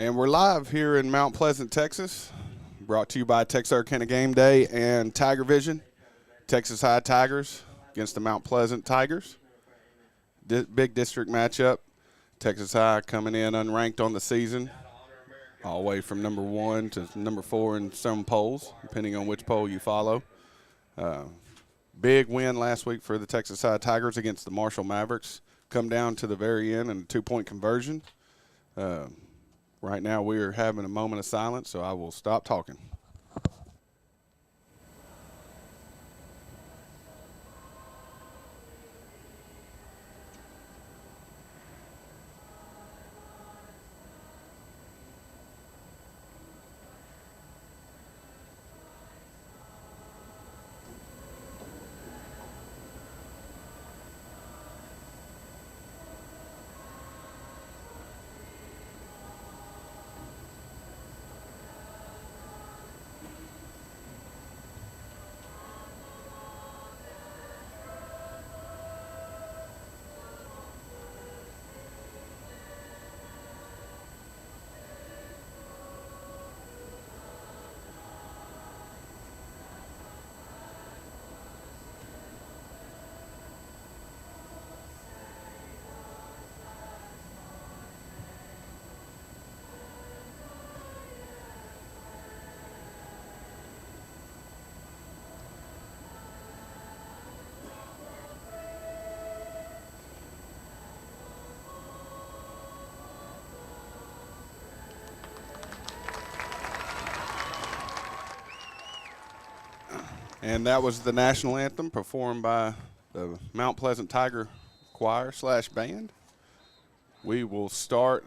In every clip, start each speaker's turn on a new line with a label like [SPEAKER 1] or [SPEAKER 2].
[SPEAKER 1] And we're live here in Mount Pleasant, Texas, brought to you by Texarkana Gameday and Tiger Vision. Texas High Tigers against the Mount Pleasant Tigers. Big district matchup. Texas High coming in unranked on the season, all the way from number 1 to number 4 in some polls, depending on which poll you follow. Big win last week for the Texas High Tigers against the Marshall Mavericks. Come down to the very end and a 2-point conversion. Right now we are having a moment of silence, so I will stop talking. And that was the national anthem performed by the Mount Pleasant Tiger Choir / Band. We will start.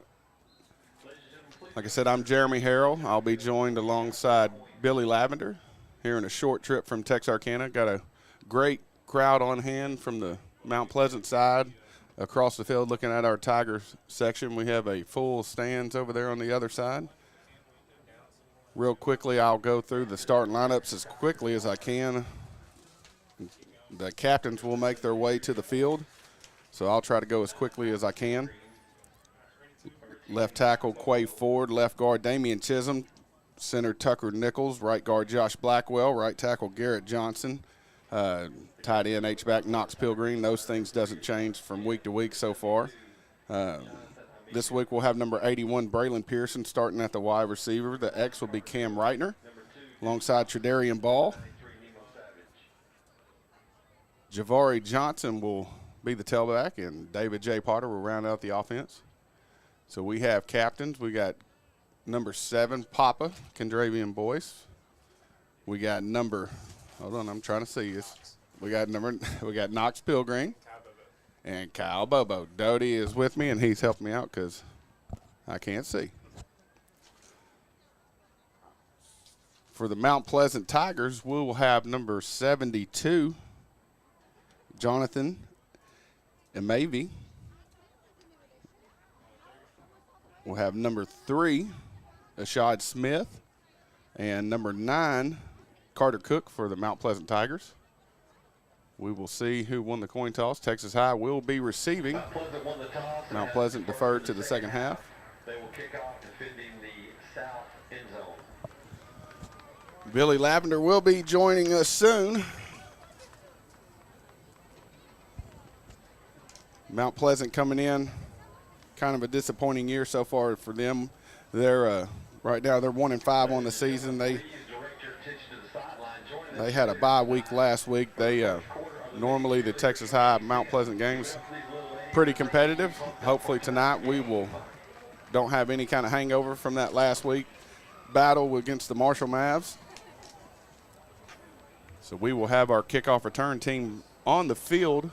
[SPEAKER 1] Like I said, I'm Jeremy Harrell. I'll be joined alongside Billy Lavender here in a short trip from Texarkana. Got a great crowd on hand from the Mount Pleasant side across the field looking at our Tigers section. We have a full stands over there on the other side. Real quickly, I'll go through the starting lineups as quickly as I can. The captains will make their way to the field, so I'll try to go as quickly as I can. Left tackle, Quay Ford. Left guard, Damian Chisholm. Center, Tucker Nichols. Right guard, Josh Blackwell. Right tackle, Garrett Johnson. Tight end, H-back, Knox Pilgreen. Those things doesn't change from week to week so far. This week we'll have number 81, Braylon Pearson, starting at the wide receiver. The X will be Cam Reitner, alongside Tredarian Ball. Javari Johnson will be the tailback, and David J. Potter will round out the offense. So we have captains. We got number 7, Papa, Kendravian Boyce. We got number, hold on, I'm trying to see this. We got Knox Pilgreen. And Kyle Bobo. Doty is with me, and he's helping me out because I can't see. For the Mount Pleasant Tigers, we will have number 72, Jonathan Amavi. We'll have number 3, Ashad Smith. And number 9, Carter Cook for the Mount Pleasant Tigers. We will see who won the coin toss. Texas High will be receiving. Mount Pleasant deferred to the second half.
[SPEAKER 2] They will kick off defending the south end zone.
[SPEAKER 1] Billy Lavender will be joining us soon. Mount Pleasant coming in. Kind of a disappointing year so far for them. They're right now they're 1-5 on the season. They had a bye week last week. They normally the Texas High Mount Pleasant games pretty competitive. Hopefully tonight we don't have any kind of hangover from that last week battle against the Marshall Mavs. So we will have our kickoff return team on the field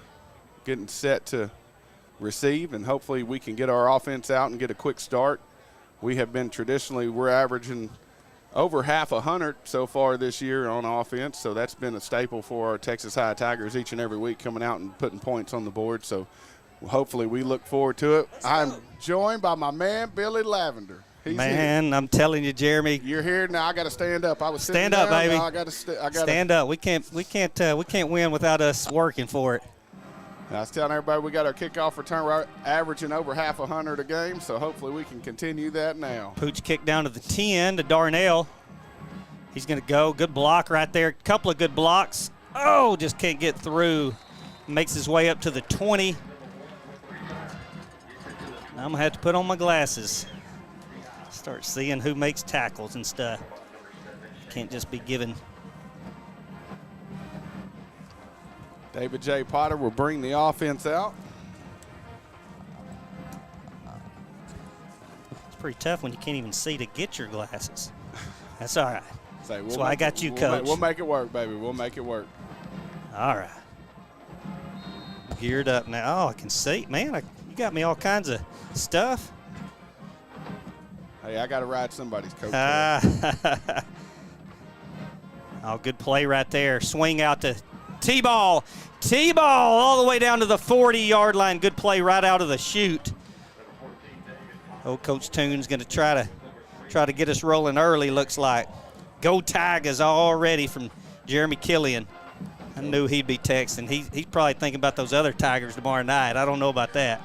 [SPEAKER 1] getting set to receive, and hopefully we can get our offense out and get a quick start. We have been we're averaging over half 100 so far this year on offense, so that's been a staple for our Texas High Tigers each and every week, coming out and putting points on the board. So hopefully we look forward to it. I'm joined by my man Billy Lavender.
[SPEAKER 3] He's man, here. I'm telling you, Jeremy.
[SPEAKER 1] You're here now. I got to stand up. I was
[SPEAKER 3] stand up,
[SPEAKER 1] down,
[SPEAKER 3] baby.
[SPEAKER 1] I got to
[SPEAKER 3] stand up. We can't win without us working for it.
[SPEAKER 1] I was telling everybody we got our kickoff return. We're averaging over half 100 a game, so hopefully we can continue that now.
[SPEAKER 3] Pooch kick down to the 10 to Darnell. He's going to go. Good block right there. Couple of good blocks. Oh, just can't get through. Makes his way up to the 20. I'm going to have to put on my glasses. Start seeing who makes tackles and stuff. Can't just be given.
[SPEAKER 1] David J. Potter will bring the offense out.
[SPEAKER 3] It's pretty tough when you can't even see to get your glasses. That's all right.
[SPEAKER 1] That's
[SPEAKER 3] why I got you, Coach.
[SPEAKER 1] We'll make it work, baby. We'll make it work.
[SPEAKER 3] All right. Geared up now. Oh, I can see. Man, you got me all kinds of stuff.
[SPEAKER 1] Hey, I got to ride somebody's coat.
[SPEAKER 3] Oh, good play right there. Swing out to T-ball. T-ball all the way down to the 40-yard line. Good play right out of the chute. Oh, Coach Toon's going to try to get us rolling early, looks like. Go Tigers already from Jeremy Killian. I knew he'd be texting. He's probably thinking about those other Tigers tomorrow night. I don't know about that.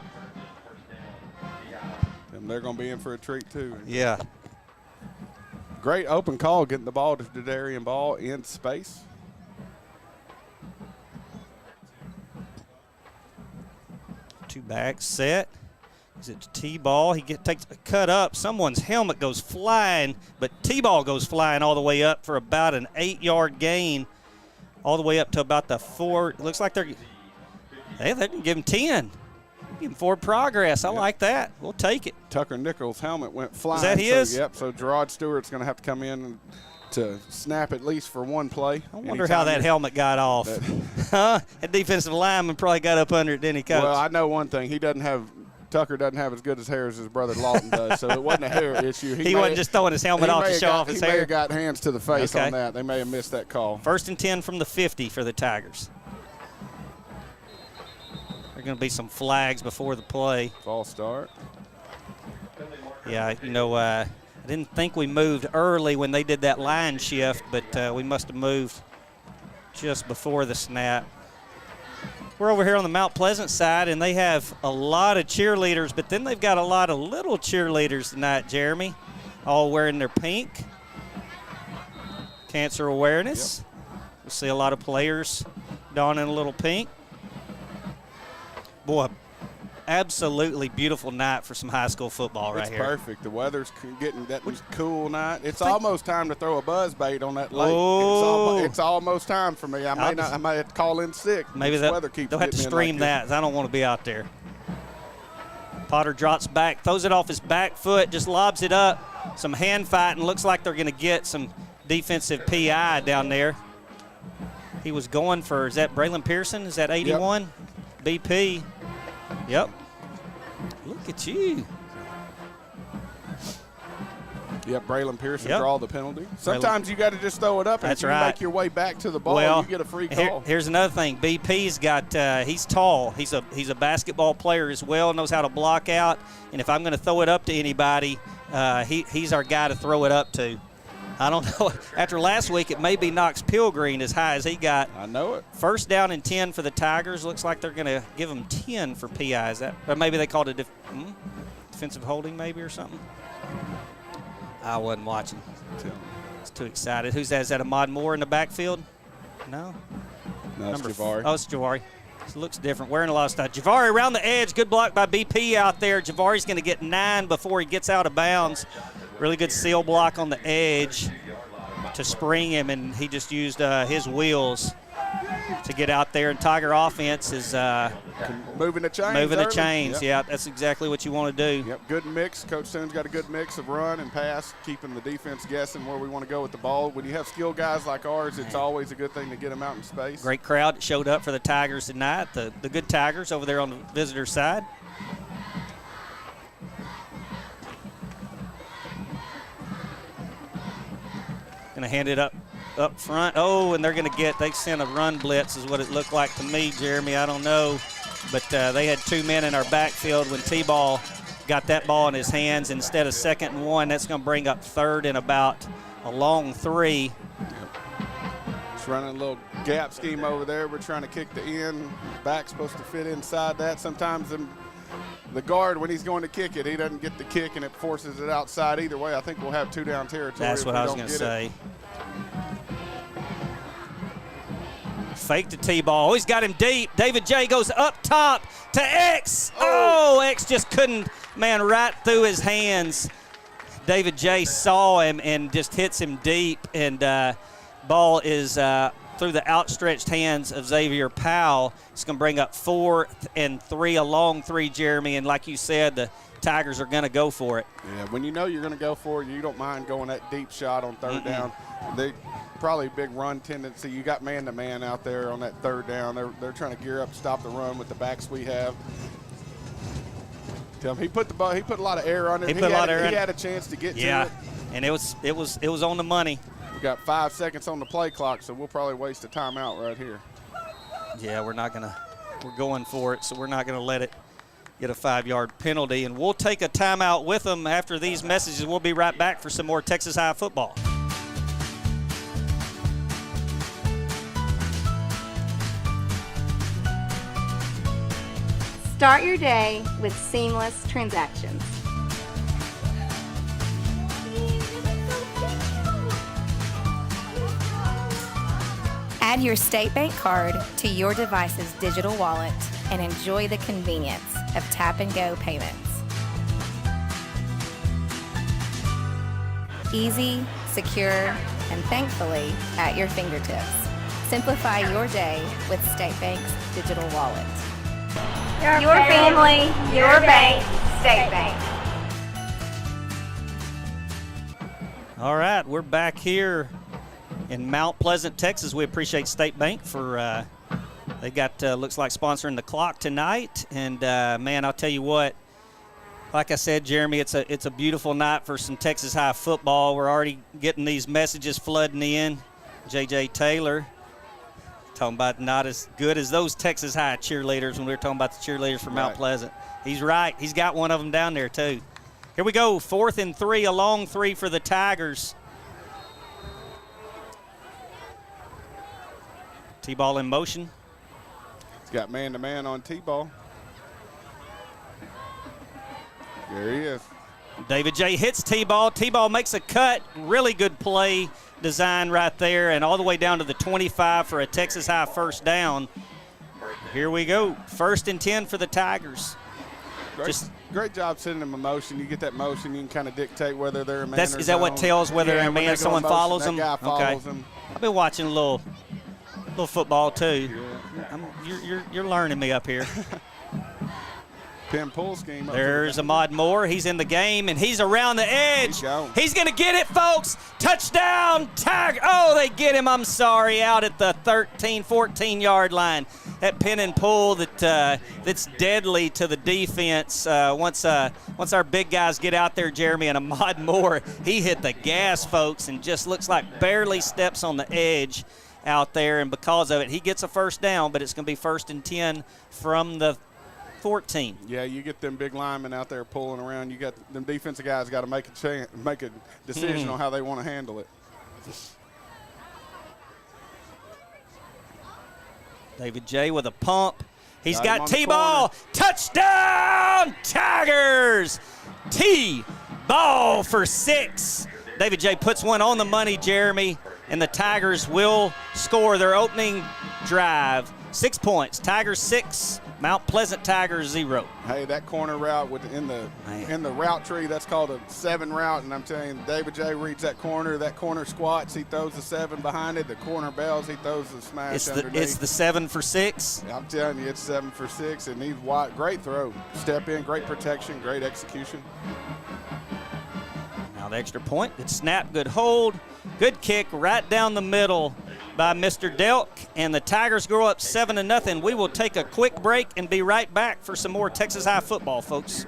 [SPEAKER 1] And they're going to be in for a treat, too.
[SPEAKER 3] Yeah.
[SPEAKER 1] Great open call, getting the ball to Darian Ball in space.
[SPEAKER 3] Two backs set. Is it T-ball? He takes a cut up. Someone's helmet goes flying, but T-ball goes flying all the way up for about an 8-yard gain, all the way up to about the 4. It looks like they can give him 10. Give him forward progress. I like that. We'll take it.
[SPEAKER 1] Tucker Nichols' helmet went flying.
[SPEAKER 3] Is that his?
[SPEAKER 1] Yep, so Gerard Stewart's going to have to come in to snap at least for one play.
[SPEAKER 3] I wonder how that helmet got off. That defensive lineman probably got up under it, didn't he, Coach?
[SPEAKER 1] Well, I know one thing. Tucker doesn't have as good as hair as his brother Lawton does, so it wasn't a hair issue.
[SPEAKER 3] He wasn't just throwing his helmet off to show off his hair.
[SPEAKER 1] He may have got hands to the face on that. They may have missed that call.
[SPEAKER 3] 1st and 10 from the 50 for the Tigers. There are going to be some flags before the play.
[SPEAKER 1] False start.
[SPEAKER 3] Yeah, I didn't think we moved early when they did that line shift, but we must have moved just before the snap. We're over here on the Mount Pleasant side, and they have a lot of cheerleaders, but then they've got a lot of little cheerleaders tonight, Jeremy, all wearing their pink. Cancer awareness. Yep. We'll see a lot of players donning a little pink. Boy, absolutely beautiful night for some high school football right here.
[SPEAKER 1] It's perfect. The weather's getting that cool night. It's almost time to throw a buzz bait on that lake.
[SPEAKER 3] Oh.
[SPEAKER 1] It's almost time for me. I might have to call in sick.
[SPEAKER 3] Maybe they'll have to stream that. I don't want to be out there. Potter drops back, throws it off his back foot, just lobs it up. Some hand fighting. Looks like they're going to get some defensive PI down there. He was going for, is that Braylon Pearson? Is that 81? Yep. BP. Yep. Look at you.
[SPEAKER 1] Yep, Braylon Pearson draw the penalty. Sometimes you got to just throw it up, and if you make your way back to the ball, you get a free call.
[SPEAKER 3] Here's another thing. BP's got he's tall. He's a basketball player as well, knows how to block out. And if I'm going to throw it up to anybody, he's our guy to throw it up to. I don't know. After last week, it may be Knox Pilgreen as high as he got.
[SPEAKER 1] I know it.
[SPEAKER 3] 1st down and 10 for the Tigers. Looks like they're going to give them 10 for PI. Is that, or maybe they called it defensive holding maybe or something? I wasn't watching. I was too excited. Who's that? Is that Ahmad Moore in the backfield? No?
[SPEAKER 1] No, it's Javari.
[SPEAKER 3] Oh, it's Javari. It looks different. Wearing a lot of stuff. Javari around the edge. Good block by BP out there. Javari's going to get 9 before he gets out of bounds. Really good seal block on the edge to spring him, and he just used his wheels to get out there. And Tiger offense is
[SPEAKER 1] moving the chains.
[SPEAKER 3] Moving the chains, yeah, that's exactly what you want to do.
[SPEAKER 1] Yep, good mix. Coach Toon's got a good mix of run and pass, keeping the defense guessing where we want to go with the ball. When you have skilled guys like ours, it's always a good thing to get them out in space.
[SPEAKER 3] Great crowd that showed up for the Tigers tonight, the good Tigers over there on the visitor side. Going to hand it up front. Oh, and they're going to they sent a run blitz is what it looked like to me, Jeremy. I don't know. But they had 2 men in our backfield when T-Ball got that ball in his hands. Instead of 2nd and 1, that's going to bring up 3rd and about a long 3.
[SPEAKER 1] Just running a little gap scheme over there. We're trying to kick the end. Back's supposed to fit inside that. Sometimes the guard, when he's going to kick it, he doesn't get the kick and it forces it outside. Either way, I think we'll have 2 down territory.
[SPEAKER 3] That's what I was going to say. Fake the T-ball. He's got him deep. David J goes up top to X. Oh, X just couldn't, man, right through his hands. David J saw him and just hits him deep, and ball is through the outstretched hands of Xavier Powell. It's going to bring up 4th and 3, a long 3, Jeremy, and like you said, the Tigers are going to go for it.
[SPEAKER 1] Yeah, when you know you're going to go for it, you don't mind going that deep shot on 3rd down. They probably a big run tendency. You got man-to-man out there on that 3rd down. They're trying to gear up to stop the run with the backs we have. Tell him he put a lot of air on it. He had a chance to get to it.
[SPEAKER 3] Yeah, and it was on the money.
[SPEAKER 1] We got 5 seconds on the play clock, so we'll probably waste a timeout right here.
[SPEAKER 3] Yeah, we're going for it, so we're not gonna let it get a 5-yard penalty, and we'll take a timeout with them after these messages. We'll be right back for some more Texas High football.
[SPEAKER 4] Start your day with seamless transactions.
[SPEAKER 5] Add your State Bank card to your device's digital wallet and enjoy the convenience of tap-and-go payments. Easy, secure, and thankfully at your fingertips. Simplify your day with State Bank's digital wallet.
[SPEAKER 4] Your family, your bank, State Bank.
[SPEAKER 3] All right, we're back here in Mount Pleasant, Texas. We appreciate State Bank for they got looks like sponsoring the clock tonight. And man, I'll tell you what. Like I said, Jeremy, it's a beautiful night for some Texas High football. We're already getting these messages flooding in. J.J. Taylor talking about not as good as those Texas High cheerleaders when we were talking about the cheerleaders from Mount Pleasant. He's right. He's got one of them down there, too. Here we go, 4th and 3, a long 3 for the Tigers. T-ball in motion.
[SPEAKER 1] He's got man-to-man on T-ball. There he is.
[SPEAKER 3] David J hits T-ball. T-ball makes a cut. Really good play design right there, and all the way down to the 25 for a Texas High 1st down. Here we go. 1st and 10 for the Tigers.
[SPEAKER 1] Great job sending them a motion. You get that motion, you can kind of dictate whether they're a man or
[SPEAKER 3] is that what tells whether they're a man? Someone follows them?
[SPEAKER 1] That guy follows them.
[SPEAKER 3] I've been watching a little football too. Yeah. You're learning me up here.
[SPEAKER 1] Pin pull scheme.
[SPEAKER 3] There's Ahmad Moore. He's in the game, and he's around the edge. He's going to get it, folks. Touchdown, Tiger. Oh, they get him, I'm sorry, out at the 13, 14-yard line. That pin and pull that's deadly to the defense. Once our big guys get out there, Jeremy, and Ahmad Moore, he hit the gas, folks, and just looks like barely steps on the edge out there. And because of it, he gets a 1st down, but it's going to be 1st and 10 from the 14.
[SPEAKER 1] Yeah, you get them big linemen out there pulling around. You got them defensive guys got to make a decision on how they want to handle it.
[SPEAKER 3] David J with a pump. He's got T-ball. Touchdown, Tigers! T-ball for 6. David J puts one on the money, Jeremy, and the Tigers will score their opening drive. 6 points. Tigers 6. Mount Pleasant Tigers 0.
[SPEAKER 1] Hey, that corner route in the route tree, that's called a 7 route, and I'm telling you, David J reads that corner squats, he throws the 7 behind it, the corner bells, he throws the smash underneath.
[SPEAKER 3] It's the 7 for 6.
[SPEAKER 1] I'm telling you, it's 7 for 6, and he's wide. Great throw. Step in, great protection, great execution.
[SPEAKER 3] Now the extra point, good snap, good hold, good kick right down the middle by Mr. Delk, and the Tigers grow up 7-0. We will take a quick break and be right back for some more Texas High football, folks.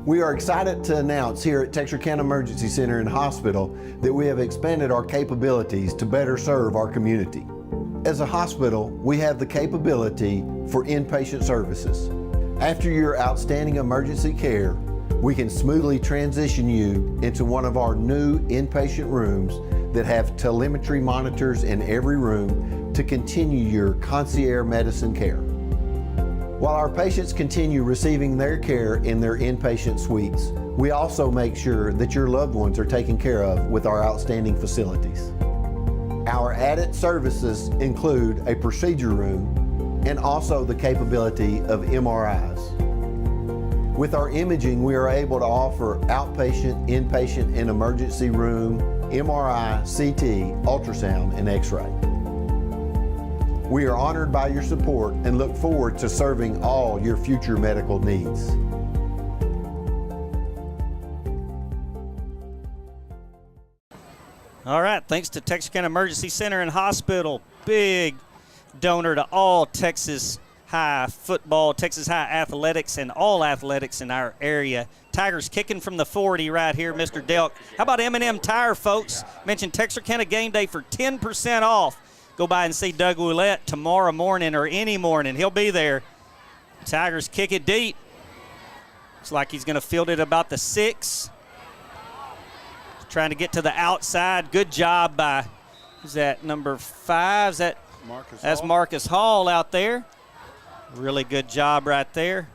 [SPEAKER 6] We are excited to announce here at Texarkana Emergency Center and Hospital that we have expanded our capabilities to better serve our community. As a hospital, we have the capability for inpatient services. After your outstanding emergency care, we can smoothly transition you into one of our new inpatient rooms that have telemetry monitors in every room to continue your concierge medicine care. While our patients continue receiving their care in their inpatient suites, we also make sure that your loved ones are taken care of with our outstanding facilities. Our added services include a procedure room and also the capability of MRIs. With our imaging, we are able to offer outpatient, inpatient, and emergency room, MRI, CT, ultrasound, and X-ray. We are honored by your support and look forward to serving all your future medical needs.
[SPEAKER 3] All right, thanks to Texarkana Emergency Center and Hospital, big donor to all Texas High football, Texas High athletics, and all athletics in our area. Tigers kicking from the 40 right here, Mr. Delk. How about M&M Tire, folks? Mentioned Texarkana Game Day for 10% off. Go by and see Doug Ouellette tomorrow morning or any morning. He'll be there. Tigers kick it deep. Looks like he's going to field it about the 6. Trying to get to the outside. Good job by, is that number 5? That's
[SPEAKER 1] Hall.
[SPEAKER 3] Marcus Hall out there. Really good job right there.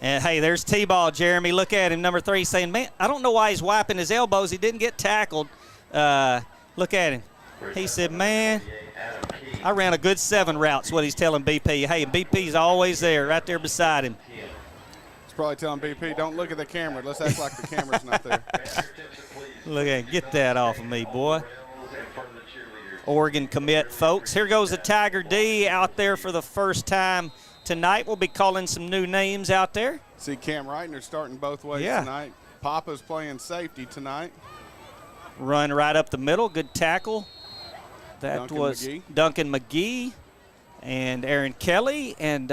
[SPEAKER 3] And, hey, there's T-ball, Jeremy. Look at him, number 3, saying, man, I don't know why he's wiping his elbows. He didn't get tackled. Look at him. He said, man, I ran a good 7 routes, what he's telling BP. Hey, BP's always there, right there beside him.
[SPEAKER 1] He's probably telling BP, don't look at the camera. Let's act like the camera's not there.
[SPEAKER 3] Look at him. Get that off of me, boy. Oregon commit, folks. Here goes the Tiger D out there for the first time tonight. We'll be calling some new names out there.
[SPEAKER 1] See Cam Reitner starting both ways tonight. Papa's playing safety tonight.
[SPEAKER 3] Run right up the middle. Good tackle. That was Duncan McGee and Aaron Kelly. And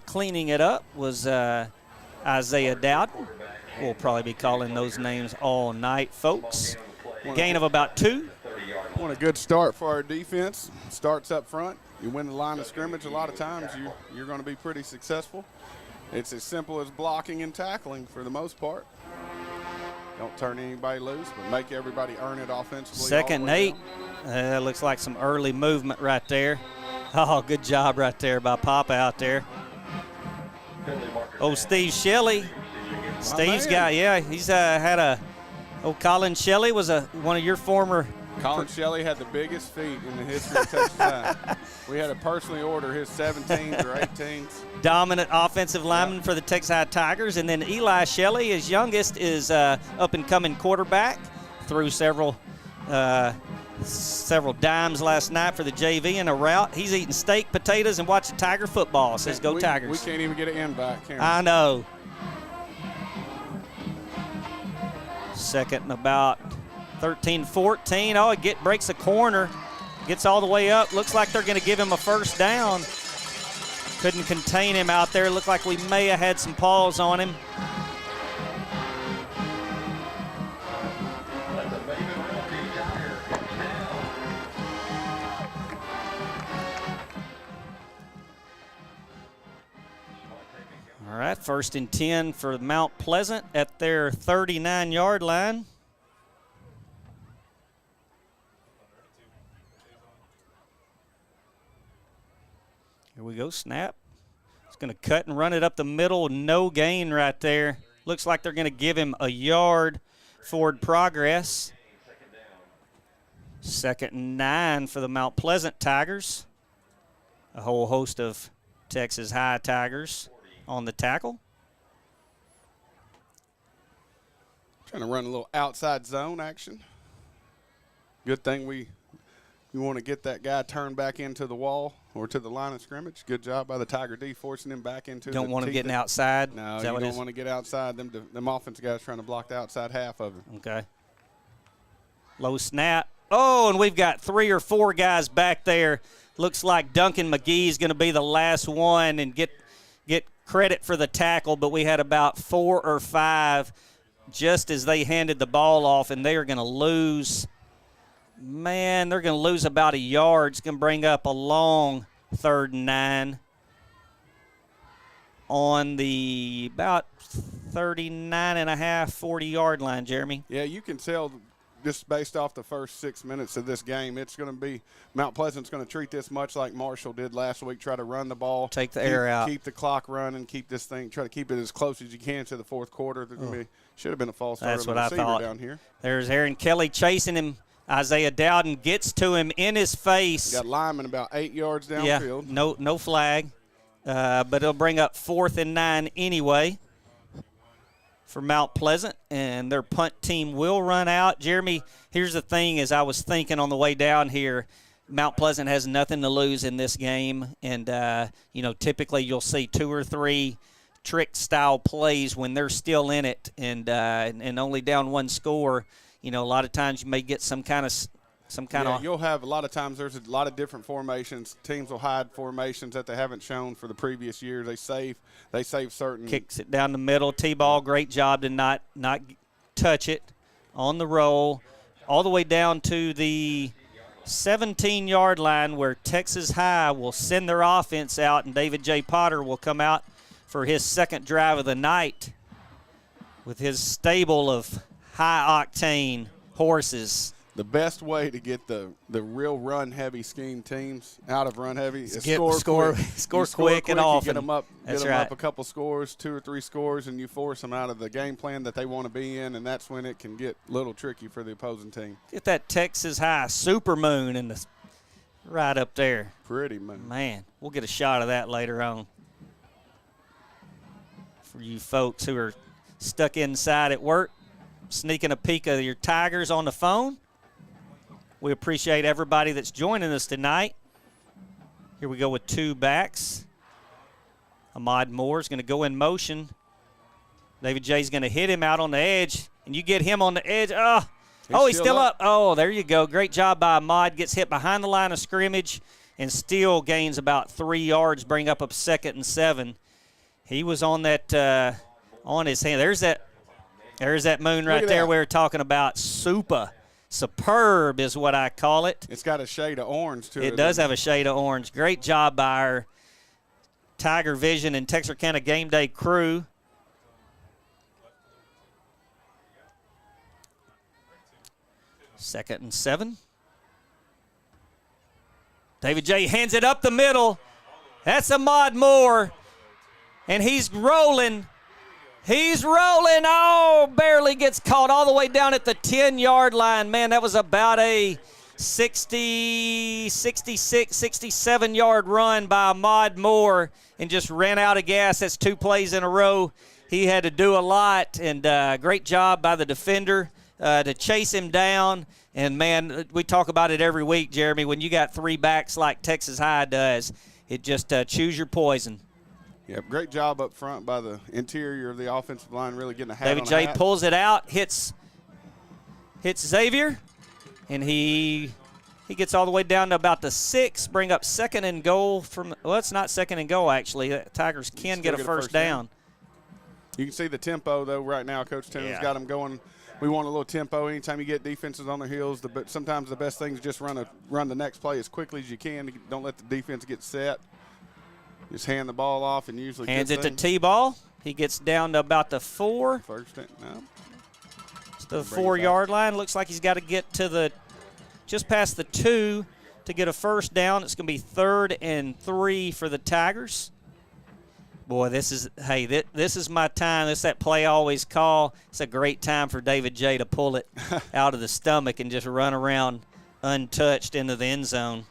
[SPEAKER 3] cleaning it up was Isaiah Dowden. We'll probably be calling those names all night, folks. Gain of about 2.
[SPEAKER 1] Want a good start for our defense. Starts up front. You win the line of scrimmage a lot of times, you're going to be pretty successful. It's as simple as blocking and tackling for the most part. Don't turn anybody loose, but make everybody earn it offensively.
[SPEAKER 3] 2nd and 8. Looks like some early movement right there. Oh, good job right there by Papa out there. Oh, Steve Shelley. Steve's got, he's had a, Colin Shelley was one of your former.
[SPEAKER 1] Colin Shelley had the biggest feet in the history of Texas High. We had to personally order his 17s or 18s.
[SPEAKER 3] Dominant offensive lineman for the Texas High Tigers. And then Eli Shelley, his youngest, is up-and-coming quarterback. Threw several dimes last night for the JV in a route. He's eating steak, potatoes, and watching Tiger football. Says go Tigers.
[SPEAKER 1] We can't even get an end back, can we?
[SPEAKER 3] I know. 2nd and about 13-14. Oh, it breaks a corner. Gets all the way up. Looks like they're going to give him a first down. Couldn't contain him out there. Looked like we may have had some paws on him. All right, 1st and 10 for Mount Pleasant at their 39-yard line. Here we go, snap. It's going to cut and run it up the middle. No gain right there. Looks like they're going to give him a yard forward progress. 2nd and 9 for the Mount Pleasant Tigers. A whole host of Texas High Tigers on the tackle.
[SPEAKER 1] Trying to run a little outside zone action. Good thing we want to get that guy turned back into the wall or to the line of scrimmage. Good job by the Tiger D forcing him back into
[SPEAKER 3] Don't want him getting outside?
[SPEAKER 1] No, you don't want to get outside. Them offensive guys trying to block the outside half of him.
[SPEAKER 3] Okay. Low snap. Oh, and we've got 3 or 4 guys back there. Looks like Duncan McGee is going to be the last one and get credit for the tackle, but we had about 4 or 5 just as they handed the ball off, and they are going to lose. Man, they're going to lose about a yard. It's going to bring up a long 3rd and 9 on the about 39.5, 40-yard line, Jeremy.
[SPEAKER 1] Yeah, you can tell just based off the first 6 minutes of this game, it's going to be Mount Pleasant's going to treat this much like Marshall did last week, try to run the ball.
[SPEAKER 3] Take the air out.
[SPEAKER 1] Keep the clock running, keep this thing, try to keep it as close as you can to the fourth quarter. Should have been a false start
[SPEAKER 3] That's
[SPEAKER 1] on
[SPEAKER 3] what
[SPEAKER 1] the
[SPEAKER 3] I
[SPEAKER 1] receiver
[SPEAKER 3] thought.
[SPEAKER 1] down here.
[SPEAKER 3] There's Aaron Kelly chasing him. Isaiah Dowden gets to him in his face.
[SPEAKER 1] Got Lyman about 8 yards downfield.
[SPEAKER 3] Yeah, no flag. But it'll bring up 4th and 9 anyway for Mount Pleasant, and their punt team will run out. Jeremy, here's the thing, as I was thinking on the way down here, Mount Pleasant has nothing to lose in this game, and, typically you'll see 2 or 3 trick-style plays when they're still in it and only down 1 score. A lot of times you may get some kind of
[SPEAKER 1] You'll have a lot of times there's a lot of different formations. Teams will hide formations that they haven't shown for the previous years. They save certain.
[SPEAKER 3] Kicks it down the middle. T-ball, great job to not touch it on the roll. All the way down to the 17-yard line where Texas High will send their offense out, and David J. Potter will come out for his second drive of the night with his stable of high-octane horses.
[SPEAKER 1] The best way to get the real run-heavy scheme teams out of run-heavy is
[SPEAKER 3] score quick and often.
[SPEAKER 1] You get them up,
[SPEAKER 3] That's
[SPEAKER 1] up a couple scores, 2 or 3 scores, and you force them out of the game plan that they want to be in, and that's when it can get a little tricky for the opposing team.
[SPEAKER 3] Get that Texas High super moon in the right up there.
[SPEAKER 1] Pretty moon.
[SPEAKER 3] Man, we'll get a shot of that later on for you folks who are stuck inside at work, sneaking a peek of your Tigers on the phone. We appreciate everybody that's joining us tonight. Here we go with 2 backs. Ahmad Moore is going to go in motion. David J's going to hit him out on the edge, and you get him on the edge. He's still up. Oh, there you go. Great job by Ahmad. Gets hit behind the line of scrimmage and still gains about 3 yards, bring up a 2nd and 7. He was on that on his hand. There's that moon right there we were talking about. Superb is what I call it.
[SPEAKER 1] It's got a shade of orange to it.
[SPEAKER 3] It does have a shade of orange. Great job by our Tiger Vision and Texarkana Game Day crew. Second and 7. David J. hands it up the middle. That's Ahmad Moore. And he's rolling. He's rolling. Oh, barely gets caught all the way down at the 10-yard line. Man, that was about a 66, 67-yard run by Ahmad Moore and just ran out of gas. That's 2 plays in a row. He had to do a lot, and great job by the defender to chase him down. And, man, we talk about it every week, Jeremy. When you got 3 backs like Texas High does, it just choose your poison.
[SPEAKER 1] Yeah, great job up front by the interior of the offensive line, really getting a hat
[SPEAKER 3] David
[SPEAKER 1] on a
[SPEAKER 3] J
[SPEAKER 1] hat.
[SPEAKER 3] pulls it out, hits Xavier, and he gets all the way down to about the 6, bring up 2nd and goal from – well, it's not 2nd and goal, actually. The Tigers can get a first down.
[SPEAKER 1] You can see the tempo, though, right now. Coach Taylor's got them going. We want a little tempo. Anytime you get defenses on their heels, sometimes the best thing is just run the next play as quickly as you can. Don't let the defense get set. Just hand the ball off and usually
[SPEAKER 3] hands it to T-ball. He gets down to about the 4.
[SPEAKER 1] First, no.
[SPEAKER 3] It's the 4-yard line. Looks like he's got to get to just past the 2 to get a first down. It's going to be 3rd and 3 for the Tigers. Boy, this is my time. This is that play I always call. It's a great time for David J to pull it out of the stomach and just run around untouched into the end zone.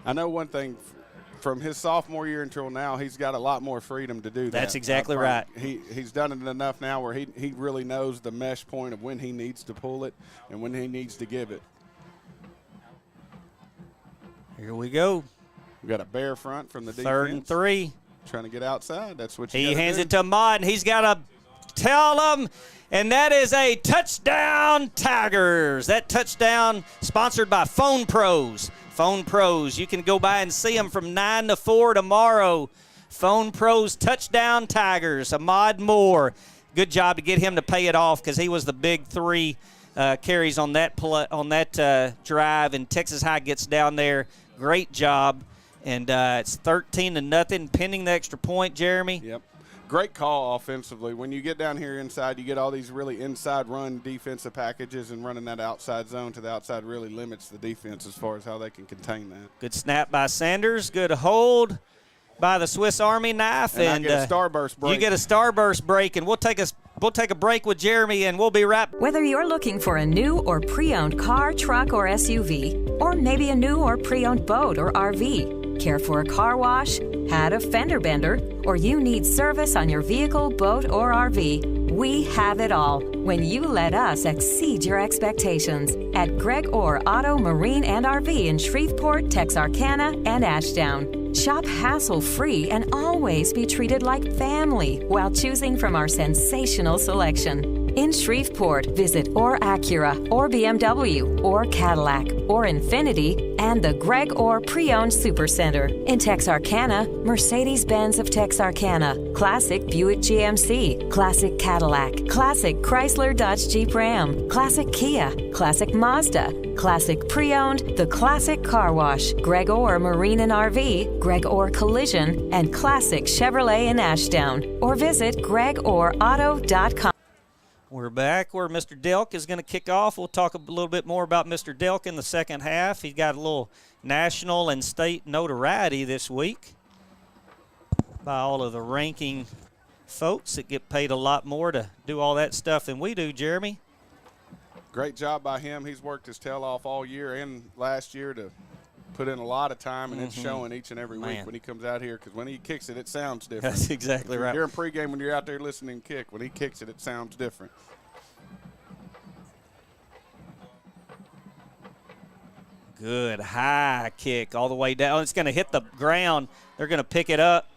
[SPEAKER 1] I know one thing. From his sophomore year until now, he's got a lot more freedom to do that.
[SPEAKER 3] That's exactly right.
[SPEAKER 1] He's done it enough now where he really knows the mesh point of when he needs to pull it and when he needs to give it.
[SPEAKER 3] Here we go.
[SPEAKER 1] We got a bare front from the defense.
[SPEAKER 3] 3rd and 3.
[SPEAKER 1] Trying to get outside. That's what you
[SPEAKER 3] He
[SPEAKER 1] gotta
[SPEAKER 3] hands
[SPEAKER 1] do.
[SPEAKER 3] it to Ahmad, and he's got to tell him, and that is a touchdown, Tigers. That touchdown sponsored by Phone Pros. Phone Pros. You can go by and see them from 9 to 4 tomorrow. Phone Pros touchdown, Tigers. Ahmad Moore. Good job to get him to pay it off because he was the big 3 carries on that drive, and Texas High gets down there. Great job. And it's 13-0 pending the extra point, Jeremy.
[SPEAKER 1] Yep. great call offensively. When you get down here inside, you get all these really inside run defensive packages, and running that outside zone to the outside really limits the defense as far as how they can contain that.
[SPEAKER 3] Good snap by Sanders. Good hold by the Swiss Army knife.
[SPEAKER 1] And I get a starburst break.
[SPEAKER 3] You get a starburst break, and we'll take a break with Jeremy, and we'll be right back.
[SPEAKER 7] Whether you're looking for a new or pre-owned car, truck, or SUV, or maybe a new or pre-owned boat or RV, care for a car wash, had a fender bender, or you need service on your vehicle, boat, or RV, we have it all when you let us exceed your expectations at Greg Orr Auto, Marine, and RV in Shreveport, Texarkana, and Ashdown. Shop hassle-free and always be treated like family while choosing from our sensational selection. In Shreveport, visit Orr Acura, or BMW, or Cadillac, or Infiniti, and the Greg Orr Pre-Owned Supercenter. In Texarkana, Mercedes-Benz of Texarkana, Classic Buick GMC, Classic Cadillac, Classic Chrysler Dodge Jeep Ram, Classic Kia, Classic Mazda, Classic Pre-Owned, The Classic Car Wash, Greg Orr Marine and RV, Greg Orr Collision, and Classic Chevrolet in Ashdown. Or visit gregorrauto.com.
[SPEAKER 3] We're back where Mr. Delk is going to kick off. We'll talk a little bit more about Mr. Delk in the second half. He's got a little national and state notoriety this week by all of the ranking folks that get paid a lot more to do all that stuff than we do, Jeremy.
[SPEAKER 1] Great job by him. He's worked his tail off all year and last year to put in a lot of time, and it's showing each and every week when he comes out here, because when he kicks it, it sounds different.
[SPEAKER 3] That's exactly right.
[SPEAKER 1] During pregame, when you're out there listening kick, when he kicks it, it sounds different.
[SPEAKER 3] Good high kick all the way down. It's going to hit the ground. They're going to pick it up.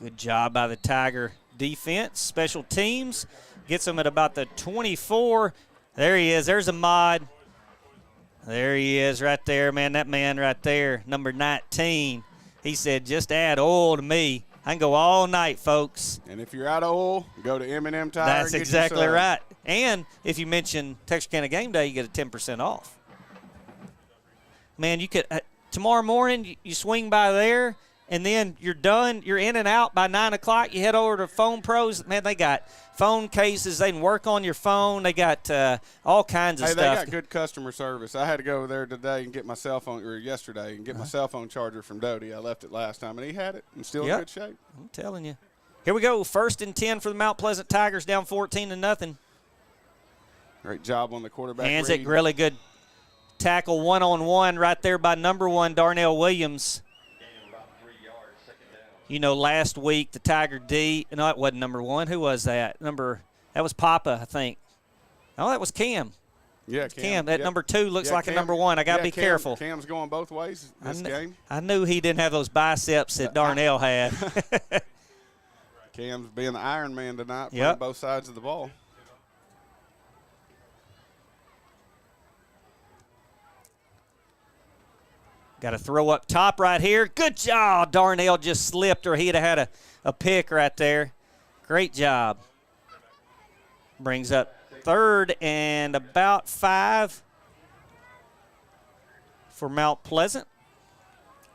[SPEAKER 3] Good job by the Tiger defense. Special teams gets him at about the 24. There he is. There's a mod. There he is right there, man. That man right there, number 19. He said, just add oil to me. I can go all night, folks.
[SPEAKER 1] And if you're out of oil, go to M&M Tire.
[SPEAKER 3] That's exactly right. And if you mention Texarkana Game Day, you get a 10% off. Man, you could tomorrow morning you swing by there, and then you're done. You're in and out by 9 o'clock. You head over to Phone Pros. Man, they got phone cases. They can work on your phone. They got all kinds of stuff.
[SPEAKER 1] Hey, they got good customer service. I had to go over there today and get my cell phone, or yesterday, and get my cell phone charger from Doty. I left it last time, and he had it and still in good shape.
[SPEAKER 3] I'm telling you. Here we go. 1st and 10 for the Mount Pleasant Tigers, down 14-0.
[SPEAKER 1] Great job on the quarterback.
[SPEAKER 3] Hands it, really good tackle one-on-one right there by number 1, Darnell Williams. You know, last week the Tiger D, no, it wasn't number 1. Who was that? That was Papa, I think. Oh, that was Cam.
[SPEAKER 1] Yeah,
[SPEAKER 3] Cam. That number 2 looks like Cam, a number 1. I got to be careful.
[SPEAKER 1] Cam's going both ways this game.
[SPEAKER 3] I knew he didn't have those biceps that Darnell had.
[SPEAKER 1] Cam's being the Iron Man tonight, playing both sides of the ball.
[SPEAKER 3] Got to throw up top right here. Good job. Darnell just slipped, or he'd have had a pick right there. Great job. Brings up 3rd and about 5 for Mount Pleasant.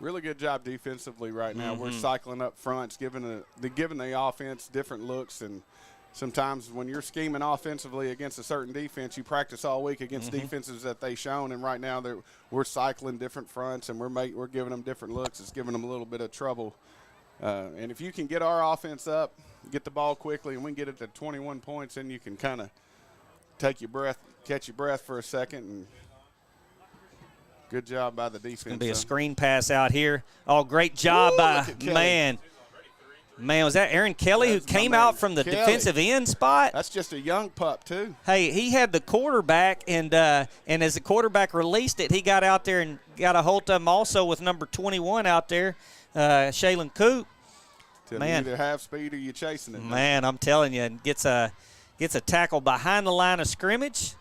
[SPEAKER 1] Really good job defensively right now. We're cycling up fronts, giving the offense different looks, and sometimes when you're scheming offensively against a certain defense, you practice all week against defenses that they've shown, and right now we're cycling different fronts, and we're giving them different looks. It's giving them a little bit of trouble. And if you can get our offense up, get the ball quickly, and we can get it to 21 points, then you can kind of catch your breath for a second. And good job by the defense.
[SPEAKER 3] It's going to be a screen pass out here. Oh, great job by man. Man, was that Aaron Kelly who came out from the defensive end spot?
[SPEAKER 1] That's just a young pup, too.
[SPEAKER 3] Hey, he had the quarterback, and as the quarterback released it, he got out there and got a hold of him also with number 21 out there, Shaylin Coop.
[SPEAKER 1] Man, you either have speed or you're chasing it.
[SPEAKER 3] Man, I'm telling you, and gets a tackle behind the line of scrimmage.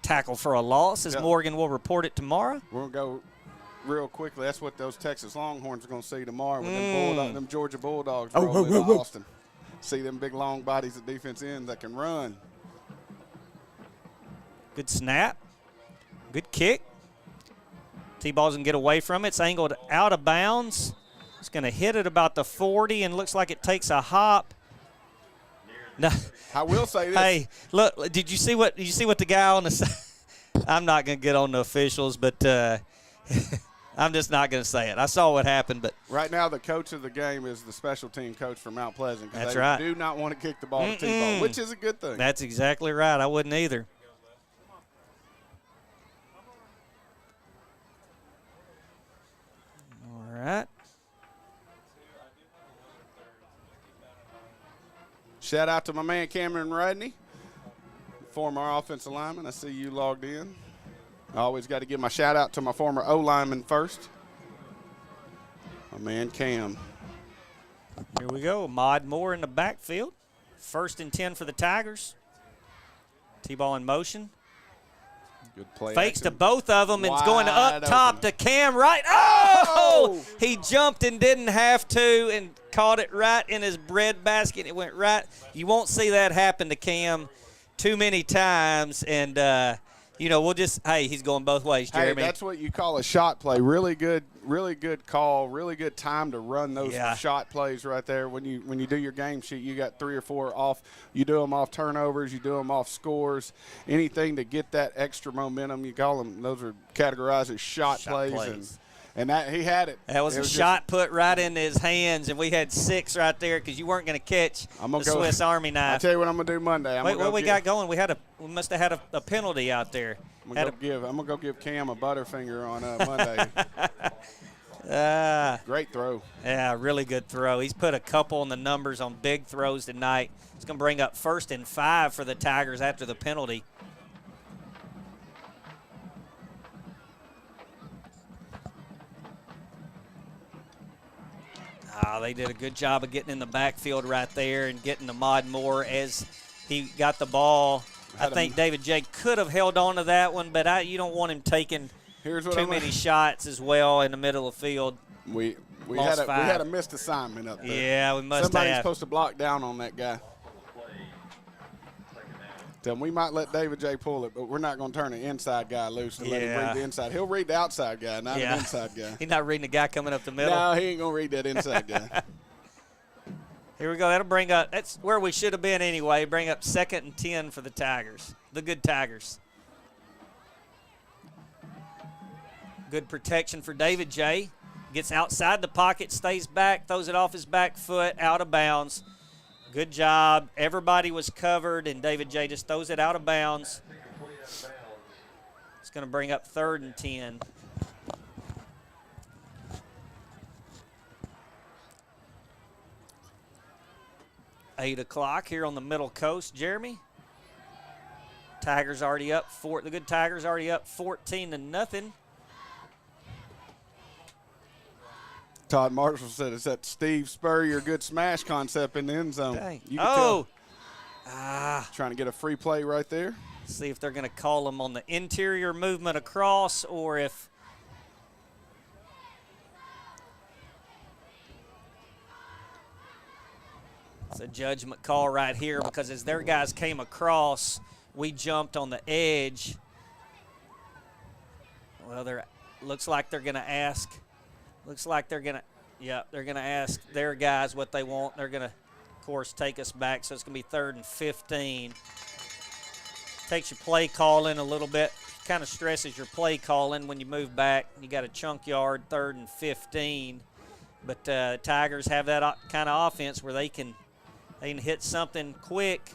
[SPEAKER 3] Tackle for a loss, as Morgan will report it tomorrow.
[SPEAKER 1] We're going to go real quickly. That's what those Texas Longhorns are going to see tomorrow with them Georgia Bulldogs rolling into Austin. See them big, long bodies at defense ends that can run.
[SPEAKER 3] Good snap. Good kick. T-Ball's going to get away from it. It's angled out of bounds. It's going to hit at about the 40 and looks like it takes a hop. No.
[SPEAKER 1] I will say this.
[SPEAKER 3] Hey, look, did you see what the guy on the side? I'm not going to get on the officials, but I'm just not going to say it. I saw what happened, but
[SPEAKER 1] Right now, the coach of the game is the special team coach for Mount Pleasant. 'Cause
[SPEAKER 3] That's
[SPEAKER 1] they
[SPEAKER 3] right.
[SPEAKER 1] do not want to kick the ball to T-ball, which is a good thing.
[SPEAKER 3] that's exactly right. I wouldn't either. All right.
[SPEAKER 1] Shout out to my man Cameron Rodney, former offensive lineman. I see you logged in. I always got to give my shout out to my former O-lineman first. My man Cam.
[SPEAKER 3] Here we go. Mod Moore in the backfield. 1st and 10 for the Tigers. T-ball in motion.
[SPEAKER 1] Good play.
[SPEAKER 3] Fakes to
[SPEAKER 1] action.
[SPEAKER 3] both of them. It's going
[SPEAKER 1] Wide
[SPEAKER 3] up top
[SPEAKER 1] open.
[SPEAKER 3] to Cam Wright. Oh! He jumped and didn't have to and caught it right in his bread basket. It went right. You won't see that happen to Cam too many times. And, we'll just, hey, he's going both ways,
[SPEAKER 1] Hey,
[SPEAKER 3] Jeremy.
[SPEAKER 1] that's what you call a shot play. Really good call. Really good time to run those shot plays right there. When you do your game sheet, you got 3 or 4 off. You do them off turnovers. You do them off scores. Anything to get that extra momentum. You call them. Those are categorized as shot plays. And that he had it.
[SPEAKER 3] That was a shot put right into his hands, and we had 6 right there because you weren't going to catch the Swiss Army knife.
[SPEAKER 1] I'll tell you what I'm going to do Monday.
[SPEAKER 3] Wait, what we got going? We must have had a penalty out there.
[SPEAKER 1] I'm going to go give Cam a Butterfinger on Monday. Great throw.
[SPEAKER 3] Yeah, really good throw. He's put a couple in the numbers on big throws tonight. It's going to bring up 1st and 5 for the Tigers after the penalty. They did a good job of getting in the backfield right there and getting to Mod Moore as he got the ball. I think David J could have held on to that one, but you don't want him taking too many shots as well in the middle of the field.
[SPEAKER 1] We had a missed assignment up there.
[SPEAKER 3] Yeah, we must
[SPEAKER 1] Somebody's
[SPEAKER 3] have.
[SPEAKER 1] supposed to block down on that guy. Then we might let David J pull it, but we're not going to turn an inside guy loose and let him read the inside. He'll read the outside guy, not an inside guy.
[SPEAKER 3] He's not reading the guy coming up the middle.
[SPEAKER 1] No, he ain't going to read that inside guy.
[SPEAKER 3] Here we go. That'll bring up – that's where we should have been anyway. Bring up 2nd and 10 for the Tigers, the good Tigers. Good protection for David J. Gets outside the pocket, stays back, throws it off his back foot, out of bounds. Good job. Everybody was covered, and David J just throws it out of bounds. It's going to bring up 3rd and 10. Eight o'clock here on the Middle Coast, Jeremy. Tigers already up the good Tigers already up 14-0.
[SPEAKER 1] Todd Marshall said it's that Steve Spurrier good smash concept in the end zone.
[SPEAKER 3] Dang.
[SPEAKER 1] You can
[SPEAKER 3] tell.
[SPEAKER 1] Trying to get a free play right there.
[SPEAKER 3] See if they're going to call them on the interior movement across or if it's a judgment call right here because as their guys came across, we jumped on the edge. Well, looks like they're going to ask. Looks like they're going to ask their guys what they want. They're going to, of course, take us back. So it's going to be 3rd and 15. Takes your play calling a little bit. Kind of stresses your play calling when you move back. You got a chunk yard, 3rd and 15. But Tigers have that kind of offense where they can hit something quick.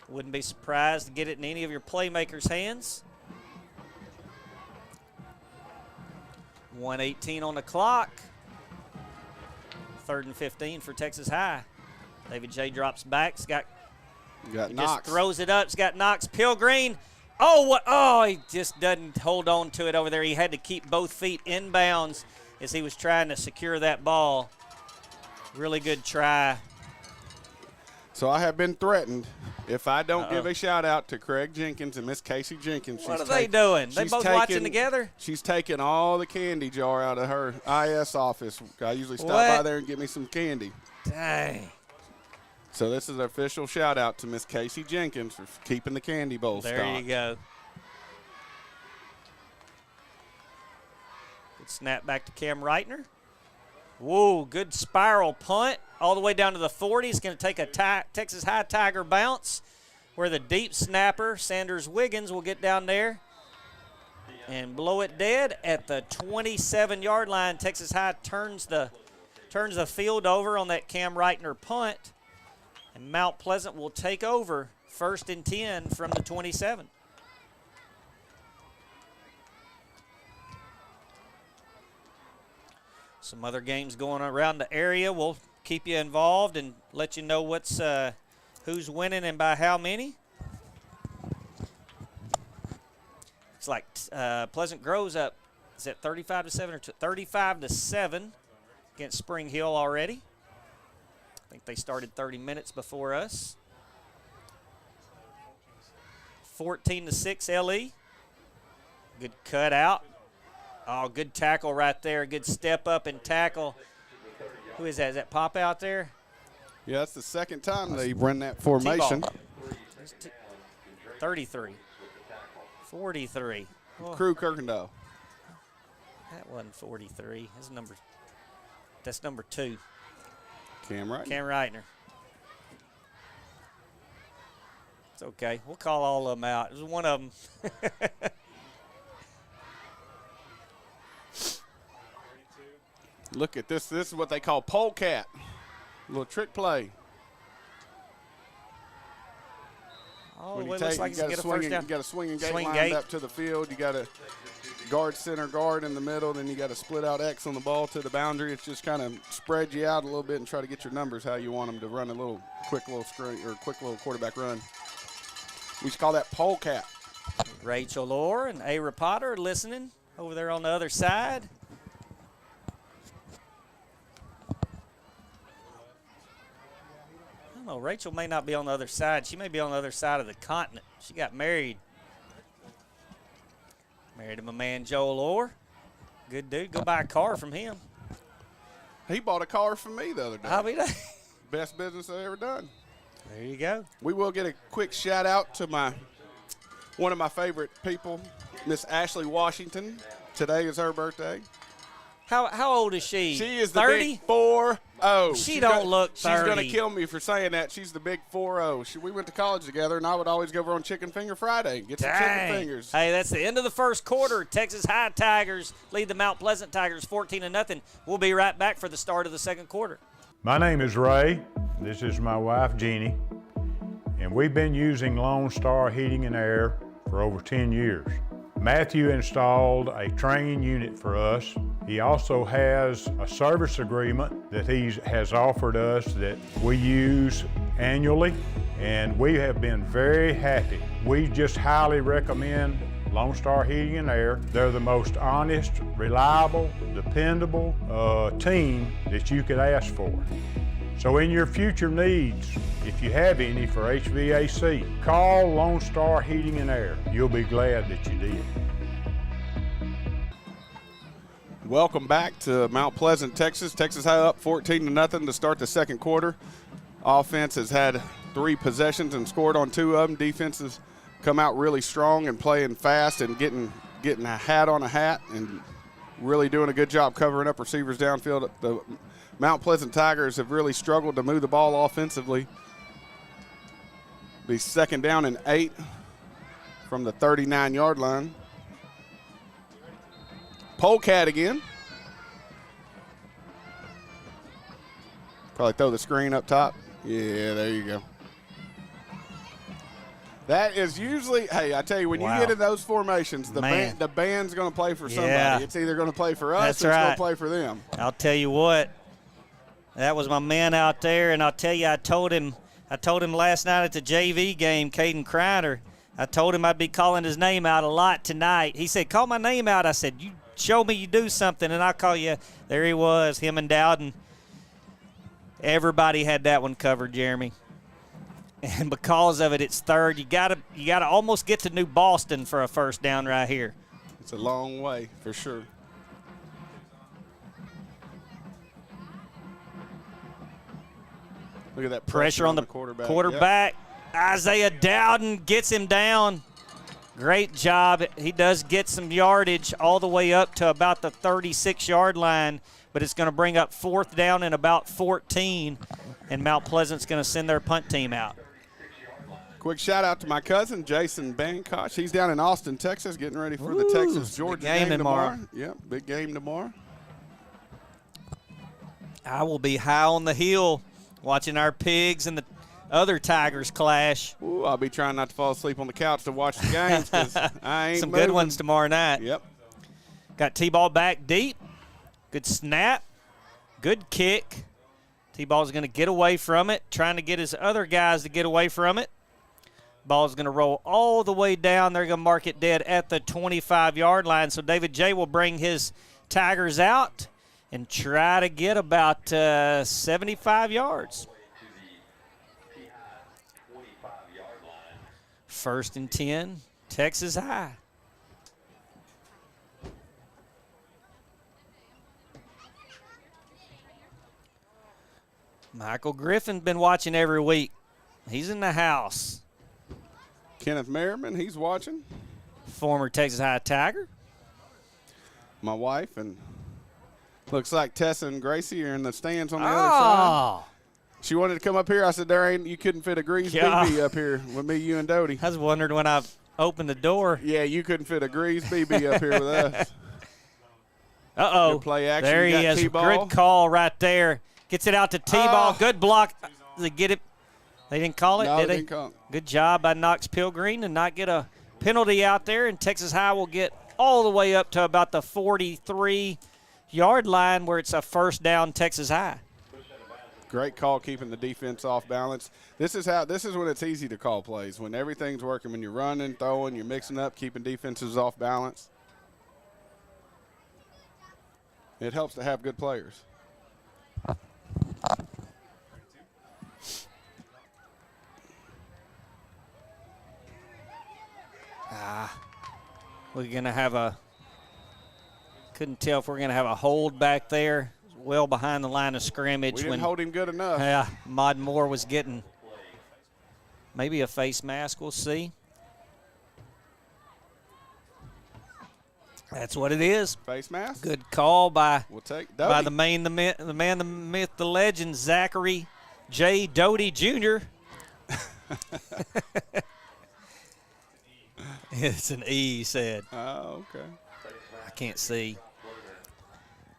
[SPEAKER 3] Wouldn't be surprised to get it in any of your playmakers' hands. 1:18 on the clock. 3rd and 15 for Texas High. David J drops back. He
[SPEAKER 1] Knox.
[SPEAKER 3] just throws it up. It's got Knox. Pilgreen. He just doesn't hold on to it over there. He had to keep both feet inbounds as he was trying to secure that ball. Really good try.
[SPEAKER 1] So I have been threatened if I don't give a shout-out to Craig Jenkins and Miss Casey Jenkins.
[SPEAKER 3] What are they doing? They both watching together?
[SPEAKER 1] She's taking all the candy jar out of her IS office. I usually stop by there and get me some candy.
[SPEAKER 3] Dang.
[SPEAKER 1] So this is an official shout-out to Miss Casey Jenkins for keeping the candy bowl stocked.
[SPEAKER 3] There you go. Good snap back to Cam Reitner. Whoa, good spiral punt all the way down to the 40. It's going to take a Texas High Tiger bounce where the deep snapper, Sanders Wiggins, will get down there and blow it dead at the 27-yard line. Texas High turns the field over on that Cam Reitner punt, and Mount Pleasant will take over 1st and 10 from the 27. Some other games going around the area. We'll keep you involved and let you know who's winning and by how many. It's like Pleasant Grove's up. Is it 35-7 or 35-7 against Spring Hill already? I think they started 30 minutes before us. 14-6 LE. Good cut out. Oh, good tackle right there. Good step up and tackle. Who is that? Is that Pop out there?
[SPEAKER 1] Yeah, that's the second time they've run that formation.
[SPEAKER 3] 33. 43. Oh,
[SPEAKER 1] Crew Kirkendall.
[SPEAKER 3] that wasn't 43. That's number 2.
[SPEAKER 1] Cam Wright.
[SPEAKER 3] Cam Reitner. It's okay. We'll call all of them out. It was one of them.
[SPEAKER 1] Look at this. This is what they call polecat. A little trick play.
[SPEAKER 3] Oh,
[SPEAKER 1] When
[SPEAKER 3] it looks
[SPEAKER 1] take,
[SPEAKER 3] like he's going to get a first down.
[SPEAKER 1] You got a swinging gate
[SPEAKER 3] Swing
[SPEAKER 1] lined
[SPEAKER 3] gate.
[SPEAKER 1] up to the field. You got a guard, center guard in the middle. Then you got a split out X on the ball to the boundary. It's just kind of spread you out a little bit and try to get your numbers how you want them to run a quick little screen or quick little quarterback run. We just call that polecat.
[SPEAKER 3] Rachel Orr and Ara Potter are listening over there on the other side. I don't know. Rachel may not be on the other side. She may be on the other side of the continent. She got married. Married to my man Joel Orr. Good dude. Go buy a car from him.
[SPEAKER 1] He bought a car from me the other day.
[SPEAKER 3] I'll be there.
[SPEAKER 1] Best business I've ever done.
[SPEAKER 3] There you go.
[SPEAKER 1] We will get a quick shout out to one of my favorite people, Miss Ashley Washington. Today is her birthday.
[SPEAKER 3] How old is she?
[SPEAKER 1] She is the
[SPEAKER 3] 30?
[SPEAKER 1] big 4-0.
[SPEAKER 3] She don't look 30.
[SPEAKER 1] She's going to kill me for saying that. She's the big 4-0. We went to college together, and I would always go over on Chicken Finger Friday and get some chicken fingers.
[SPEAKER 3] Hey, that's the end of the first quarter. Texas High Tigers lead the Mount Pleasant Tigers 14-0. We'll be right back for the start of the second quarter.
[SPEAKER 8] My name is Ray. This is my wife, Jeannie. And we've been using Lone Star Heating and Air for over 10 years. Matthew installed a training unit for us. He also has a service agreement that he has offered us that we use annually, and we have been very happy. We just highly recommend Lone Star Heating and Air. They're the most honest, reliable, dependable team that you could ask for. So in your future needs, if you have any for HVAC, call Lone Star Heating and Air. You'll be glad that you did.
[SPEAKER 1] Welcome back to Mount Pleasant, Texas. Texas High up 14-0 to start the second quarter. Offense has had 3 possessions and scored on 2 of them. Defense has come out really strong and playing fast and getting a hat on a hat and really doing a good job covering up receivers downfield. The Mount Pleasant Tigers have really struggled to move the ball offensively. Be second down and 8 from the 39-yard line. Polecat again. Probably throw the screen up top. Yeah, there you go. That is usually, hey, I tell you, when you get in those formations, the band's going to play for somebody.
[SPEAKER 3] Yeah.
[SPEAKER 1] It's either going to play for us
[SPEAKER 3] That's
[SPEAKER 1] or it's going
[SPEAKER 3] right.
[SPEAKER 1] to play for them.
[SPEAKER 3] I'll tell you what, that was my man out there, and I'll tell you, I told him last night at the JV game, Caden Kreiner, I told him I'd be calling his name out a lot tonight. He said, call my name out. I said, you show me you do something, and I'll call you. There he was, him and Dowden. Everybody had that one covered, Jeremy. And because of it, it's third. You gotta almost get to New Boston for a first down right here.
[SPEAKER 1] It's a long way for sure. Look at that
[SPEAKER 3] Pressure on the quarterback. Yep. Isaiah Dowden gets him down. Great job. He does get some yardage all the way up to about the 36-yard line. but it's going to bring up 4th down and about 14, and Mount Pleasant's going to send their punt team out.
[SPEAKER 1] Quick shout out to my cousin, Jason Bankosh. He's down in Austin, Texas, getting ready for the Texas-Georgia game tomorrow. Yep, big game tomorrow.
[SPEAKER 3] I will be high on the hill watching our Pigs and the other Tigers clash.
[SPEAKER 1] Ooh, I'll be trying not to fall asleep on the couch to watch the games because I ain't
[SPEAKER 3] Some
[SPEAKER 1] moving.
[SPEAKER 3] good ones tomorrow night.
[SPEAKER 1] Yep.
[SPEAKER 3] Got T-ball back deep. Good snap. Good kick. T-ball's going to get away from it, trying to get his other guys to get away from it. Ball's going to roll all the way down. They're going to mark it dead at the 25-yard line. So David J. will bring his Tigers out and try to get about 75 yards. 1st and 10, Texas High. Michael Griffin's been watching every week. He's in the house.
[SPEAKER 1] Kenneth Merriman, he's watching.
[SPEAKER 3] Former Texas High Tiger.
[SPEAKER 1] My wife, and looks like Tessa and Gracie are in the stands on the other side. She wanted to come up here. I said, you couldn't fit a grease BB up here with me, you, and Dodie.
[SPEAKER 3] I was wondering when I opened the door.
[SPEAKER 1] Yeah, you couldn't fit a grease BB up here with us.
[SPEAKER 3] Uh-oh.
[SPEAKER 1] Good play action.
[SPEAKER 3] There he is. Good call right there. Gets it out to T-ball. Good block. They get it. They didn't call it,
[SPEAKER 1] No,
[SPEAKER 3] did they?
[SPEAKER 1] didn't call it.
[SPEAKER 3] Good job by Knox Pilgreen to not get a penalty out there, and Texas High will get all the way up to about the 43-yard line where it's a 1st down Texas High.
[SPEAKER 1] Great call, keeping the defense off balance. This is when it's easy to call plays, when everything's working, when you're running, throwing, you're mixing up, keeping defenses off balance. It helps to have good players.
[SPEAKER 3] We're going to have couldn't tell if we're going to have a hold back there, well behind the line of scrimmage.
[SPEAKER 1] We didn't hold him good enough.
[SPEAKER 3] Yeah, Mod Moore was getting maybe a face mask. We'll see. That's what it is.
[SPEAKER 1] Face mask.
[SPEAKER 3] Good call by
[SPEAKER 1] Doty.
[SPEAKER 3] the man, the myth, the legend, Zachary J. Doty Jr. It's an E, he said.
[SPEAKER 1] Oh, okay.
[SPEAKER 3] I can't see.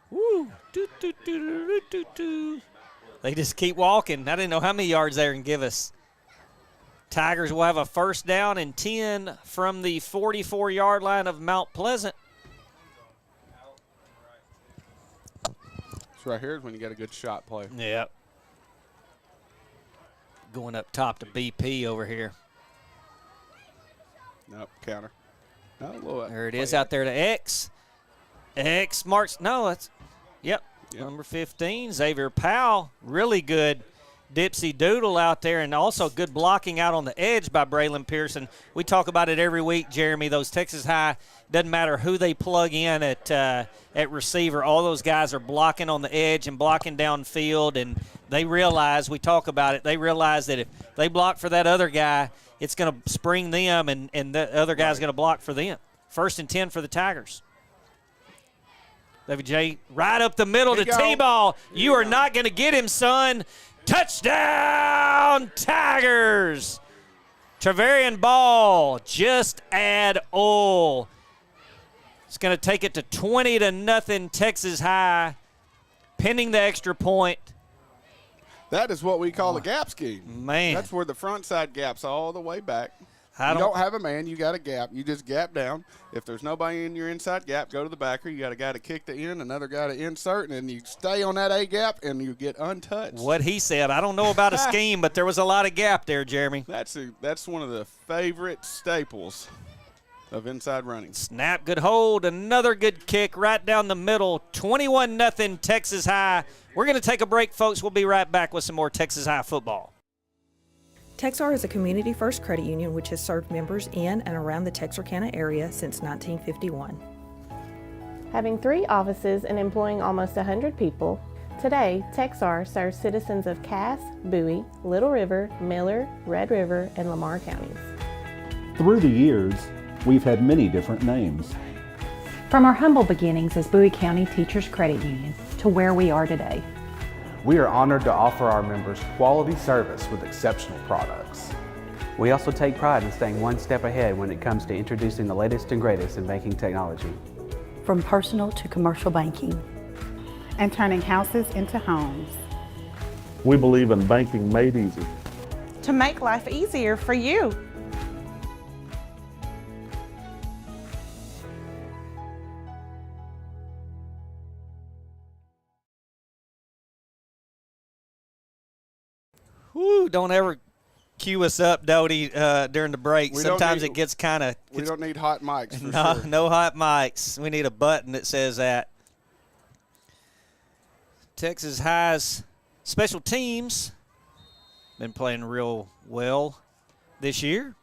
[SPEAKER 3] Woo. Do, do, do, do, do, do. They just keep walking. I didn't know how many yards they can give us. Tigers will have a 1st down and 10 from the 44-yard line of Mount Pleasant.
[SPEAKER 1] This right here is when you got a good shot play.
[SPEAKER 3] Yep. Going up top to BP over here.
[SPEAKER 1] Nope, counter. No, low.
[SPEAKER 3] There it is out there to X. X marks. No, that's. Yep. Number 15, Xavier Powell. Really good dipsy doodle out there, and also good blocking out on the edge by Braylon Pearson. We talk about it every week, Jeremy. Those Texas High, doesn't matter who they plug in at receiver, all those guys are blocking on the edge and blocking downfield, and they realize, we talk about it, they realize that if they block for that other guy, it's going to spring them, and the other guy's going to block for them. 1st and 10 for the Tigers. David J. right up the middle to T-ball. You are not going to get him, son. Touchdown, Tigers. Travarian Ball, just add oil. It's going to take it to 20-0 Texas High, pending the extra point.
[SPEAKER 1] That is what we call a gap scheme.
[SPEAKER 3] Man.
[SPEAKER 1] That's where the front side gaps all the way back.
[SPEAKER 3] You
[SPEAKER 1] don't have a man, you got a gap. You just gap down. If there's nobody in your inside gap, go to the backer. You got a guy to kick the in, another guy to insert, and then you stay on that A gap and you get untouched.
[SPEAKER 3] What he said. I don't know about a scheme, but there was a lot of gap there, Jeremy.
[SPEAKER 1] That's one of the favorite staples of inside running.
[SPEAKER 3] Snap, good hold, another good kick right down the middle. 21-0 Texas High. We're going to take a break, folks. We'll be right back with some more Texas High football.
[SPEAKER 9] Texar is a community-first credit union which has served members in and around the Texarkana area since 1951.
[SPEAKER 10] Having 3 offices and employing almost 100 people, today Texar serves citizens of Cass, Bowie, Little River, Miller, Red River, and Lamar counties.
[SPEAKER 11] Through the years, we've had many different names.
[SPEAKER 12] From our humble beginnings as Bowie County Teachers Credit Union, to where we are today.
[SPEAKER 13] We are honored to offer our members quality service with exceptional products.
[SPEAKER 14] We also take pride in staying one step ahead when it comes to introducing the latest and greatest in banking technology.
[SPEAKER 12] From personal to commercial banking.
[SPEAKER 15] And turning houses into homes.
[SPEAKER 11] We believe in banking made easy.
[SPEAKER 10] To make life easier for you.
[SPEAKER 3] Whoo, don't ever cue us up, Doty, during the break. Sometimes it gets kind of...
[SPEAKER 1] We don't need hot mics for sure.
[SPEAKER 3] No hot mics. We need a button that says that. Texas High's special teams been playing real well this year.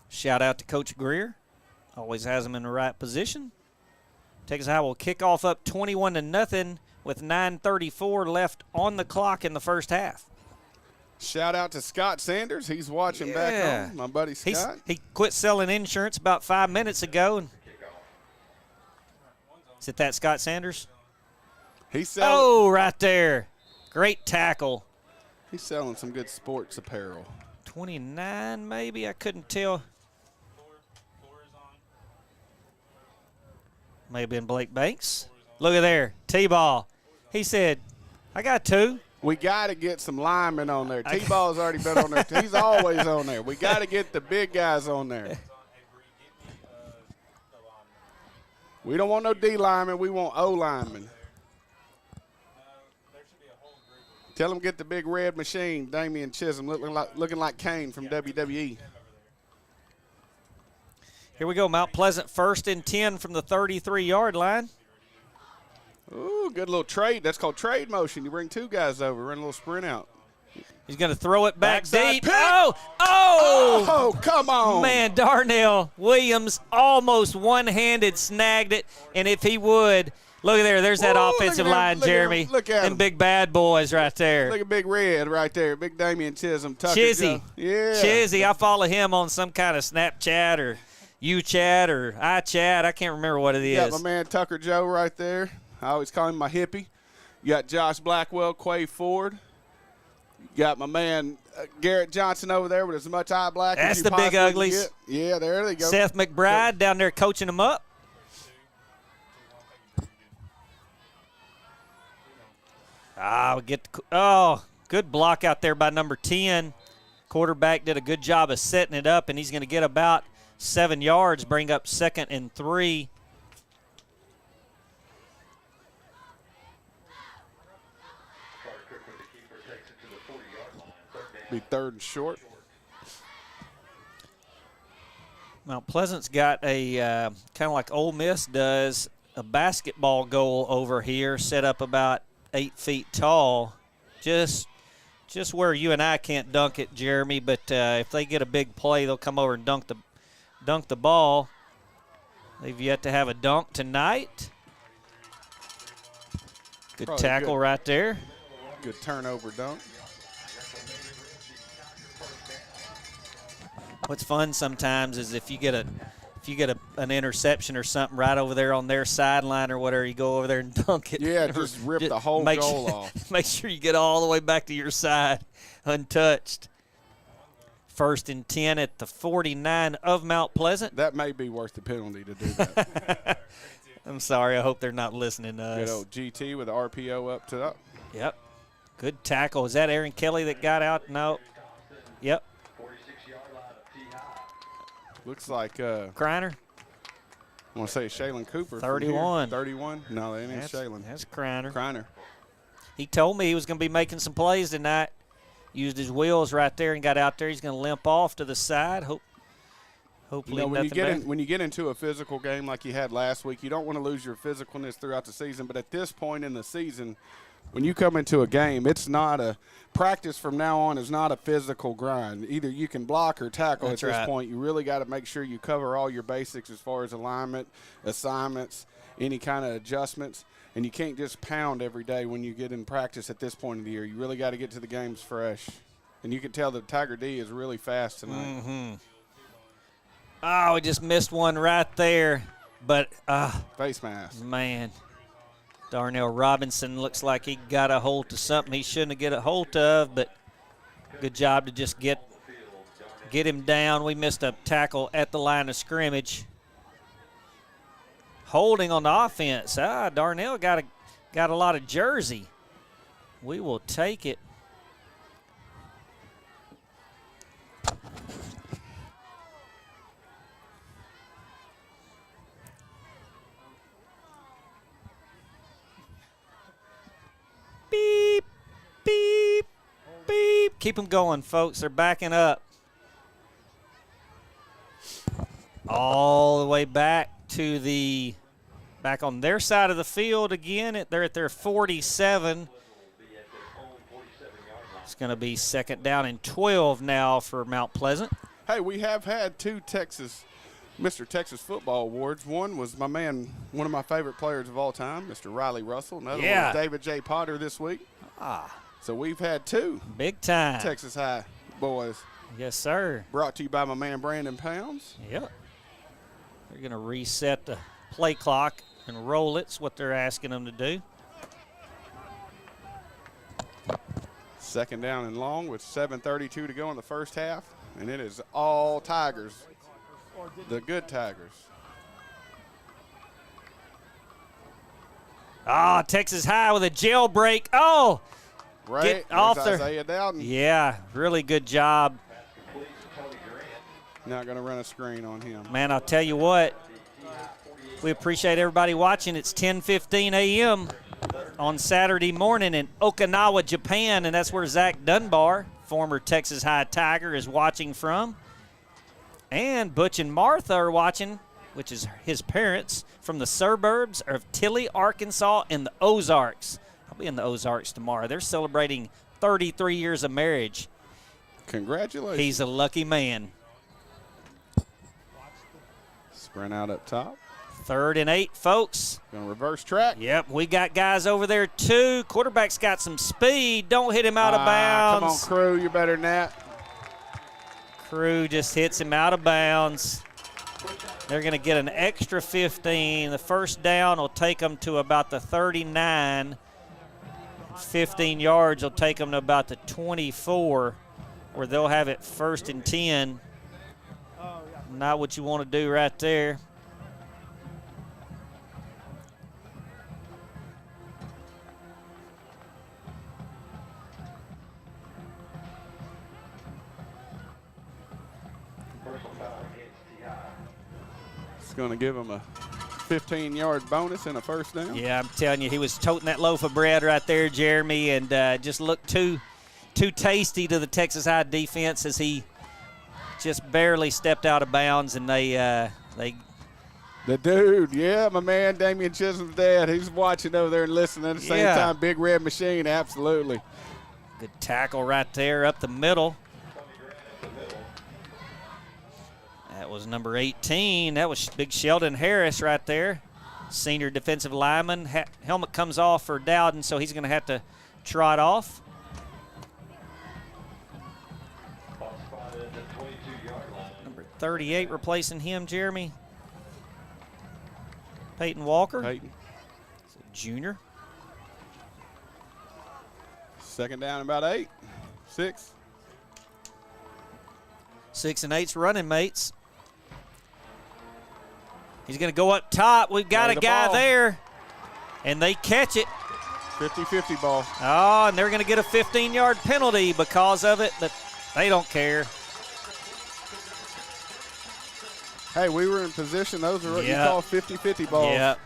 [SPEAKER 3] Shout out to Coach Greer. Always has them in the right position. Texas High will kick off up 21-0 with 9:34 left on the clock in the first half.
[SPEAKER 1] Shout out to Scott Sanders. He's watching back home. My buddy Scott.
[SPEAKER 3] He quit selling insurance about 5 minutes ago. Is it that Scott Sanders?
[SPEAKER 1] He's selling.
[SPEAKER 3] Oh, right there. Great tackle.
[SPEAKER 1] He's selling some good sports apparel.
[SPEAKER 3] 29 maybe? I couldn't tell. May have been Blake Banks. Look at there. T-ball. He said, I got 2.
[SPEAKER 1] We got to get some linemen on there. T-ball's already been on there. He's always on there. We got to get the big guys on there. We don't want no D linemen. We want O linemen. Tell him get the big red machine, Damian Chisholm, looking like Kane from WWE.
[SPEAKER 3] Here we go, Mount Pleasant 1st and 10 from the 33-yard line.
[SPEAKER 1] Ooh, good little trade. That's called trade motion. You bring 2 guys over, run a little sprint out.
[SPEAKER 3] He's going to throw it back deep.
[SPEAKER 1] Pick.
[SPEAKER 3] Oh,
[SPEAKER 1] come on.
[SPEAKER 3] Man, Darnell Williams almost one-handed snagged it, and if he would, look at there. There's that offensive line, Jeremy.
[SPEAKER 1] Look at
[SPEAKER 3] them big bad boys right there.
[SPEAKER 1] Look at Big Red right there. Big Damian Chisholm.
[SPEAKER 3] Chizzy.
[SPEAKER 1] Yeah.
[SPEAKER 3] Chizzy. I follow him on some kind of Snapchat or UChat or iChat. I can't remember what it is.
[SPEAKER 1] You got my man Tucker Joe right there. I always call him my hippie. You got Josh Blackwell, Quay Ford. You got my man Garrett Johnson over there with as much eye black as you possibly
[SPEAKER 3] That's the big uglies.
[SPEAKER 1] get. Yeah, there they go.
[SPEAKER 3] Seth McBride down there coaching them up. Good block out there by number 10. Quarterback did a good job of setting it up, and he's going to get about 7 yards, bring up 2nd and 3.
[SPEAKER 1] Be 3rd and short.
[SPEAKER 3] Mount Pleasant's got a kind of like Ole Miss does, a basketball goal over here, set up about 8 feet tall, just where you and I can't dunk it, Jeremy. But if they get a big play, they'll come over and dunk the ball. They've yet to have a dunk tonight. Good
[SPEAKER 1] Probably
[SPEAKER 3] tackle right there.
[SPEAKER 1] Good turnover dunk.
[SPEAKER 3] What's fun sometimes is if you get an interception or something right over there on their sideline or whatever, you go over there and dunk it.
[SPEAKER 1] Yeah, just rip the whole goal off.
[SPEAKER 3] Make sure you get all the way back to your side untouched. 1st and 10 at the 49 of Mount Pleasant.
[SPEAKER 1] That may be worth the penalty to do that.
[SPEAKER 3] I'm sorry. I hope they're not listening to us.
[SPEAKER 1] Good old GT with the RPO up to up.
[SPEAKER 3] Yep. Good tackle. Is that Aaron Kelly that got out? No. Yep.
[SPEAKER 1] Looks like
[SPEAKER 3] Kreiner.
[SPEAKER 1] I want to say Shaylin Cooper.
[SPEAKER 3] 31.
[SPEAKER 1] 31? No, that ain't Shaylin.
[SPEAKER 3] That's Kreiner.
[SPEAKER 1] Kreiner.
[SPEAKER 3] He told me he was going to be making some plays tonight. Used his wheels right there and got out there. He's going to limp off to the side. Hopefully
[SPEAKER 1] when you get into a physical game like you had last week, you don't want to lose your physicalness throughout the season. But at this point in the season, when you come into a game, it's not a practice from now on is not a physical grind. Either you can block or tackle. That's at this point. You really got to make sure you cover all your basics as far as alignment, assignments, any kind of adjustments. And you can't just pound every day when you get in practice at this point of the year. You really got to get to the games fresh. And you can tell that Tiger D is really fast tonight.
[SPEAKER 3] Mm-hmm. Oh, we just missed one right there. But
[SPEAKER 1] face mask.
[SPEAKER 3] Man. Darnell Robinson looks like he got a hold to something he shouldn't get a hold of, but good job to just get him down. We missed a tackle at the line of scrimmage. Holding on the offense. Darnell got a lot of jersey. We will take it. Beep, beep, beep. Keep them going, folks. They're backing up. All the way back on their side of the field again. They're at their 47. It's going to be 2nd down and 12 now for Mount Pleasant.
[SPEAKER 1] Hey, we have had 2 Mr. Texas Football Awards. One was my man, one of my favorite players of all time, Mr. Riley Russell. Another one was David J. Potter this week. So we've had 2
[SPEAKER 3] big time
[SPEAKER 1] Texas High boys.
[SPEAKER 3] Yes, sir.
[SPEAKER 1] Brought to you by my man Brandon Pounds.
[SPEAKER 3] Yep. They're going to reset the play clock and roll it. It's what they're asking them to do.
[SPEAKER 1] 2nd down and long with 7:32 to go in the first half. And it is all Tigers, the good Tigers.
[SPEAKER 3] Texas High with a jailbreak. Oh,
[SPEAKER 1] Right,
[SPEAKER 3] get off there.
[SPEAKER 1] Isaiah Dowden.
[SPEAKER 3] Yeah, really good job.
[SPEAKER 1] Not going to run a screen on him.
[SPEAKER 3] Man, I'll tell you what, we appreciate everybody watching. It's 10:15 a.m. on Saturday morning in Okinawa, Japan, and that's where Zach Dunbar, former Texas High Tiger, is watching from. And Butch and Martha are watching, which is his parents, from the suburbs of Tilly, Arkansas, in the Ozarks. I'll be in the Ozarks tomorrow. They're celebrating 33 years of marriage.
[SPEAKER 1] Congratulations.
[SPEAKER 3] He's a lucky man.
[SPEAKER 1] Sprint out up top.
[SPEAKER 3] 3rd and 8, folks.
[SPEAKER 1] Going to reverse track.
[SPEAKER 3] Yep, we got guys over there, too. Quarterback's got some speed. Don't hit him out of bounds.
[SPEAKER 1] Come on, Crew. You're better than that.
[SPEAKER 3] Crew just hits him out of bounds. They're going to get an extra 15. The first down will take them to about the 39. 15 yards will take them to about the 24, where they'll have it 1st and 10. Not what you want to do right there.
[SPEAKER 1] It's going to give him a 15-yard bonus and a first down.
[SPEAKER 3] Yeah, I'm telling you, he was toting that loaf of bread right there, Jeremy, and just looked too tasty to the Texas High defense as he just barely stepped out of bounds, and they
[SPEAKER 1] the dude, yeah, my man Damian Chisholm's dad, he's watching over there and listening at the same time. Big Red Machine, absolutely.
[SPEAKER 3] Good tackle right there up the middle. That was number 18. That was big Sheldon Harris right there, senior defensive lineman. Helmet comes off for Dowden, so he's going to have to trot off. Number 38 replacing him, Jeremy. Peyton Walker.
[SPEAKER 1] Peyton.
[SPEAKER 3] Junior.
[SPEAKER 1] 2nd down, about 8. 6.
[SPEAKER 3] 6 and 8's running mates. He's going to go up top. We've got a guy there, and they catch it.
[SPEAKER 1] 50-50 ball.
[SPEAKER 3] Oh, and they're going to get a 15-yard penalty because of it, but they don't care.
[SPEAKER 1] Hey, we were in position. Those are what you call 50-50 balls.
[SPEAKER 3] Yeah.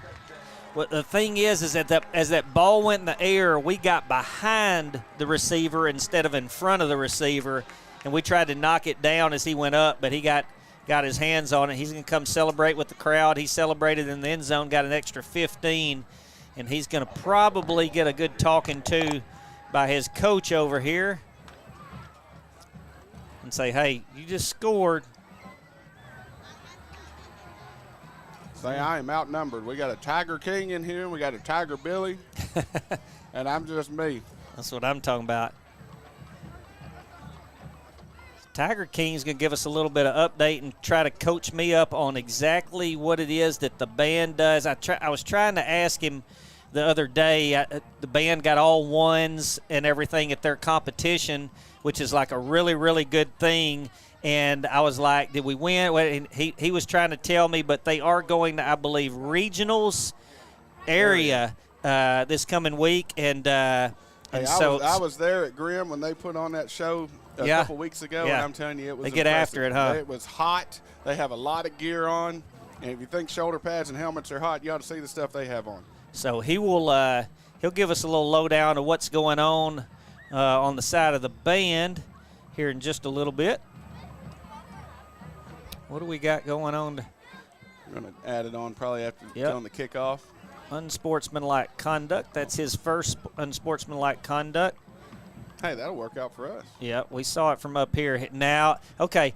[SPEAKER 3] Well, the thing is that as that ball went in the air, we got behind the receiver instead of in front of the receiver, and we tried to knock it down as he went up, but he got his hands on it. He's going to come celebrate with the crowd. He celebrated in the end zone, got an extra 15, and he's going to probably get a good talking to by his coach over here and say, hey, you just scored.
[SPEAKER 1] Say, I am outnumbered. We got a Tiger King in here. We got a Tiger Billy, and I'm just me.
[SPEAKER 3] That's what I'm talking about. Tiger King's going to give us a little bit of update and try to coach me up on exactly what it is that the band does. I was trying to ask him the other day. The band got all ones and everything at their competition, which is like a really, really good thing. And I was like, did we win? Well, and he was trying to tell me, but they are going to, I believe, regionals area this coming week. And
[SPEAKER 1] I was there at Grimm when they put on that show a couple weeks ago, and I'm telling you, it was
[SPEAKER 3] They get
[SPEAKER 1] impressive.
[SPEAKER 3] after it, huh?
[SPEAKER 1] It was hot. They have a lot of gear on, and if you think shoulder pads and helmets are hot, you ought to see the stuff they have on.
[SPEAKER 3] So he'll give us a little lowdown of what's going on the side of the band here in just a little bit. What do we got going on?
[SPEAKER 1] We're going to add it on probably after telling the kickoff.
[SPEAKER 3] Unsportsmanlike conduct. That's his first unsportsmanlike conduct.
[SPEAKER 1] Hey, that'll work out for us.
[SPEAKER 3] Yeah, we saw it from up here. Now, okay,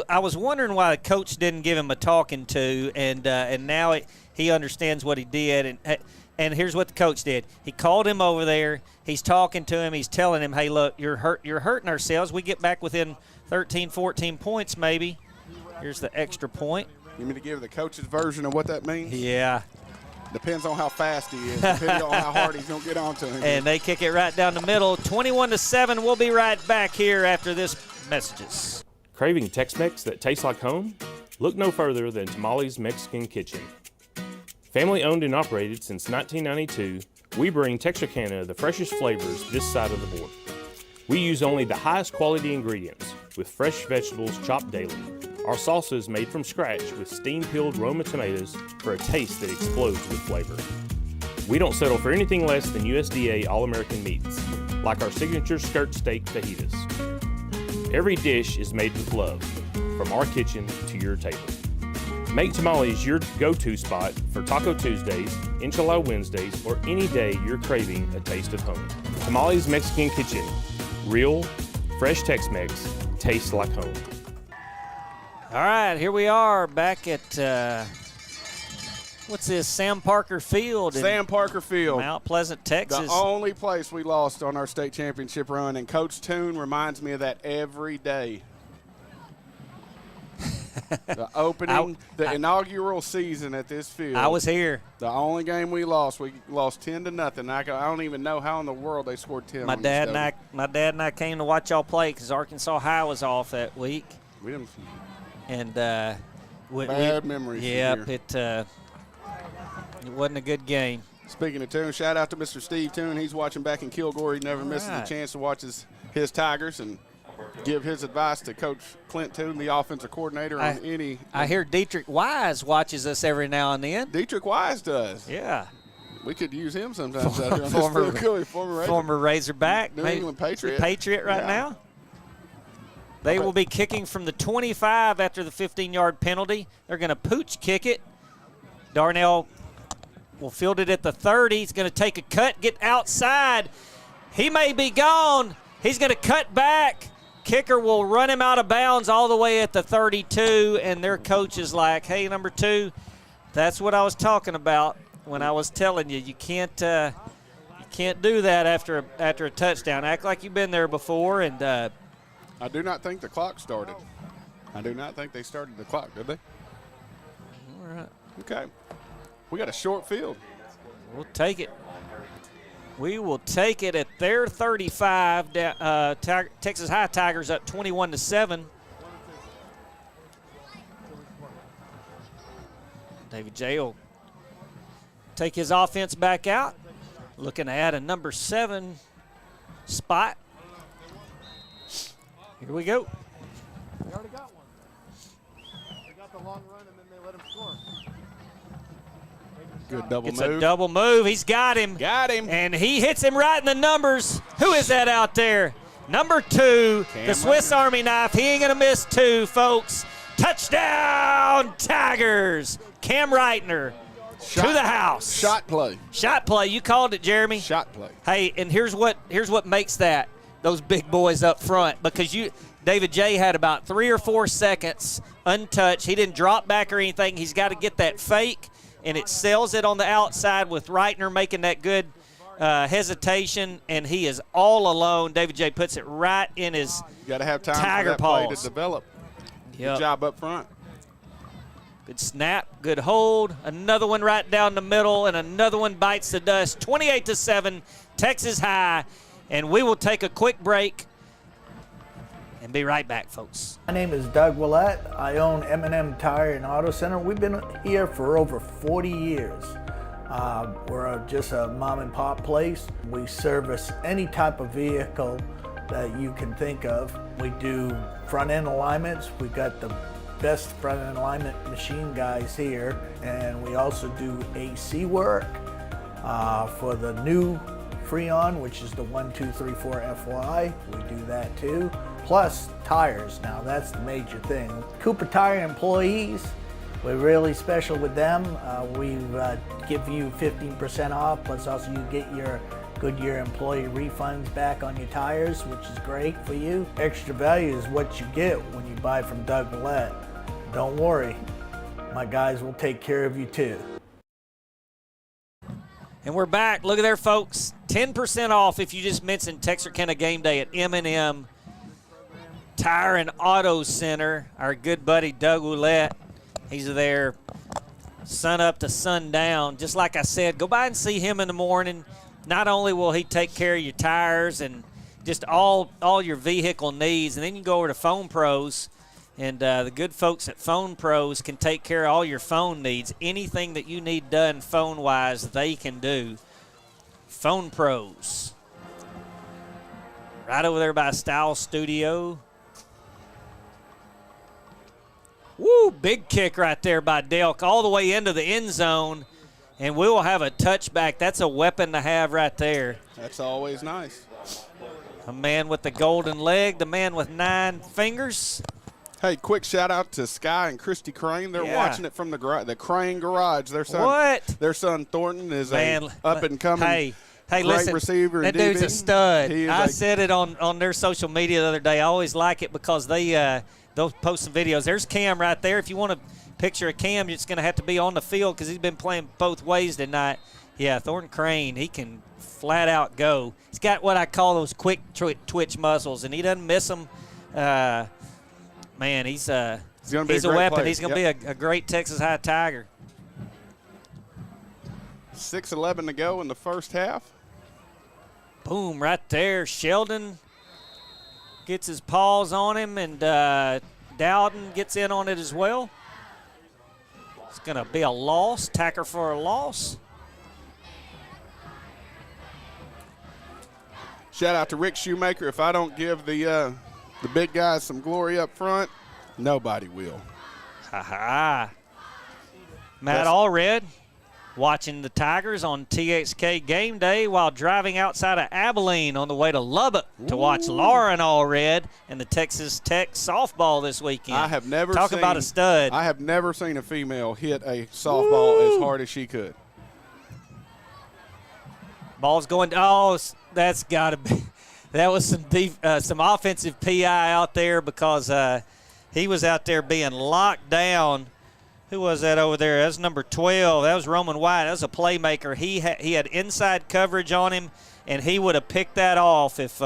[SPEAKER 3] I was wondering why the coach didn't give him a talking to, and now he understands what he did. And here's what the coach did. He called him over there. He's talking to him. He's telling him, hey, look, you're hurting ourselves. We get back within 13, 14 points maybe. Here's the extra point.
[SPEAKER 1] You mean to give the coach's version of what that means?
[SPEAKER 3] Yeah.
[SPEAKER 1] Depends on how fast he is, depending on how hard he's going to get onto him.
[SPEAKER 3] And they kick it right down the middle, 21-7. We'll be right back here after this messages.
[SPEAKER 16] Craving Tex-Mex that tastes like home? Look no further than Tamales Mexican Kitchen. Family owned and operated since 1992, we bring Texarkana the freshest flavors this side of the border. We use only the highest quality ingredients with fresh vegetables chopped daily. Our salsa is made from scratch with steam-peeled Roma tomatoes for a taste that explodes with flavor. We don't settle for anything less than USDA All-American meats, like our signature skirt steak fajitas. Every dish is made with love, from our kitchen to your table. Make Tamales your go-to spot for Taco Tuesdays, Enchilada Wednesdays, or any day you're craving a taste of home. Tamales Mexican Kitchen. Real, fresh Tex-Mex, tastes like home.
[SPEAKER 3] All right, here we are back at, what's this, Sam Parker Field?
[SPEAKER 1] Sam Parker Field.
[SPEAKER 3] Mount Pleasant, Texas.
[SPEAKER 1] The only place we lost on our state championship run, and Coach Toon reminds me of that every day. The opening, inaugural season at this field.
[SPEAKER 3] I was here.
[SPEAKER 1] The only game we lost 10-0. I don't even know how in the world they scored 10.
[SPEAKER 3] My dad and I came to watch y'all play because Arkansas High was off that week.
[SPEAKER 1] We didn't.
[SPEAKER 3] And
[SPEAKER 1] bad memories.
[SPEAKER 3] Yep, it wasn't a good game.
[SPEAKER 1] Speaking of Toon, shout out to Mr. Steve Toon. He's watching back in Kilgore. He never misses a chance to watch his Tigers and give his advice to Coach Clint Toon, the offensive coordinator, on any.
[SPEAKER 3] I hear Dietrich Wise watches us every now and then.
[SPEAKER 1] Dietrich Wise does.
[SPEAKER 3] Yeah.
[SPEAKER 1] We could use him sometimes out here on
[SPEAKER 3] former Razorback.
[SPEAKER 1] New England Patriot.
[SPEAKER 3] Patriot right now. They will be kicking from the 25 after the 15-yard penalty. They're going to pooch kick it. Darnell will field it at the 30. He's going to take a cut, get outside. He may be gone. He's going to cut back. Kicker will run him out of bounds all the way at the 32, and their coach is like, hey, number 2, that's what I was talking about when I was telling you. You can't do that after a touchdown. Act like you've been there before, and
[SPEAKER 1] I do not think the clock started. I do not think they started the clock, did they?
[SPEAKER 3] All right.
[SPEAKER 1] Okay. We got a short field.
[SPEAKER 3] We'll take it. We will take it at their 35. Texas High Tigers up 21-7. David J will take his offense back out. Looking to add a number 7 spot. Here we go.
[SPEAKER 17] They already got one. They got the long run, and then they let him score.
[SPEAKER 1] Good double
[SPEAKER 3] It's
[SPEAKER 1] move.
[SPEAKER 3] a double move. He's got him.
[SPEAKER 1] Got him.
[SPEAKER 3] And he hits him right in the numbers. Who is that out there? Number 2, the Swiss Army knife. He ain't going to miss 2, folks. Touchdown, Tigers. Cam Reitner to the house.
[SPEAKER 1] Shot play.
[SPEAKER 3] Shot play. You called it, Jeremy.
[SPEAKER 1] Shot play.
[SPEAKER 3] Hey, and here's what makes those big boys up front, because David J had about 3 or 4 seconds untouched. He didn't drop back or anything. He's got to get that fake, and it sells it on the outside with Reitner making that good hesitation, and he is all alone. David J puts it right in his
[SPEAKER 1] You got to have time
[SPEAKER 3] Tiger
[SPEAKER 1] for that play
[SPEAKER 3] paws
[SPEAKER 1] to develop.
[SPEAKER 3] Yep.
[SPEAKER 1] Good job up front.
[SPEAKER 3] Good snap, good hold. Another one right down the middle, and another one bites the dust. 28-7, Texas High. And we will take a quick break and be right back, folks.
[SPEAKER 18] My name is Doug Willett. I own M&M Tire and Auto Center. We've been here for over 40 years. We're just a mom and pop place. We service any type of vehicle that you can think of. We do front end alignments. We've got the best front end alignment machine guys here, and we also do AC work for the new Freon, which is the 1234 FY. We do that too. Plus tires. Now that's the major thing. Cooper Tire employees, we're really special with them. We give you 15% off, plus also you get your Goodyear employee refunds back on your tires, which is great for you. Extra value is what you get when you buy from Doug Willett. Don't worry, my guys will take care of you too.
[SPEAKER 3] And we're back. Look at there, folks. 10% off if you just mentioned Texarkana Game Day at M&M Tire and Auto Center. Our good buddy Doug Willett, he's there sun up to sundown. Just like I said, go by and see him in the morning. Not only will he take care of your tires and just all your vehicle needs, and then you go over to Phone Pros, and the good folks at Phone Pros can take care of all your phone needs. Anything that you need done phone-wise, they can do. Phone Pros. Right over there by Style Studio. Woo, big kick right there by Delk all the way into the end zone, and we will have a touchback. That's a weapon to have right there.
[SPEAKER 1] That's always nice.
[SPEAKER 3] A man with the golden leg, the man with 9 fingers.
[SPEAKER 1] Hey, quick shout out to Sky and Christy Crane. They're watching it from the Crane Garage. Their son Thornton is a up and coming
[SPEAKER 3] great
[SPEAKER 1] listen, receiver.
[SPEAKER 3] That dude's a stud. I said it on their social media the other day. I always like it because they'll post some videos. There's Cam right there. If you want to picture a Cam, it's going to have to be on the field because he's been playing both ways tonight. Yeah, Thornton Crane, he can flat out go. He's got what I call those quick twitch muscles, and he doesn't miss them. Man, he's a weapon.
[SPEAKER 1] Player.
[SPEAKER 3] He's going to be a great Texas High Tiger.
[SPEAKER 1] 6:11 to go in the first half.
[SPEAKER 3] Boom, right there. Sheldon gets his paws on him, and Dowden gets in on it as well. It's going to be a loss, tacker for a loss.
[SPEAKER 1] Shout out to Rick Shoemaker. If I don't give the big guys some glory up front, nobody will.
[SPEAKER 3] Ha-ha. Matt Allred watching the Tigers on TXK Game Day while driving outside of Abilene on the way to Lubbock to watch Lauren Allred and the Texas Tech softball this weekend.
[SPEAKER 1] I have never
[SPEAKER 3] Talk about a stud.
[SPEAKER 1] I have never seen a female hit a softball as hard as she could.
[SPEAKER 3] Ball's going. Oh, that's got to be. That was some offensive PI out there because he was out there being locked down. Who was that over there? That's number 12. That was Roman White. That was a playmaker. He had inside coverage on him, and he would have picked that off if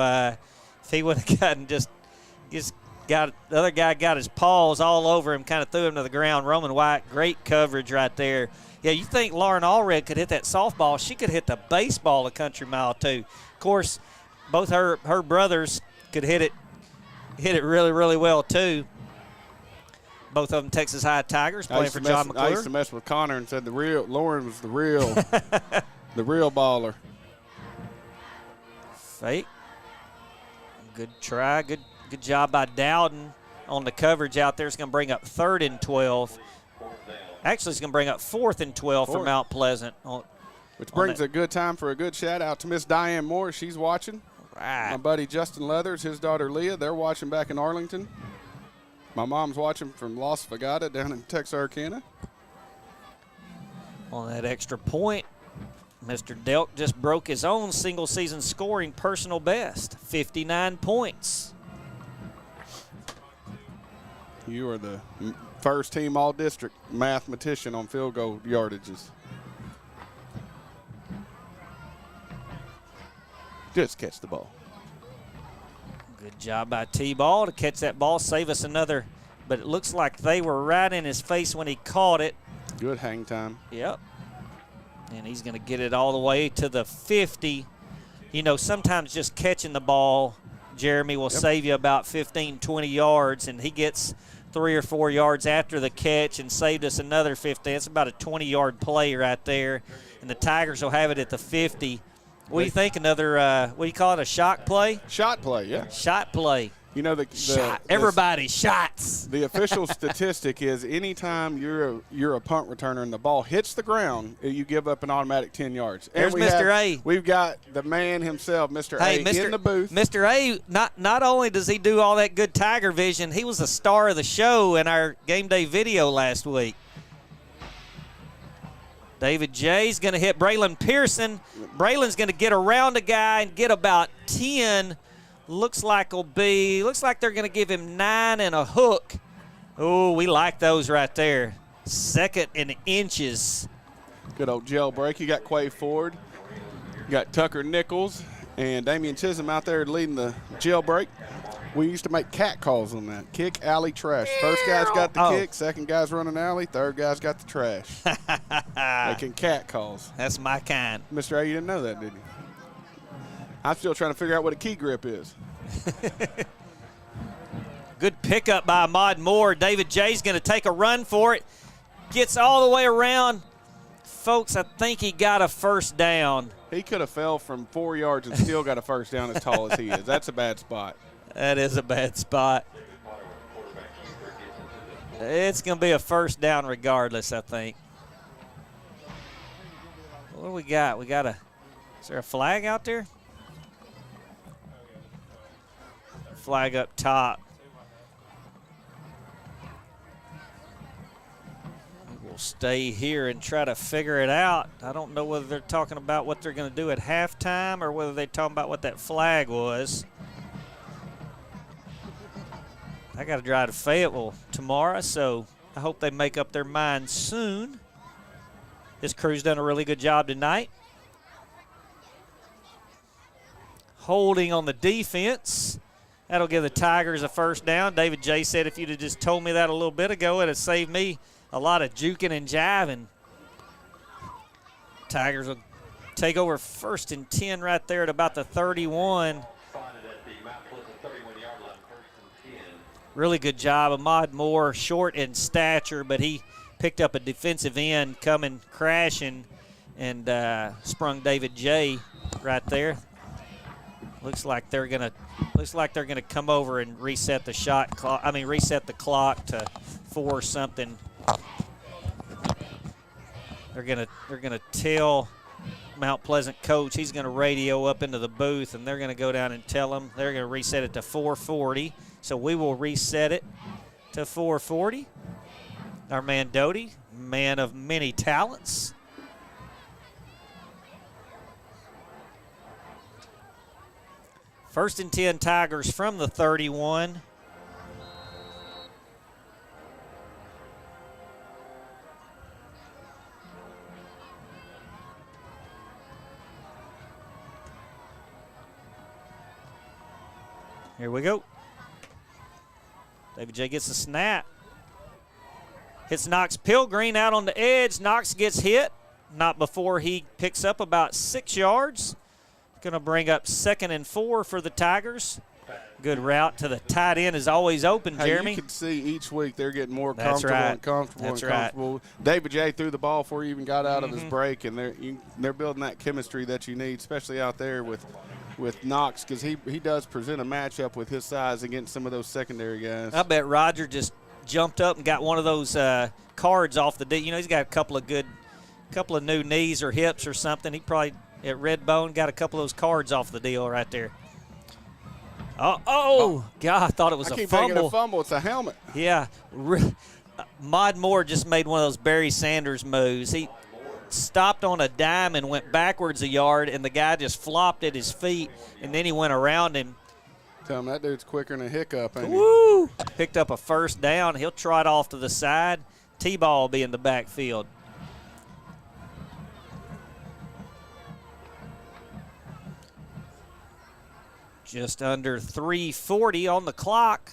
[SPEAKER 3] he would have gotten just got the other guy got his paws all over him, kind of threw him to the ground. Roman White, great coverage right there. Yeah, you think Lauren Allred could hit that softball? She could hit the baseball a country mile too. Of course, both her brothers could hit it really, really well too. Both of them Texas High Tigers playing for John McClure.
[SPEAKER 1] I used to mess with Connor and said Lauren was the real baller.
[SPEAKER 3] Fake. Good try. Good job by Dowden on the coverage out there. It's going to bring up 3rd and 12. Actually, it's going to bring up 4th and 12 for Mount Pleasant.
[SPEAKER 1] Which brings a good time for a good shout out to Miss Diane Moore. She's watching.
[SPEAKER 3] Right.
[SPEAKER 1] My buddy Justin Leathers, his daughter Leah, they're watching back in Arlington. My mom's watching from Las Vegas down in Texarkana.
[SPEAKER 3] On that extra point, Mr. Delk just broke his own single-season scoring personal best, 59 points.
[SPEAKER 1] You are the first-team all-district mathematician on field goal yardages. Just catch the ball.
[SPEAKER 3] Good job by T-Ball to catch that ball, save us another but it looks like they were right in his face when he caught it.
[SPEAKER 1] Good hang time.
[SPEAKER 3] Yep. And he's going to get it all the way to the 50. You know, sometimes just catching the ball, Jeremy, will save you about 15, 20 yards, and he gets 3 or 4 yards after the catch and saved us another 50. That's about a 20-yard play right there, and the Tigers will have it at the 50. What do you think? Another, what do you call it, a shot play?
[SPEAKER 1] Shot play, yeah.
[SPEAKER 3] Shot play.
[SPEAKER 1] You know,
[SPEAKER 3] Everybody shots.
[SPEAKER 1] The official statistic is anytime you're a punt returner and the ball hits the ground, you give up an automatic 10 yards.
[SPEAKER 3] There's Mr. A.
[SPEAKER 1] We've got the man himself, Mr. A, in the booth.
[SPEAKER 3] Mr. A, not only does he do all that good Tiger vision, he was the star of the show in our game day video last week. David J's going to hit Braylon Pearson. Braylon's going to get around a guy and get about 10. Looks like they're going to give him 9 and a hook. Oh, we like those right there. 2nd and inches.
[SPEAKER 1] Good old jailbreak. You got Quay Ford. You got Tucker Nichols and Damian Chisholm out there leading the jailbreak. We used to make cat calls on that. Kick, alley, trash. First guy's got the kick, second guy's running alley, third guy's got the trash. Making cat calls.
[SPEAKER 3] That's my kind.
[SPEAKER 1] Mr. A, you didn't know that, did you? I'm still trying to figure out what a key grip is.
[SPEAKER 3] Good pickup by Ahmad Moore. David J's going to take a run for it. Gets all the way around. Folks, I think he got a first down.
[SPEAKER 1] He could have fell from 4 yards and still got a first down as tall as he is. That's a bad spot.
[SPEAKER 3] That is a bad spot. It's going to be a first down regardless, I think. What do we got? Is there a flag out there? Flag up top. We'll stay here and try to figure it out. I don't know whether they're talking about what they're going to do at halftime or whether they're talking about what that flag was. I got to drive to Fayetteville tomorrow, so I hope they make up their mind soon. This crew's done a really good job tonight. Holding on the defense. That'll give the Tigers a first down. David J said if you'd have just told me that a little bit ago, it'd have saved me a lot of juking and jiving. Tigers will take over 1st and 10 right there at about the 31. Really good job. Ahmad Moore, short in stature, but he picked up a defensive end coming crashing and sprung David J right there. Looks like they're gonna come over and reset the shot clock. I mean, reset the clock to 4 something. They're gonna tell Mount Pleasant coach he's gonna radio up into the booth, and they're gonna go down and tell him they're gonna reset it to 4:40. So we will reset it to 4:40. Our man Doty, man of many talents. First and 10 Tigers from the 31. Here we go. David J gets a snap. Hits Knox Pilgreen out on the edge. Knox gets hit. Not before he picks up about 6 yards. Going to bring up 2nd and 4 for the Tigers. Good route to the tight end is always open, Jeremy.
[SPEAKER 1] You can see each week they're getting more comfortable. David J threw the ball before he even got out of his break, and they're building that chemistry that you need, especially out there with Knox, because he does present a matchup with his size against some of those secondary guys.
[SPEAKER 3] I bet Roger just jumped up and got one of those cards off the D. You know, he's got a couple of new knees or hips or something. He probably at Redbone got a couple of those cards off the deal right there. God, I thought it was a fumble.
[SPEAKER 1] I keep thinking a fumble. It's a helmet.
[SPEAKER 3] Yeah. Mod Moore just made one of those Barry Sanders moves. He stopped on a dime and went backwards a yard, and the guy just flopped at his feet, and then he went around him.
[SPEAKER 1] Tell him that dude's quicker than a hiccup, ain't he?
[SPEAKER 3] Woo! Picked up a first down. He'll trot off to the side. T-ball will be in the backfield. Just under 3:40 on the clock.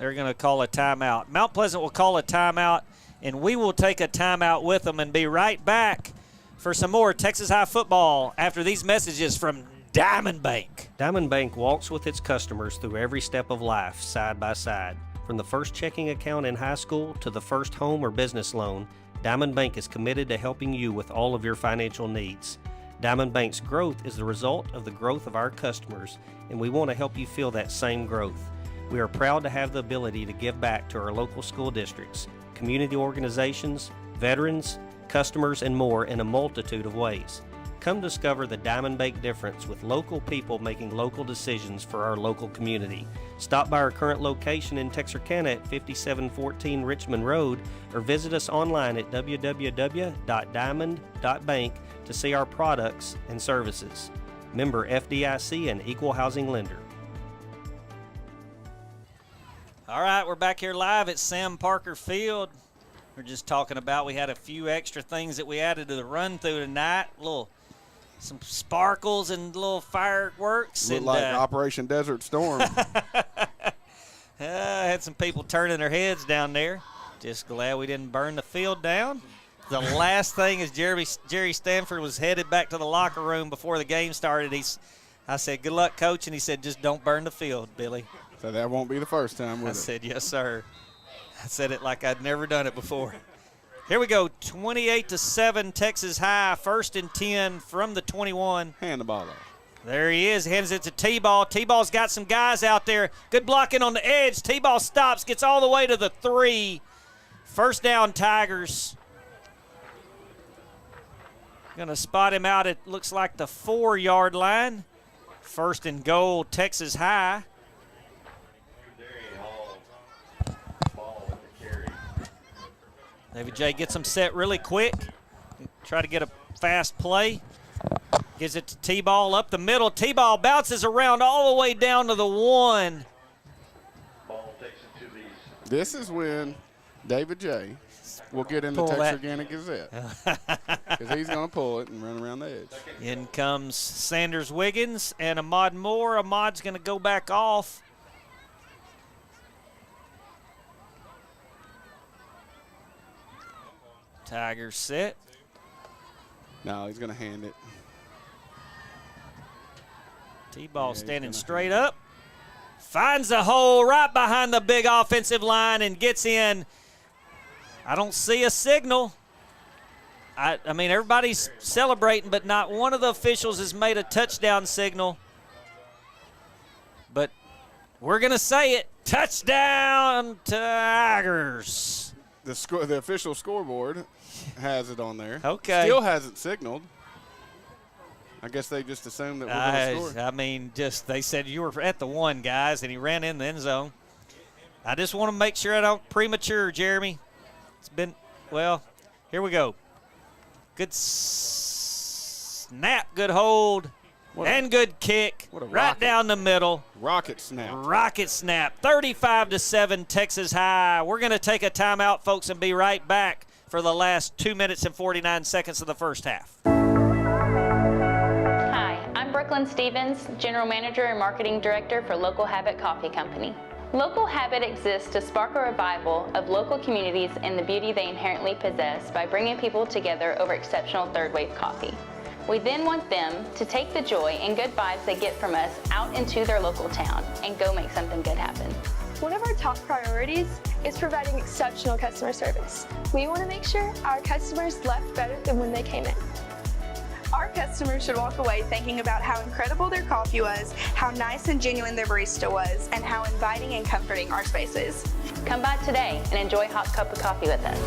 [SPEAKER 3] They're going to call a timeout. Mount Pleasant will call a timeout, and we will take a timeout with them and be right back for some more Texas High football after these messages from Diamond Bank.
[SPEAKER 19] Diamond Bank walks with its customers through every step of life, side by side. From the first checking account in high school to the first home or business loan, Diamond Bank is committed to helping you with all of your financial needs. Diamond Bank's growth is the result of the growth of our customers, and we want to help you feel that same growth. We are proud to have the ability to give back to our local school districts, community organizations, veterans, customers, and more in a multitude of ways. Come discover the Diamond Bank difference with local people making local decisions for our local community. Stop by our current location in Texarkana at 5714 Richmond Road or visit us online at www.diamond.bank to see our products and services. Member FDIC and Equal Housing Lender.
[SPEAKER 3] All right, we're back here live at Sam Parker Field. We're just talking about we had a few extra things that we added to the run through tonight. Some sparkles and little fireworks.
[SPEAKER 1] Looked like Operation Desert Storm.
[SPEAKER 3] I had some people turning their heads down there. Just glad we didn't burn the field down. The last thing is Jerry Stanford was headed back to the locker room before the game started. I said, good luck, Coach, and he said, just don't burn the field, Billy.
[SPEAKER 1] So that won't be the first time,
[SPEAKER 3] I said, yes, sir. I said it like I'd never done it before. Here we go, 28-7, Texas High, 1st and 10 from the 21.
[SPEAKER 1] Hand the ball off.
[SPEAKER 3] There he is, hands it to T-Ball. T-Ball's got some guys out there. Good blocking on the edge. T-Ball stops, gets all the way to the 3. First down, Tigers. Going to spot him out at, looks like, the 4-yard line. 1st and goal, Texas High. David J gets him set really quick. Try to get a fast play. Gives it to T-Ball up the middle. T-Ball bounces around all the way down to the 1.
[SPEAKER 1] This is when David J will get in the Texarkana Gazette. Because he's going to pull it and run around the edge.
[SPEAKER 3] In comes Sanders Wiggins and Ahmad Moore. Ahmad's going to go back off. Tigers set.
[SPEAKER 1] No, he's going to hand it.
[SPEAKER 3] T-Ball standing straight up. Finds a hole right behind the big offensive line and gets in. I don't see a signal. I mean, everybody's celebrating, but not one of the officials has made a touchdown signal. But we're going to say it. Touchdown, Tigers.
[SPEAKER 1] The official scoreboard has it on there.
[SPEAKER 3] Okay.
[SPEAKER 1] Still hasn't signaled. I guess they just assumed that we're going to score.
[SPEAKER 3] I mean, they said you were at the 1, guys, and he ran in the end zone. I just want to make sure I don't premature, Jeremy. It's been, well, here we go. Good snap, good hold, and good kick. Right down the middle.
[SPEAKER 1] Rocket snap.
[SPEAKER 3] Rocket snap. 35-7, Texas High. We're going to take a timeout, folks, and be right back for the last 2 minutes and 49 seconds of the first half.
[SPEAKER 20] Hi, I'm Brooklyn Stevens, General Manager and Marketing Director for Local Habit Coffee Company. Local Habit exists to spark a revival of local communities and the beauty they inherently possess by bringing people together over exceptional third-wave coffee. We then want them to take the joy and good vibes they get from us out into their local town and go make something good happen.
[SPEAKER 21] One of our top priorities is providing exceptional customer service. We want to make sure our customers left better than when they came in.
[SPEAKER 22] Our customers should walk away thinking about how incredible their coffee was, how nice and genuine their barista was, and how inviting and comforting our space is.
[SPEAKER 20] Come by today and enjoy a hot cup of coffee with us.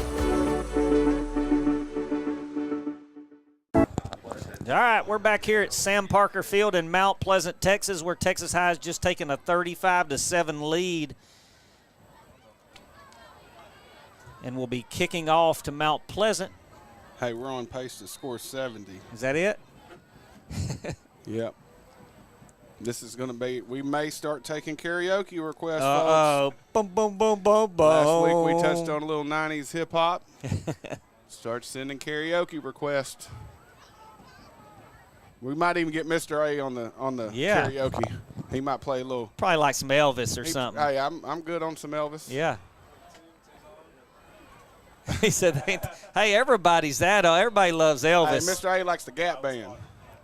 [SPEAKER 3] All right, we're back here at Sam Parker Field in Mount Pleasant, Texas, where Texas High has just taken a 35-7 lead. And we'll be kicking off to Mount Pleasant.
[SPEAKER 1] Hey, we're on pace to score 70.
[SPEAKER 3] Is that it?
[SPEAKER 1] Yep. This is going to be, we may start taking karaoke requests,
[SPEAKER 3] folks. Boom, boom, boom, boom, boom.
[SPEAKER 1] Last week we touched on a little 90s hip-hop. Start sending karaoke requests. We might even get Mr. A on the karaoke. He might play a little.
[SPEAKER 3] Probably like some Elvis or something.
[SPEAKER 1] Hey, I'm good on some Elvis.
[SPEAKER 3] Yeah. He said, hey, everybody's that. Everybody loves Elvis.
[SPEAKER 1] Hey, Mr. A likes the Gap Band.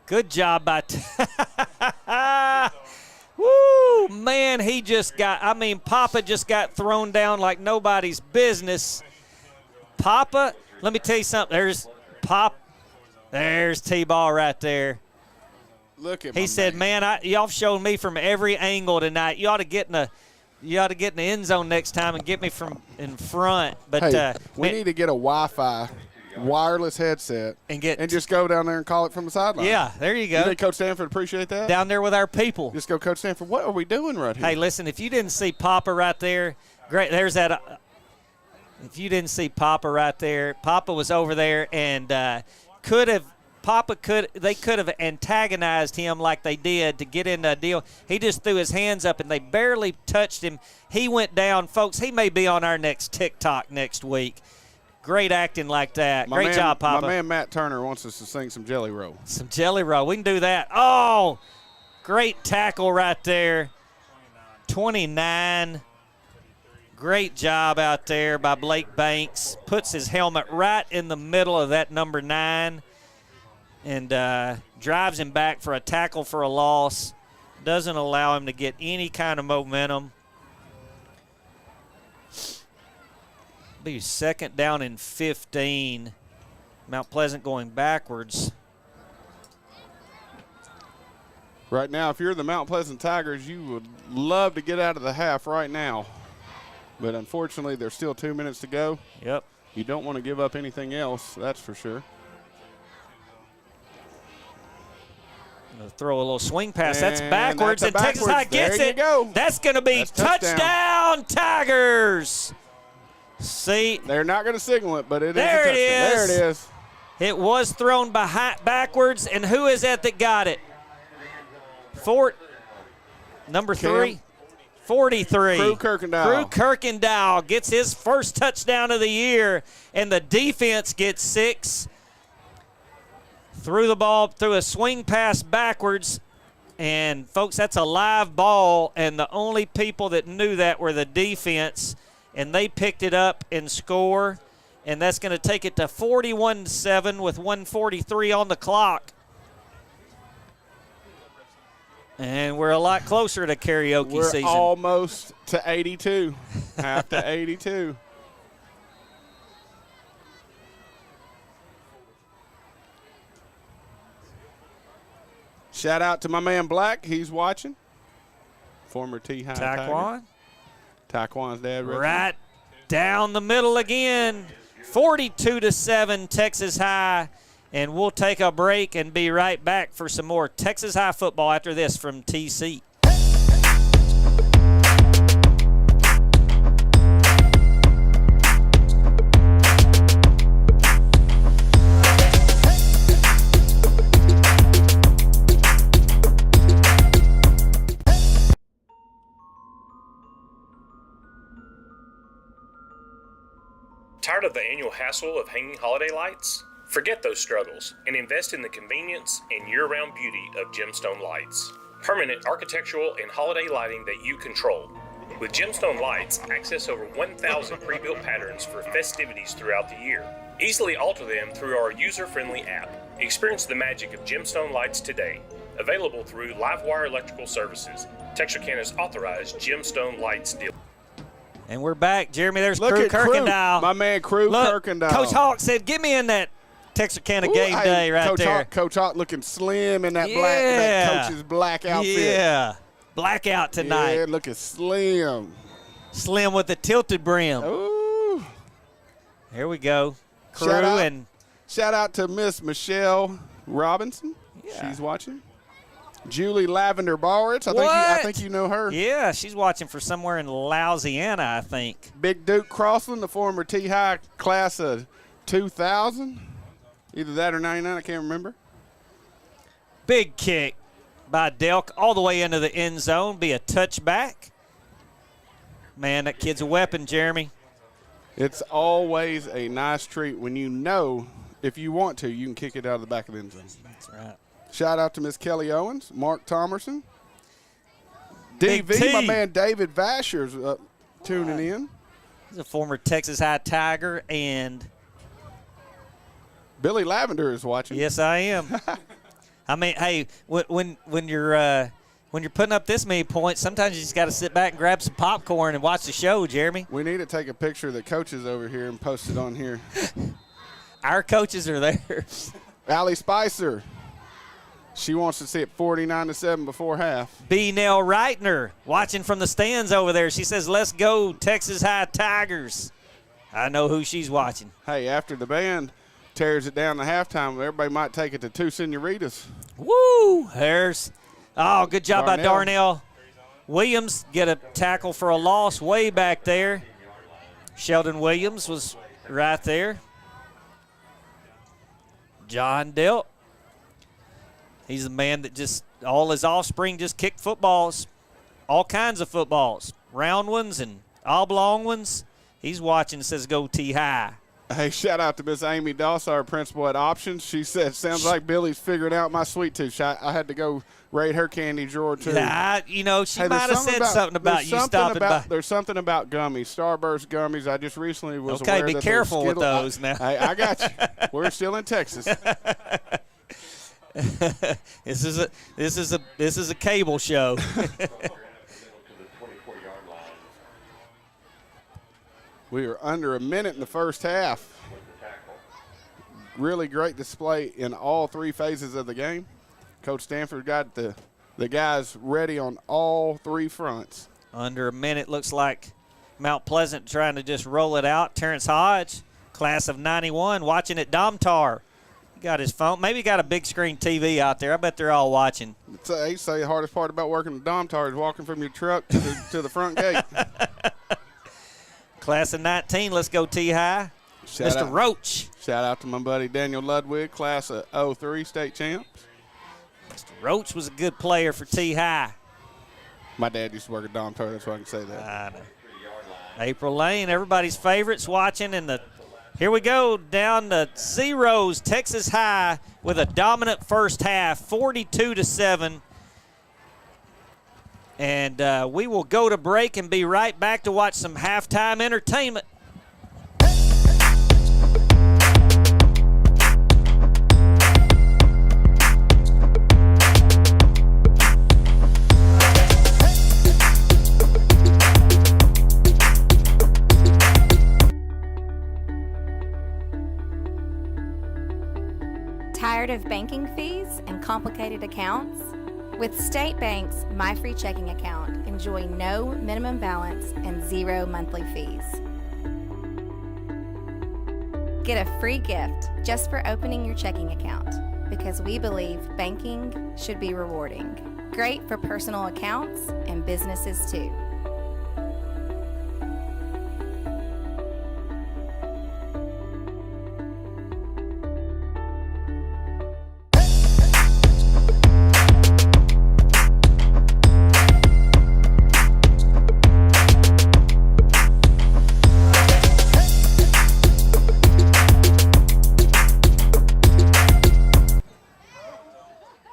[SPEAKER 3] Good job by Woo, man, Papa just got thrown down like nobody's business. Papa, let me tell you something. There's T-ball right there.
[SPEAKER 1] Look at
[SPEAKER 3] He said, man, y'all showed me from every angle tonight. You ought to get in the end zone next time and get me from in front. But
[SPEAKER 1] hey, we need to get a Wi-Fi wireless headset and just go down there and call it from the sideline.
[SPEAKER 3] Yeah, there you go.
[SPEAKER 1] You think Coach Stanford appreciate that?
[SPEAKER 3] Down there with our people.
[SPEAKER 1] Just go, Coach Stanford, what are we doing right here?
[SPEAKER 3] Hey, listen, if you didn't see Papa right there, great. There's that. If you didn't see Papa right there, Papa was over there and they could have antagonized him like they did to get into a deal. He just threw his hands up and they barely touched him. He went down. Folks, he may be on our next TikTok next week. Great acting like that. Great job, Papa.
[SPEAKER 1] My man Matt Turner wants us to sing some Jelly Roll.
[SPEAKER 3] Some Jelly Roll. We can do that. Oh, great tackle right there. 29. Great job out there by Blake Banks. Puts his helmet right in the middle of that number 9 and drives him back for a tackle for a loss. Doesn't allow him to get any kind of momentum. Be second down and 15. Mount Pleasant going backwards.
[SPEAKER 1] Right now, if you're the Mount Pleasant Tigers, you would love to get out of the half right now. But unfortunately, there's still 2 minutes to go.
[SPEAKER 3] Yep.
[SPEAKER 1] You don't want to give up anything else, that's for sure.
[SPEAKER 3] Throw a little swing pass. That's backwards, and Texas High gets
[SPEAKER 1] it. Go.
[SPEAKER 3] That's going to be touchdown Tigers. See,
[SPEAKER 1] they're not going to signal it, but it is.
[SPEAKER 3] There it is.
[SPEAKER 1] There it is.
[SPEAKER 3] It was thrown backwards, and who is that got it? Number 3, 43.
[SPEAKER 1] Crew Kirkendall.
[SPEAKER 3] Crew Kirkendall gets his first touchdown of the year, and the defense gets 6. Threw the ball through a swing pass backwards, and folks, that's a live ball, and the only people that knew that were the defense. And they picked it up and score, and that's going to take it to 41-7 with 1:43 on the clock. And we're a lot closer to karaoke season.
[SPEAKER 1] We're almost to 82, half to 82. Shout out to my man Black, he's watching. Former T-High
[SPEAKER 3] Taquan.
[SPEAKER 1] Taquan's dad.
[SPEAKER 3] Right down the middle again. 42-7 Texas High. And we'll take a break and be right back for some more Texas High football after this from TC.
[SPEAKER 16] Tired of the annual hassle of hanging holiday lights? Forget those struggles and invest in the convenience and year-round beauty of Gemstone Lights. Permanent architectural and holiday lighting that you control. With Gemstone Lights, access over 1,000 pre-built patterns for festivities throughout the year. Easily alter them through our user-friendly app. Experience the magic of Gemstone Lights today. Available through Livewire Electrical Services, Texarkana's authorized Gemstone Lights dealer.
[SPEAKER 3] And we're back, Jeremy. There's Crew Kirkendall.
[SPEAKER 1] My man Crew Kirkendall.
[SPEAKER 3] Coach Hawk said, "Get me in that Texarkana game day right there."
[SPEAKER 1] Coach Hawk looking slim in that that coach's black outfit.
[SPEAKER 3] Yeah, blackout tonight.
[SPEAKER 1] Yeah, looking slim.
[SPEAKER 3] Slim with the tilted brim.
[SPEAKER 1] Ooh.
[SPEAKER 3] Here we go. Crew
[SPEAKER 1] shout out to Miss Michelle Robinson. Yeah. She's watching. Julie Lavender Barrett. I think you know her.
[SPEAKER 3] Yeah, she's watching for somewhere in Louisiana, I think.
[SPEAKER 1] Big Duke Crossland, the former T-High class of 2000. Either that or 99, I can't remember.
[SPEAKER 3] Big kick by Delk all the way into the end zone. Be a touchback. Man, that kid's a weapon, Jeremy.
[SPEAKER 1] It's always a nice treat when you know if you want to, you can kick it out of the back of the end zone.
[SPEAKER 3] That's right.
[SPEAKER 1] Shout out to Miss Kelly Owens, Mark Thomerson.
[SPEAKER 3] Big
[SPEAKER 1] DV,
[SPEAKER 3] T.
[SPEAKER 1] my man David Vasher's tuning in.
[SPEAKER 3] He's a former Texas High Tiger, and
[SPEAKER 1] Billy Lavender is watching.
[SPEAKER 3] yes, I am. I mean, hey, when you're putting up this many points, sometimes you just got to sit back and grab some popcorn and watch the show, Jeremy.
[SPEAKER 1] We need to take a picture of the coaches over here and post it on here.
[SPEAKER 3] Our coaches are there.
[SPEAKER 1] Allie Spicer. She wants to see it 49-7 before half.
[SPEAKER 3] B. Nell Reitner watching from the stands over there. She says, let's go Texas High Tigers. I know who she's watching.
[SPEAKER 1] Hey, after the band tears it down to halftime, everybody might take it to two senoritas.
[SPEAKER 3] Woo! There's, oh, good job by
[SPEAKER 1] Darnell.
[SPEAKER 3] Darnell Williams. Get a tackle for a loss way back there. Sheldon Williams was right there. John Delt. He's a man that just, all his offspring just kick footballs, all kinds of footballs, round ones and oblong ones. He's watching and says, go T-High.
[SPEAKER 1] Hey, shout out to Miss Amy Doss, our principal at Options. She said, sounds like Billy's figuring out my sweet tooth. I had to go raid her candy drawer, too.
[SPEAKER 3] Nah, you know, she might have said something about you stopping by.
[SPEAKER 1] There's something about gummies, Starburst gummies. I just recently was
[SPEAKER 3] okay,
[SPEAKER 1] aware
[SPEAKER 3] be
[SPEAKER 1] that
[SPEAKER 3] careful with those now.
[SPEAKER 1] Hey, I got you. We're still in Texas.
[SPEAKER 3] This is a cable show.
[SPEAKER 1] We are under a minute in the first half. Really great display in all three phases of the game. Coach Stanford got the guys ready on all three fronts.
[SPEAKER 3] Under a minute, looks like Mount Pleasant trying to just roll it out. Terrence Hodge, class of 91, watching at Domtar. He got his phone. Maybe got a big screen TV out there. I bet they're all watching.
[SPEAKER 1] They say the hardest part about working at Domtar is walking from your truck to the front gate.
[SPEAKER 3] Class of 19, let's go T-High. Mr. Roach.
[SPEAKER 1] Shout out to my buddy Daniel Ludwig, class of 03 state champs.
[SPEAKER 3] Mr. Roach was a good player for T-High.
[SPEAKER 1] My dad used to work at Domtar, that's why I can say that.
[SPEAKER 3] I know. April Lane, everybody's favorites watching. Here we go, down to zeros. Texas High with a dominant first half, 42-7. And we will go to break and be right back to watch some halftime entertainment.
[SPEAKER 4] Tired of banking fees and complicated accounts? With State Bank's My Free Checking Account, enjoy no minimum balance and 0 monthly fees. Get a free gift just for opening your checking account, because we believe banking should be rewarding. Great for personal accounts and businesses too.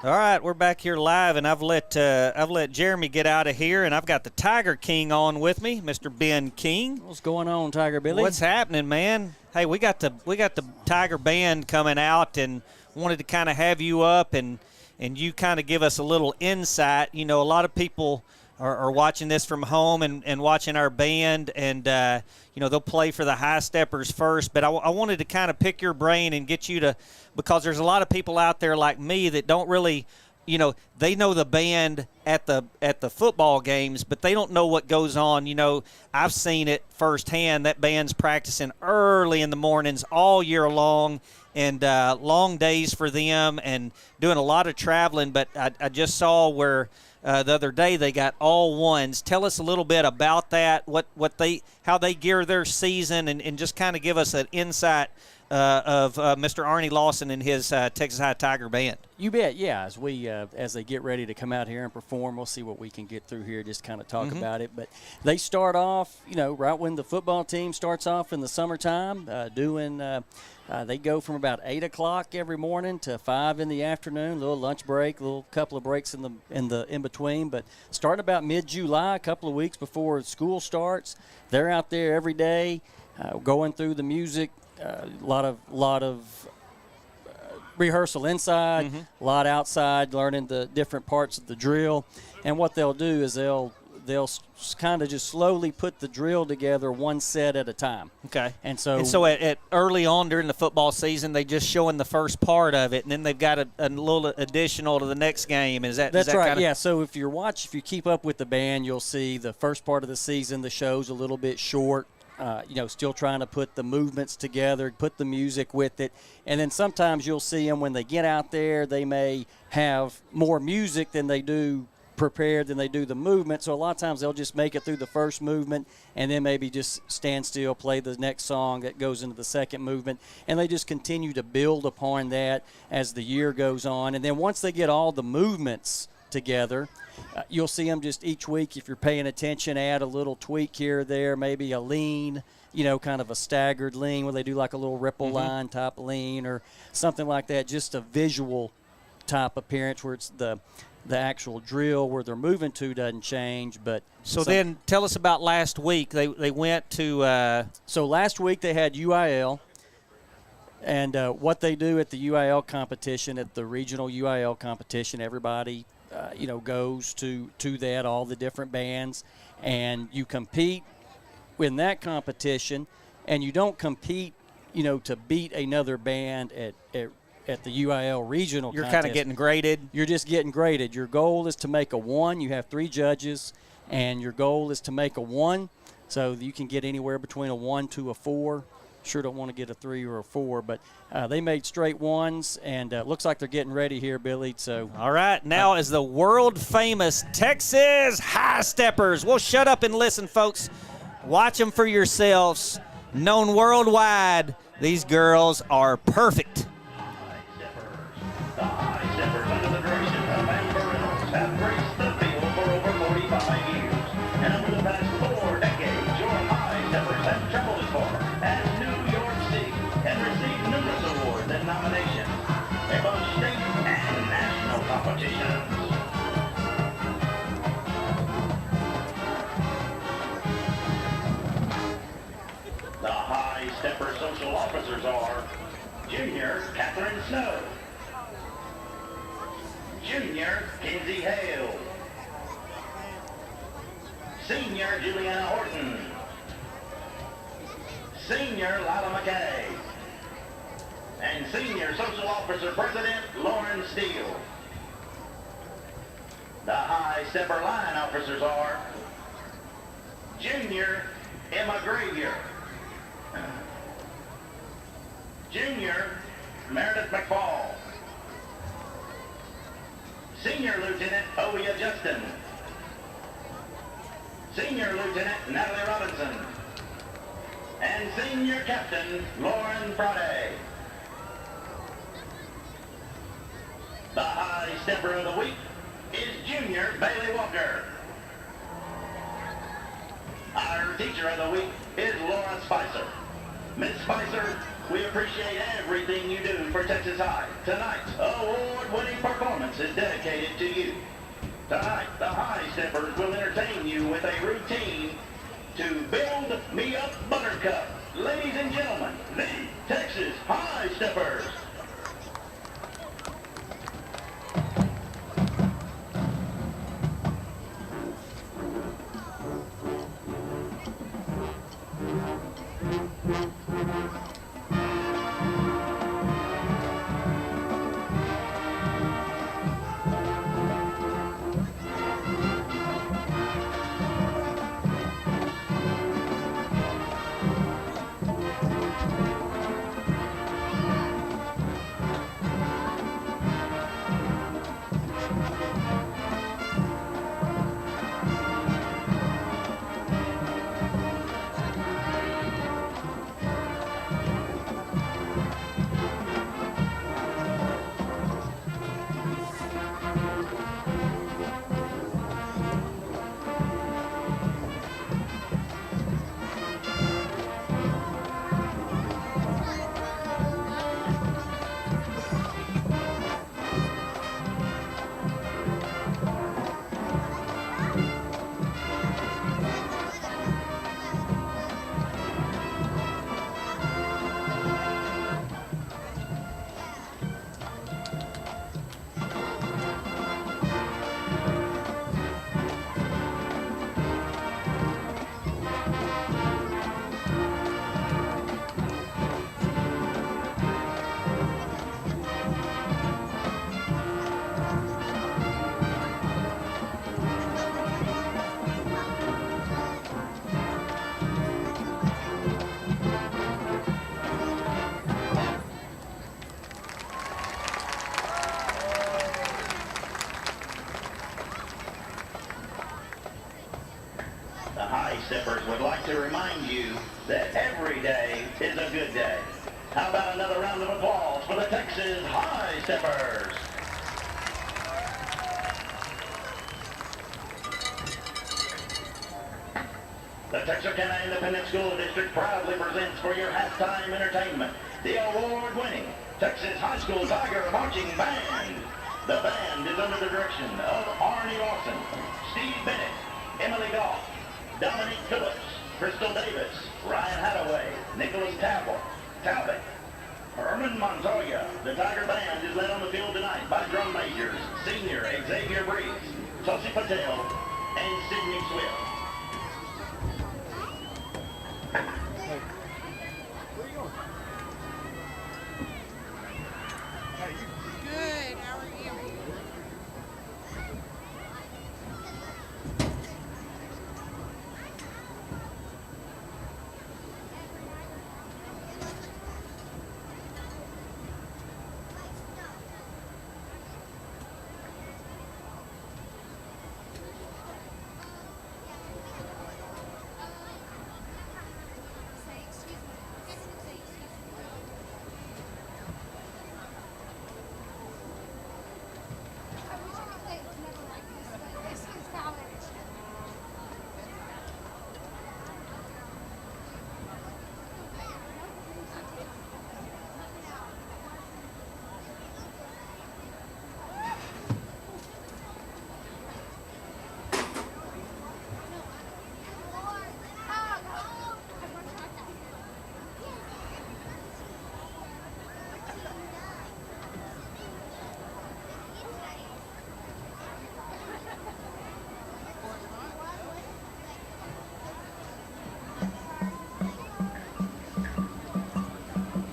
[SPEAKER 3] All right, we're back here live, and I've let Jeremy get out of here, and I've got the Tiger King on with me, Mr. Ben King.
[SPEAKER 2] What's going on, Tiger Billy?
[SPEAKER 3] What's happening, man? Hey, we got the Tiger Band coming out, and wanted to kind of have you up and you kind of give us a little insight. You know, a lot of people are watching this from home and watching our band, and you know, they'll play for the High Steppers first. But I wanted to kind of pick your brain and get you to, because there's a lot of people out there like me that don't really, you know, they know the band at the football games, but they don't know what goes on. You know, I've seen it firsthand. That band's practicing early in the mornings all year long, and long days for them, and doing a lot of traveling. But I just saw where the other day they got all ones. Tell us a little bit about that, how they gear their season, and just kind of give us an insight of Mr. Arnie Lawson and his Texas High Tiger Band.
[SPEAKER 2] You bet, yeah. As they get ready to come out here and perform, we'll see what we can get through here, just kind of talk about it. But they start off, right when the football team starts off in the summertime, they go from about 8 o'clock every morning to 5 in the afternoon, little lunch break, little couple of breaks in between. But starting about mid-July, a couple of weeks before school starts, they're out there every day going through the music, a lot of rehearsal inside, a lot outside, learning the different parts of the drill. And what they'll do is they'll kind of just slowly put the drill together one set at a time.
[SPEAKER 3] Okay.
[SPEAKER 2] And so
[SPEAKER 3] at early on during the football season, they just showing the first part of it, and then they've got a little additional to the next game.
[SPEAKER 2] That's right. Yeah. So if you keep up with the band, you'll see the first part of the season, the show's a little bit short. Still trying to put the movements together, put the music with it. And then sometimes you'll see them when they get out there, they may have more music than they do prepared than they do the movement. So a lot of times they'll just make it through the first movement and then maybe just stand still, play the next song that goes into the second movement. And they just continue to build upon that as the year goes on. And then once they get all the movements together, you'll see them just each week, if you're paying attention, add a little tweak here or there, maybe a lean, kind of a staggered lean where they do like a little ripple line type lean or something like that, just a visual type appearance where it's the actual drill where they're moving to doesn't change. But
[SPEAKER 3] then tell us about last week. They went to
[SPEAKER 2] so last week they had UIL. And what they do at the UIL competition, at the regional UIL competition, everybody goes to that, all the different bands, and you compete in that competition, and you don't compete, to beat another band at the UIL regional
[SPEAKER 3] You're
[SPEAKER 2] contest.
[SPEAKER 3] kind of getting graded.
[SPEAKER 2] You're just getting graded. Your goal is to make a 1. You have 3 judges, and your goal is to make a 1, so you can get anywhere between a 1 to a 4. Sure don't want to get a 3 or a 4, but they made straight 1s, and looks like they're getting ready here, Billy. So
[SPEAKER 3] all right, now is the world-famous Texas High Steppers. Well, shut up and listen, folks. Watch them for yourselves. Known worldwide, these girls are perfect.
[SPEAKER 5] The High Steppers, under the direction of Amber Reynolds, have graced the field for over 45 years. And over the past 4 decades, your High Steppers have traveled as far as New York City and received numerous awards and nominations in both state and national competitions. The High Stepper social officers are Junior Catherine Snow, Junior Kinsey Hale, Senior Juliana Horton, Senior Lila McKay, and Senior Social Officer President Lauren Steele. The High Stepper line officers are Junior Emma Gravier, Junior Meredith McFall, Senior Lieutenant Ovia Justin, Senior Lieutenant Natalie Robinson, and Senior Captain Lauren Friday. The High Stepper of the Week is Junior Bailey Walker. Our Teacher of the Week is Laura Spicer. Miss Spicer, we appreciate everything you do for Texas High. Tonight's award-winning performance is dedicated to you. Tonight, the High Steppers will entertain you with a routine to Build Me Up Buttercup. Ladies and gentlemen, the Texas High Steppers. a good day. How about another round of applause for the Texas High Steppers? The Texarkana Independent School District proudly presents for your halftime entertainment the award-winning Texas High School Tiger Marching Band. The band is under the direction of Arnie Lawson, Steve Bennett, Emily Goff, Dominique Phillips, Crystal Davis, Ryan Hathaway, Nicholas Talbot, Herman Montoya. The Tiger Band is led on the field tonight by drum majors, senior Xavier Breeze, Tosi Patel, and Sidney Swift.
[SPEAKER 6] Good. How are you?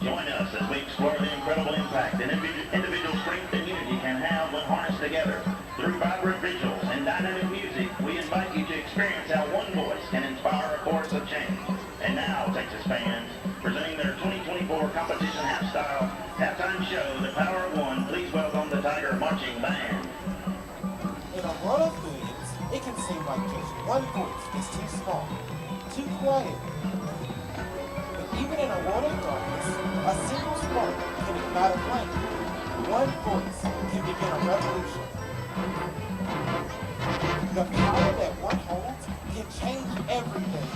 [SPEAKER 5] Join us as we explore the incredible impact that individual strength and unity can have when harnessed together. Through vibrant visuals and dynamic music, we invite you to experience how one voice can inspire a chorus of change. And now, Texas fans, presenting their 2024 competition halftime show, The Power of One, please welcome the Tiger Marching Band.
[SPEAKER 7] In a world of millions, it can seem like just one voice is too small, too quiet. But even in a world of darkness, a single spark can ignite a flame. One voice can begin a revolution. The power that one holds can change everything.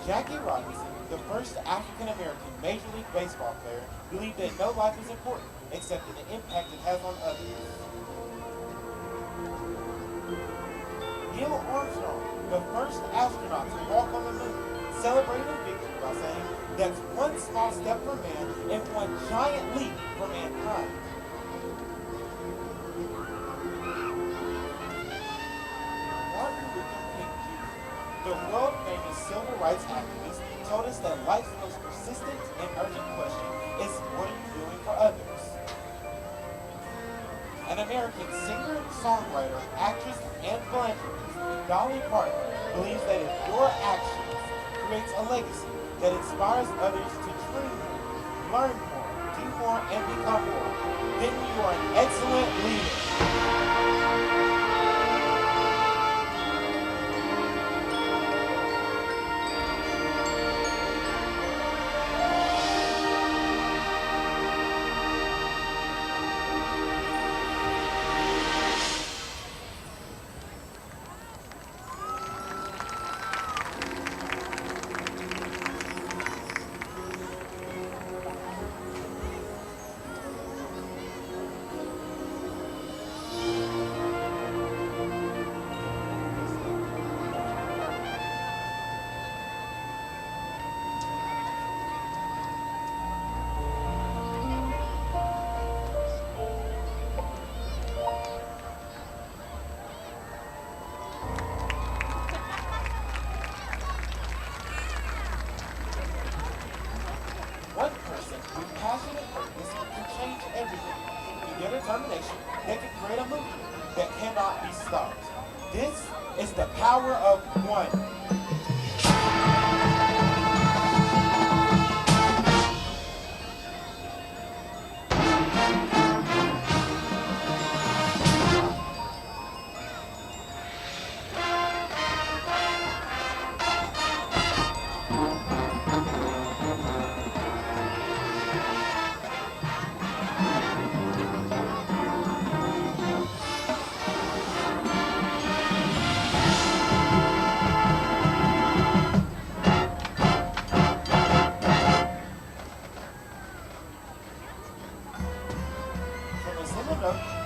[SPEAKER 7] Jackie Robinson, the first African-American Major League Baseball player, believed that no life is important except in the impact it has on others. Neil Armstrong, the first astronaut to walk on the moon, celebrated victory by saying, "That's one small step for man and one giant leap for mankind." Martin Luther King Jr., the world-famous civil rights activist, told us that life's most persistent and urgent question is, what are you doing for others? An American singer, songwriter, actress, and philanthropist, Dolly Parton, believes that if your actions creates a legacy that inspires others to dream more, learn more, do more, and become more, then you are an excellent leader. One person with passionate purpose can change everything. Through their determination, they can create a movement that cannot be stopped. This is the power of one.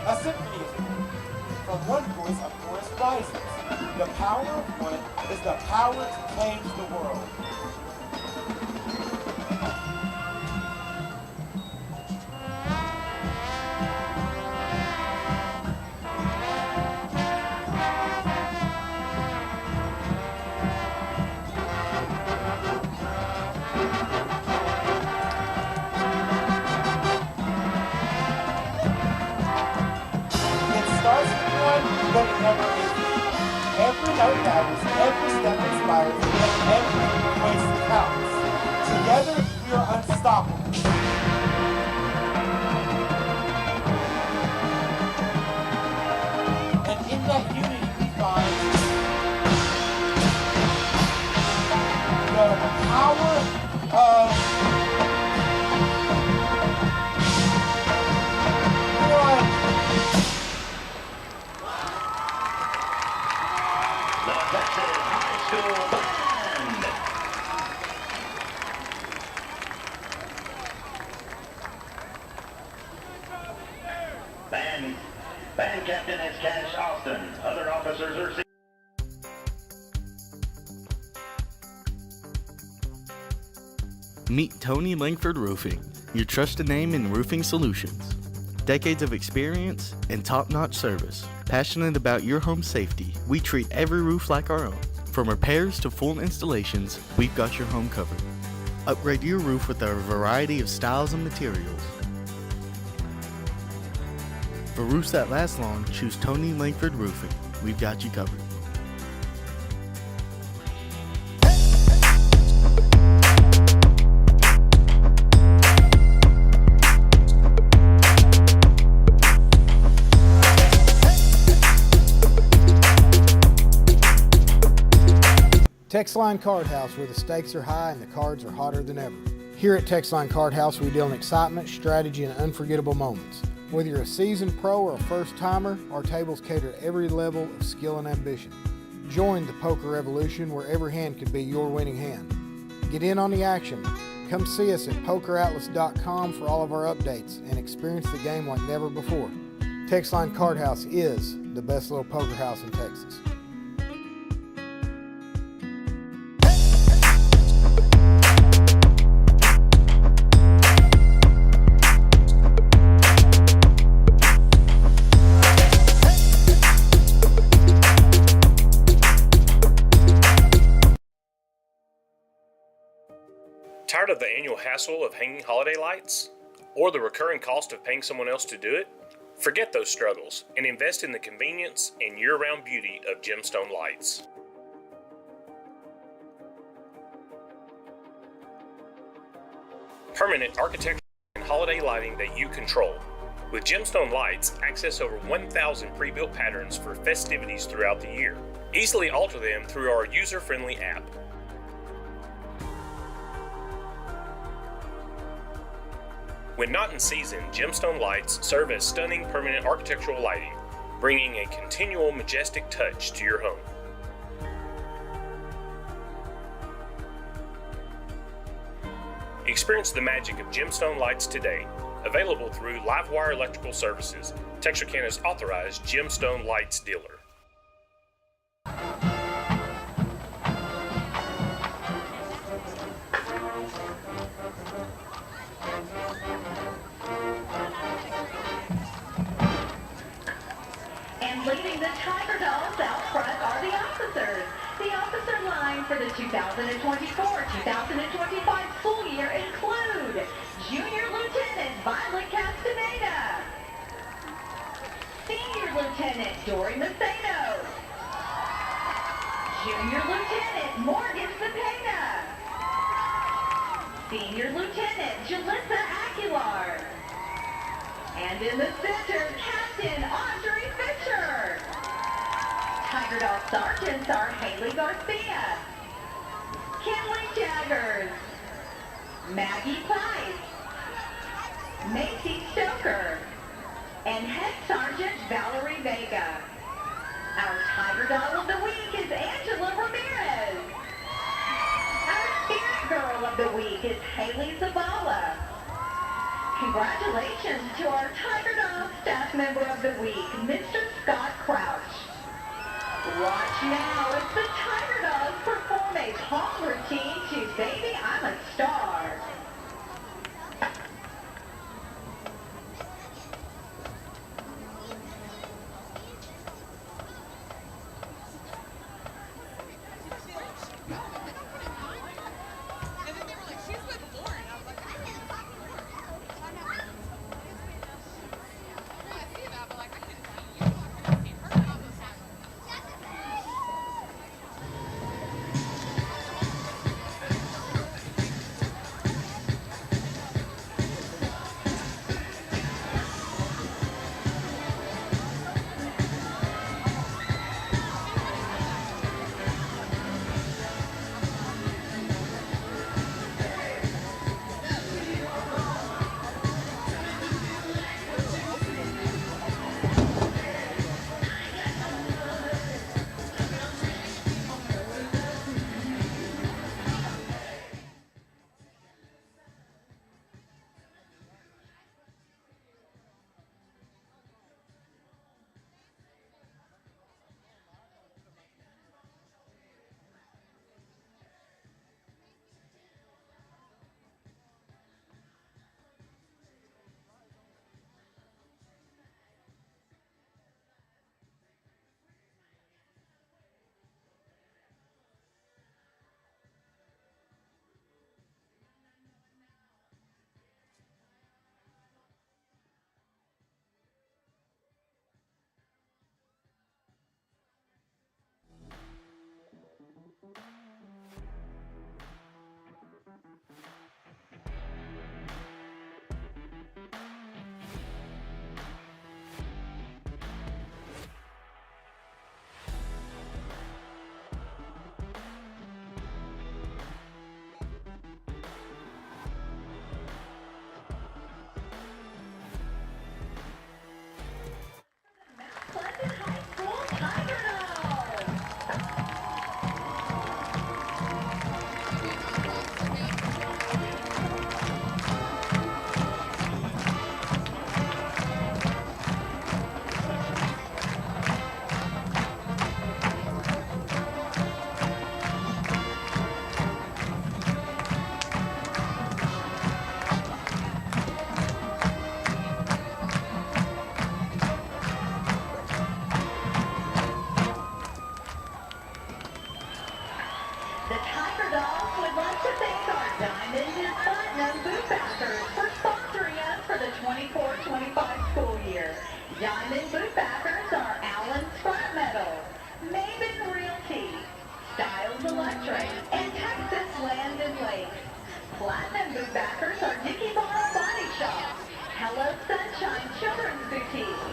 [SPEAKER 7] A symphony is born. From one voice, a chorus rises. The power of one is the power to change the world. But it never is. Every note matters, every step inspires, and every voice counts. Together, we are unstoppable. And in that unity, we find the power of one.
[SPEAKER 5] Band captain is Cash Austin. Other officers are...
[SPEAKER 8] Meet Tony Langford Roofing, your trusted name in roofing solutions. Decades of experience and top-notch service. Passionate about your home safety, we treat every roof like our own. From repairs to full installations, we've got your home covered. Upgrade your roof with our variety of styles and materials. For roofs that last long, choose Tony Langford Roofing. We've got you covered.
[SPEAKER 17] Texline Card House, where the stakes are high and the cards are hotter than ever. Here at Texline Card House, we deal in excitement, strategy, and unforgettable moments. Whether you're a seasoned pro or a first-timer, our tables cater to every level of skill and ambition. Join the poker revolution where every hand can be your winning hand. Get in on the action. Come see us at pokeratlas.com for all of our updates and experience the game like never before. Texline Card House is the best little poker house in Texas.
[SPEAKER 16] Tired of the annual hassle of hanging holiday lights? Or the recurring cost of paying someone else to do it? Forget those struggles and invest in the convenience and year-round beauty of Gemstone Lights. Permanent architecture and holiday lighting that you control. With Gemstone Lights, access over 1,000 pre-built patterns for festivities throughout the year. Easily alter them through our user-friendly app. When not in season, Gemstone Lights serve as stunning permanent architectural lighting, bringing a continual majestic touch to your home. Experience the magic of Gemstone Lights today, available through Livewire Electrical Services, Texarkana's authorized Gemstone Lights dealer.
[SPEAKER 9] And leading the Tiger Dolls out front are the officers. The officer line for the 2024-2025 school year include Junior Lieutenant Violet Castaneda, Senior Lieutenant Dory Maceno, Junior Lieutenant Morgan Cepeda, Senior Lieutenant Jalissa Aguilar, and in the center, Captain Audrey Fisher. Tiger Doll Sergeants are Haley Garcia, Kinley Jaggers, Maggie Price, Macy Stoker, and Head Sergeant Valerie Vega. Our Tiger Doll of the Week is Angela Ramirez. Our Spirit Girl of the Week is Haley Zavala. Congratulations to our Tiger Doll Staff Member of the Week, Mr. Scott Crouch. Watch now as the Tiger Dolls perform a home routine to Baby I'm a Star. week. Platinum boot backers are Nikki Barnes Body Shop, Hello Sunshine Children's Boutique,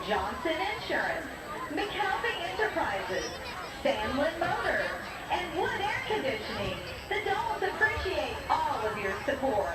[SPEAKER 9] Johnson Insurance, McAlvey Enterprises, Stanley Motors, and Wood Air Conditioning. The Dolls appreciate all of your support.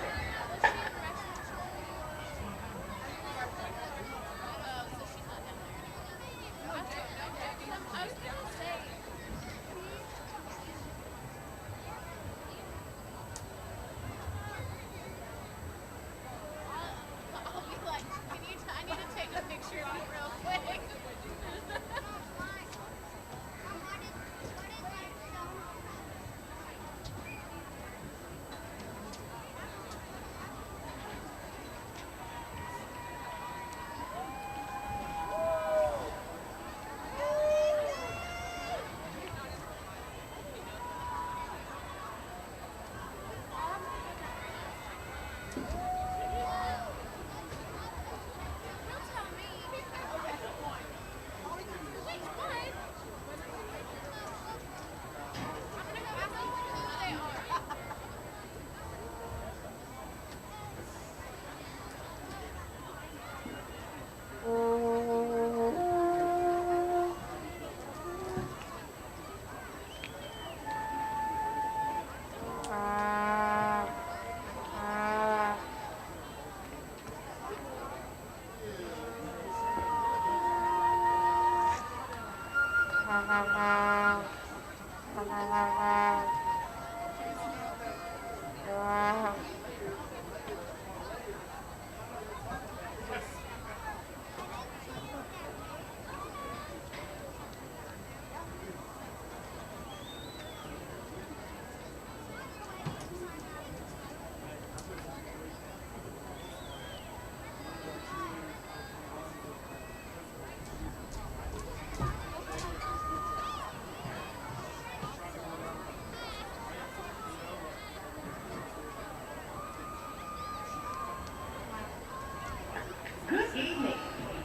[SPEAKER 9] Good evening.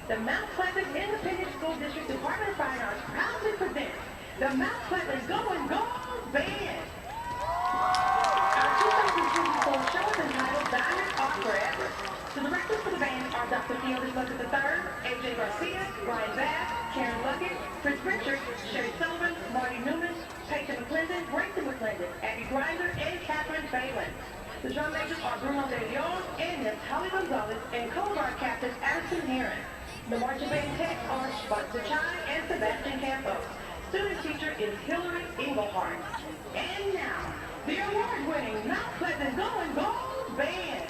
[SPEAKER 9] The Mount Pleasant Independent School District Department of Fine Arts proudly presents the Mount Pleasant Go and Go Band. Our 2024 show is entitled Diamonds Are Forever. The directors for the band are Dr. Fields Luckett III, AJ Garcia, Ryan Bass, Karen Luckett, Chris Richards, Sherry Sullivan, Marty Newman, Peyton McClendon, Grayson McClendon, Abby Grinder, and Catherine Phelan. The drum majors are Bruno De Leon and Miss Holly Gonzalez and Coast Guard Captain Addison Heron. The marching band techs are Sparta Chai and Sebastian Campos. Student teacher is Hillary Englehart. And now, the award-winning Mount Pleasant Go and Go Band.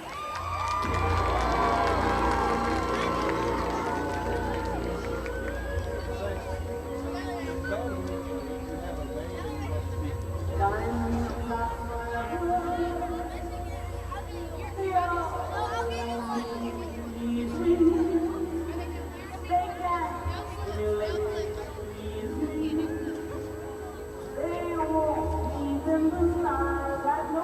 [SPEAKER 13] They won't leave in the sky, got no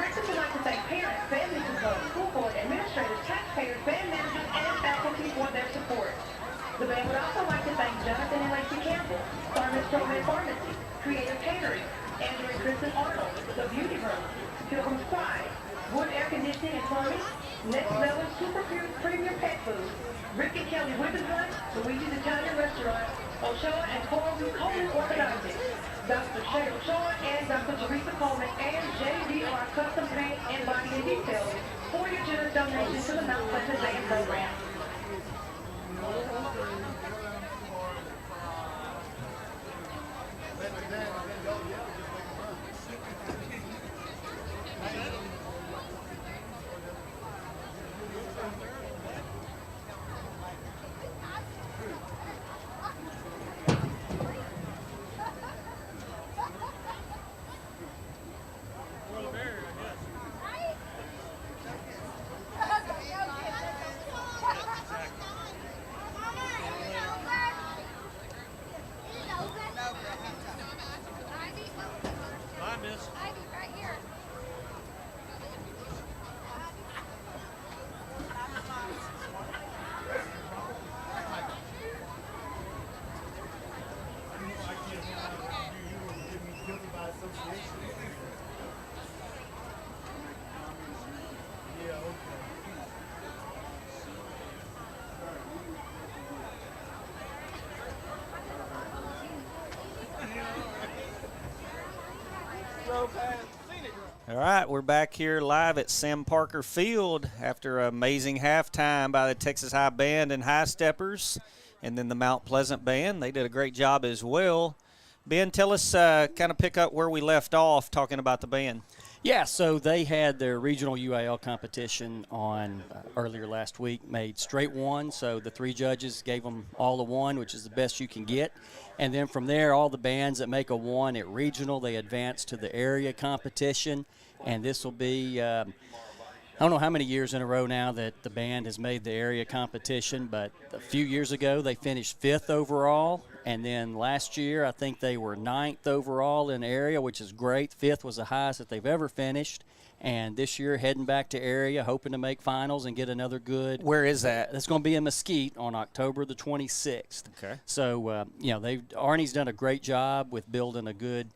[SPEAKER 9] Directors would like to thank parents, family components, school board, administrators, taxpayers, band managers, and faculty for their support. The band would also like to thank Jonathan and Lacey Campbell, Farmers Pregame Pharmacy, Creative Catering, Andrew and Kristen Arnold, The Beauty Room, Pilgrim's Pride, Wood Air Conditioning and Plumbing, Next Level Super Premium Pet Food, Rick and Kelly Whipping Hut, Luigi's Italian Restaurant, Ochoa and Coral Coleman Orthodontics, Dr. Shay Ochoa and Dr. Teresa Coleman and JDR Custom Paint and Body and Detailing for your generous donation to the Mount Pleasant Band Program.
[SPEAKER 3] All right, we're back here live at Sam Parker Field after an amazing halftime by the Texas High Band and High Steppers, and then the Mount Pleasant Band. They did a great job as well. Ben, tell us, kind of pick up where we left off talking about the band.
[SPEAKER 2] Yeah, so they had their regional UAL competition on earlier last week, made straight one. So the three judges gave them all a one, which is the best you can get. And then from there, all the bands that make a one at regional, they advance to the area competition. And this will be, I don't know how many years in a row now that the band has made the area competition, but a few years ago they finished 5th overall. And then last year, I think they were 9th overall in area, which is great. 5th was the highest that they've ever finished. And this year, heading back to area, hoping to make finals and get another good.
[SPEAKER 3] Where is that?
[SPEAKER 2] It's going to be in Mesquite on October the 26th.
[SPEAKER 3] Okay.
[SPEAKER 2] So, Arnie's done a great job with building a good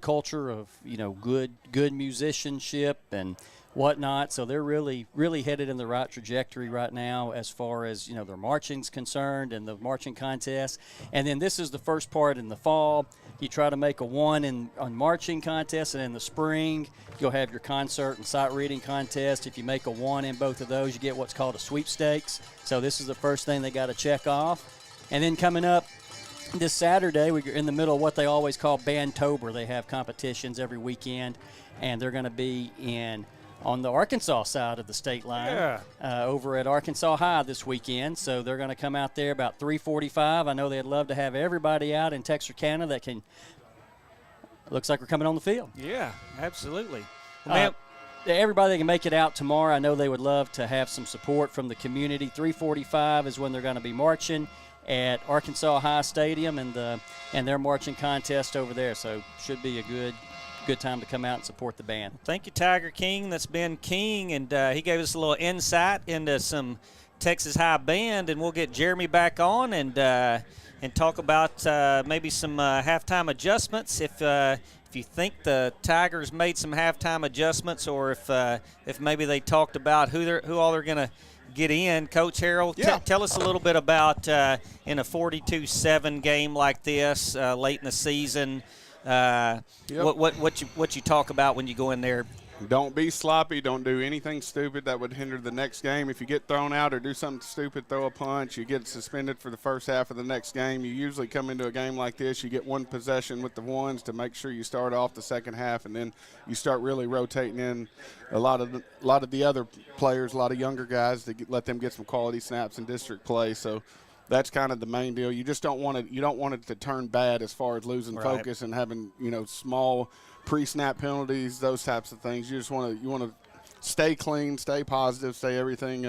[SPEAKER 2] culture of, good musicianship and whatnot. So they're really, really headed in the right trajectory right now as far as, their marching's concerned and the marching contest. And then this is the first part in the fall. You try to make a one on marching contest, and in the spring you'll have your concert and sight reading contest. If you make a one in both of those, you get what's called a sweepstakes. So this is the first thing they got to check off. And then coming up this Saturday, we're in the middle of what they always call Bandtober. They have competitions every weekend, and they're going to be on the Arkansas side of the state line, over at Arkansas High this weekend. So they're going to come out there about 3:45. I know they'd love to have everybody out in Texarkana that can. Looks like we're coming on the field.
[SPEAKER 3] Yeah, absolutely.
[SPEAKER 2] Everybody that can make it out tomorrow, I know they would love to have some support from the community. 3:45 is when they're going to be marching at Arkansas High Stadium and their marching contest over there. So should be a good time to come out and support the band.
[SPEAKER 3] Thank you, Tiger King. That's Ben King, and he gave us a little insight into some Texas High Band, and we'll get Jeremy back on and talk about maybe some halftime adjustments. If you think the Tigers made some halftime adjustments, or if maybe they talked about who all they're going to get in. Coach Harold, tell us a little bit about in a 42-7 game like this late in the season. What you talk about when you go in there?
[SPEAKER 1] Don't be sloppy. Don't do anything stupid that would hinder the next game. If you get thrown out or do something stupid, throw a punch, you get suspended for the first half of the next game. You usually come into a game like this, you get one possession with the ones to make sure you start off the second half, and then you start really rotating in a lot of the other players, a lot of younger guys to let them get some quality snaps in district play. So that's kind of the main deal. You just don't want it to turn bad as far as losing focus and having small pre-snap penalties, those types of things. You want to stay clean, stay positive, stay everything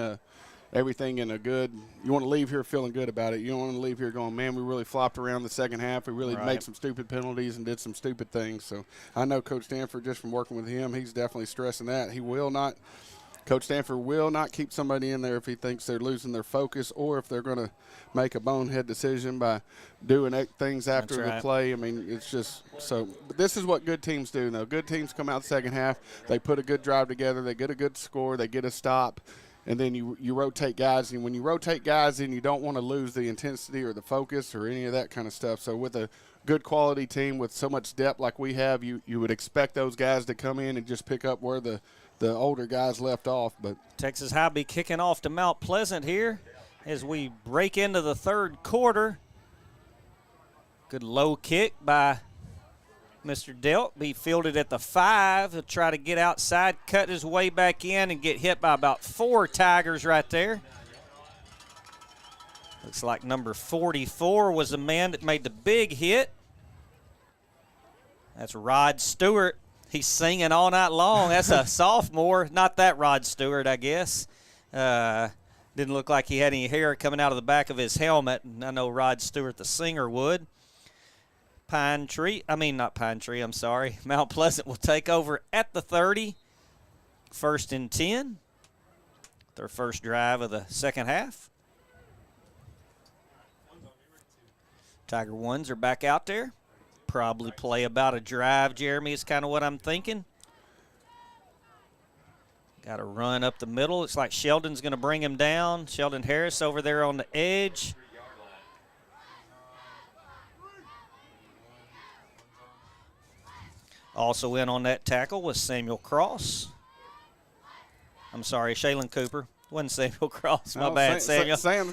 [SPEAKER 1] everything in a good – you want to leave here feeling good about it. You don't want to leave here going, man, we really flopped around the second half. We really made some stupid penalties and did some stupid things. So I know Coach Stanford, just from working with him, he's definitely stressing that. He will not – Coach Stanford will not keep somebody in there if he thinks they're losing their focus or if they're going to make a bonehead decision by doing things after the play. I mean, it's just so – but this is what good teams do, though. Good teams come out second half. They put a good drive together. They get a good score. They get a stop. And then you rotate guys. And when you rotate guys, then you don't want to lose the intensity or the focus or any of that kind of stuff. So with a good quality team with so much depth like we have, you would expect those guys to come in and just pick up where the older guys left off. But
[SPEAKER 3] Texas High be kicking off to Mount Pleasant here as we break into the third quarter. Good low kick by Mr. Delt. Be fielded at the 5. He'll try to get outside, cut his way back in, and get hit by about 4 Tigers right there. Looks like number 44 was the man that made the big hit. That's Rod Stewart. He's singing all night long. That's a sophomore. Not that Rod Stewart, I guess. Didn't look like he had any hair coming out of the back of his helmet. And I know Rod Stewart, the singer, would. Not Pine Tree, I'm sorry. Mount Pleasant will take over at the 30. 1st and 10. Their first drive of the second half. Tiger Ones are back out there. Probably play about a drive, Jeremy, is kind of what I'm thinking. Got a run up the middle. It's like Sheldon's going to bring him down. Sheldon Harris over there on the edge. Also in on that tackle was Samuel Cross. I'm sorry, Shaylin Cooper. Wasn't Samuel Cross. My bad, Samuel.
[SPEAKER 1] Sam's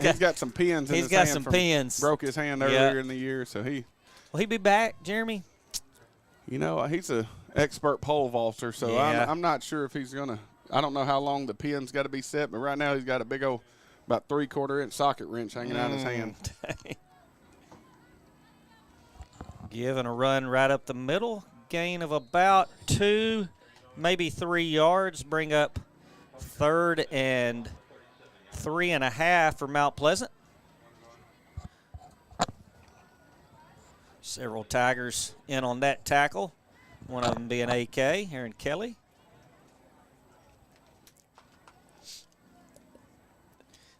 [SPEAKER 1] got some pins in his hand.
[SPEAKER 3] He's got some pins.
[SPEAKER 1] Broke his hand earlier in the year, so he –
[SPEAKER 3] will he be back, Jeremy?
[SPEAKER 1] You know, he's an expert pole vaulter, so I'm not sure if he's going to – I don't know how long the pin's got to be set, but right now he's got a big old about 3/4-inch socket wrench hanging out of his hand.
[SPEAKER 3] Giving a run right up the middle. Gain of about 2, maybe 3 yards. Bring up 3rd and 3.5 for Mount Pleasant. Several Tigers in on that tackle. One of them being AK, Aaron Kelly.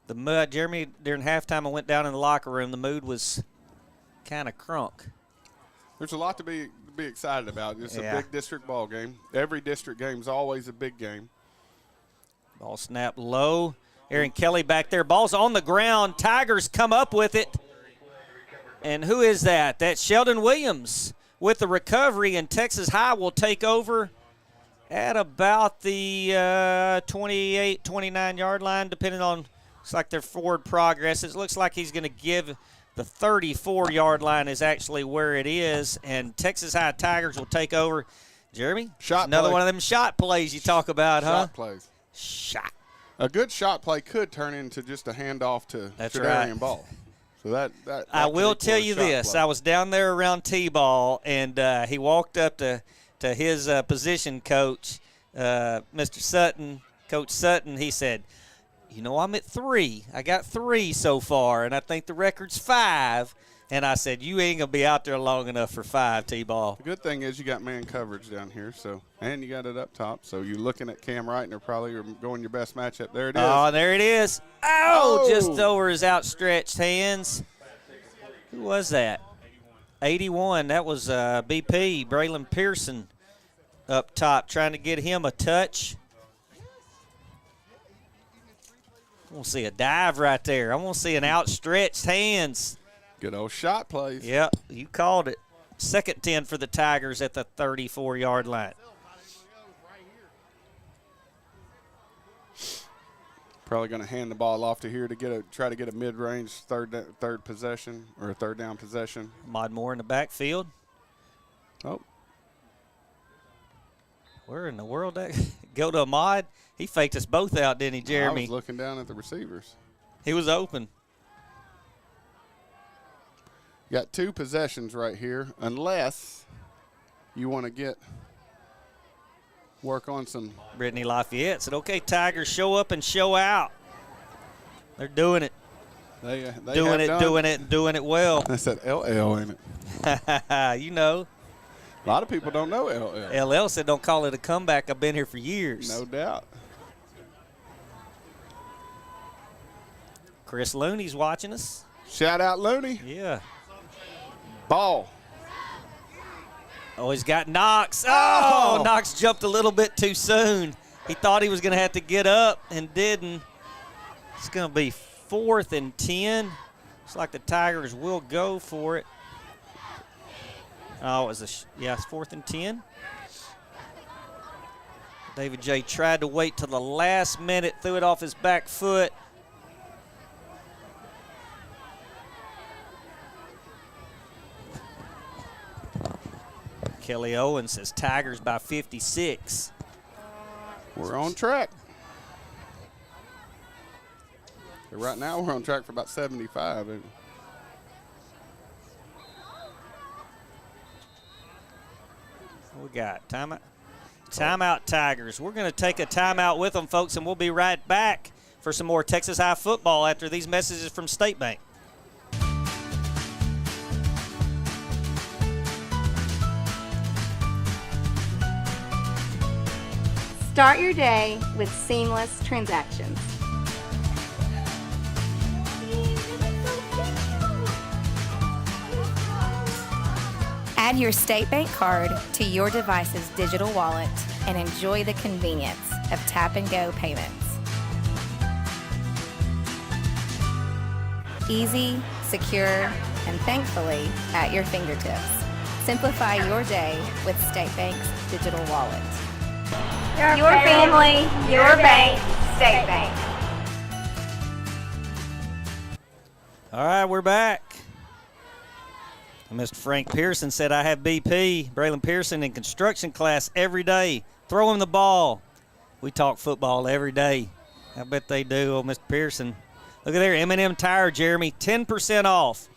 [SPEAKER 3] The mood, Jeremy, during halftime I went down in the locker room. The mood was kind of crunk.
[SPEAKER 1] There's a lot to be excited about. It's a big district ball game. Every district game is always a big game.
[SPEAKER 3] Ball snapped low. Aaron Kelly back there. Ball's on the ground. Tigers come up with it. And who is that? That's Sheldon Williams with the recovery, and Texas High will take over at about the 28, 29-yard line, depending on, looks like their forward progress. It looks like he's going to give the 34-yard line is actually where it is, and Texas High Tigers will take over. Jeremy, another one of them shot plays you talk about, huh?
[SPEAKER 1] Shot plays. A good shot play could turn into just a handoff to Tredarian Ball. So that
[SPEAKER 3] I will tell you this.
[SPEAKER 1] Play.
[SPEAKER 3] I was down there around T-ball, and he walked up to his position coach, Mr. Sutton, Coach Sutton. He said, you know, I'm at 3. I got 3 so far, and I think the record's 5. And I said, you ain't going to be out there long enough for 5, T-ball.
[SPEAKER 1] The good thing is you got man coverage down here, and you got it up top. So you're looking at Cam Wright, and they're probably going your best matchup. There it is.
[SPEAKER 3] Oh, there it is. Oh, just over his outstretched hands. Who was that? 81. That was BP, Braylon Pearson, up top, trying to get him a touch. I want to see a dive right there. I want to see an outstretched hands.
[SPEAKER 1] Good old shot plays.
[SPEAKER 3] Yep, you called it. 2nd 10 for the Tigers at the 34-yard line.
[SPEAKER 1] Probably going to hand the ball off to here to try to get a mid-range third possession or a third down possession.
[SPEAKER 3] Ahmad Moore in the backfield.
[SPEAKER 1] Oh.
[SPEAKER 3] Where in the world that go to Ahmad? He faked us both out, didn't he, Jeremy?
[SPEAKER 1] I was looking down at the receivers.
[SPEAKER 3] He was open.
[SPEAKER 1] You got 2 possessions right here, unless you want to work on some.
[SPEAKER 3] Brittany Lafayette said, okay, Tigers, show up and show out. They're doing it.
[SPEAKER 1] They
[SPEAKER 3] doing
[SPEAKER 1] have
[SPEAKER 3] it,
[SPEAKER 1] done.
[SPEAKER 3] doing it well.
[SPEAKER 1] That's that LL in it.
[SPEAKER 3] You know.
[SPEAKER 1] A lot of people don't know LL.
[SPEAKER 3] LL said don't call it a comeback. I've been here for years.
[SPEAKER 1] No doubt.
[SPEAKER 3] Chris Looney's watching us.
[SPEAKER 1] Shout out Looney.
[SPEAKER 3] Yeah.
[SPEAKER 1] Ball.
[SPEAKER 3] Oh, he's got Knox. Oh, Knox jumped a little bit too soon. He thought he was going to have to get up and didn't. It's going to be 4th and 10. Looks like the Tigers will go for it. Oh, it was it's 4th and 10. David J. tried to wait till the last minute, threw it off his back foot. Kelly Owen says Tigers by 56.
[SPEAKER 1] We're on track. Right now, we're on track for about 75.
[SPEAKER 3] What we got? Timeout? Timeout Tigers. We're going to take a timeout with them, folks, and we'll be right back for some more Texas High football after these messages from State Bank.
[SPEAKER 4] Start your day with seamless transactions. Add your State Bank card to your device's digital wallet and enjoy the convenience of tap-and-go payments. Easy, secure, and thankfully at your fingertips. Simplify your day with State Bank's digital wallet.
[SPEAKER 9] Your family, your bank, State Bank.
[SPEAKER 3] All right, we're back. Mr. Frank Pearson said, I have BP, Braylon Pearson, in construction class every day. Throw him the ball. We talk football every day. I bet they do, oh, Mr. Pearson. Look at there, M&M Tire, Jeremy, 10% off.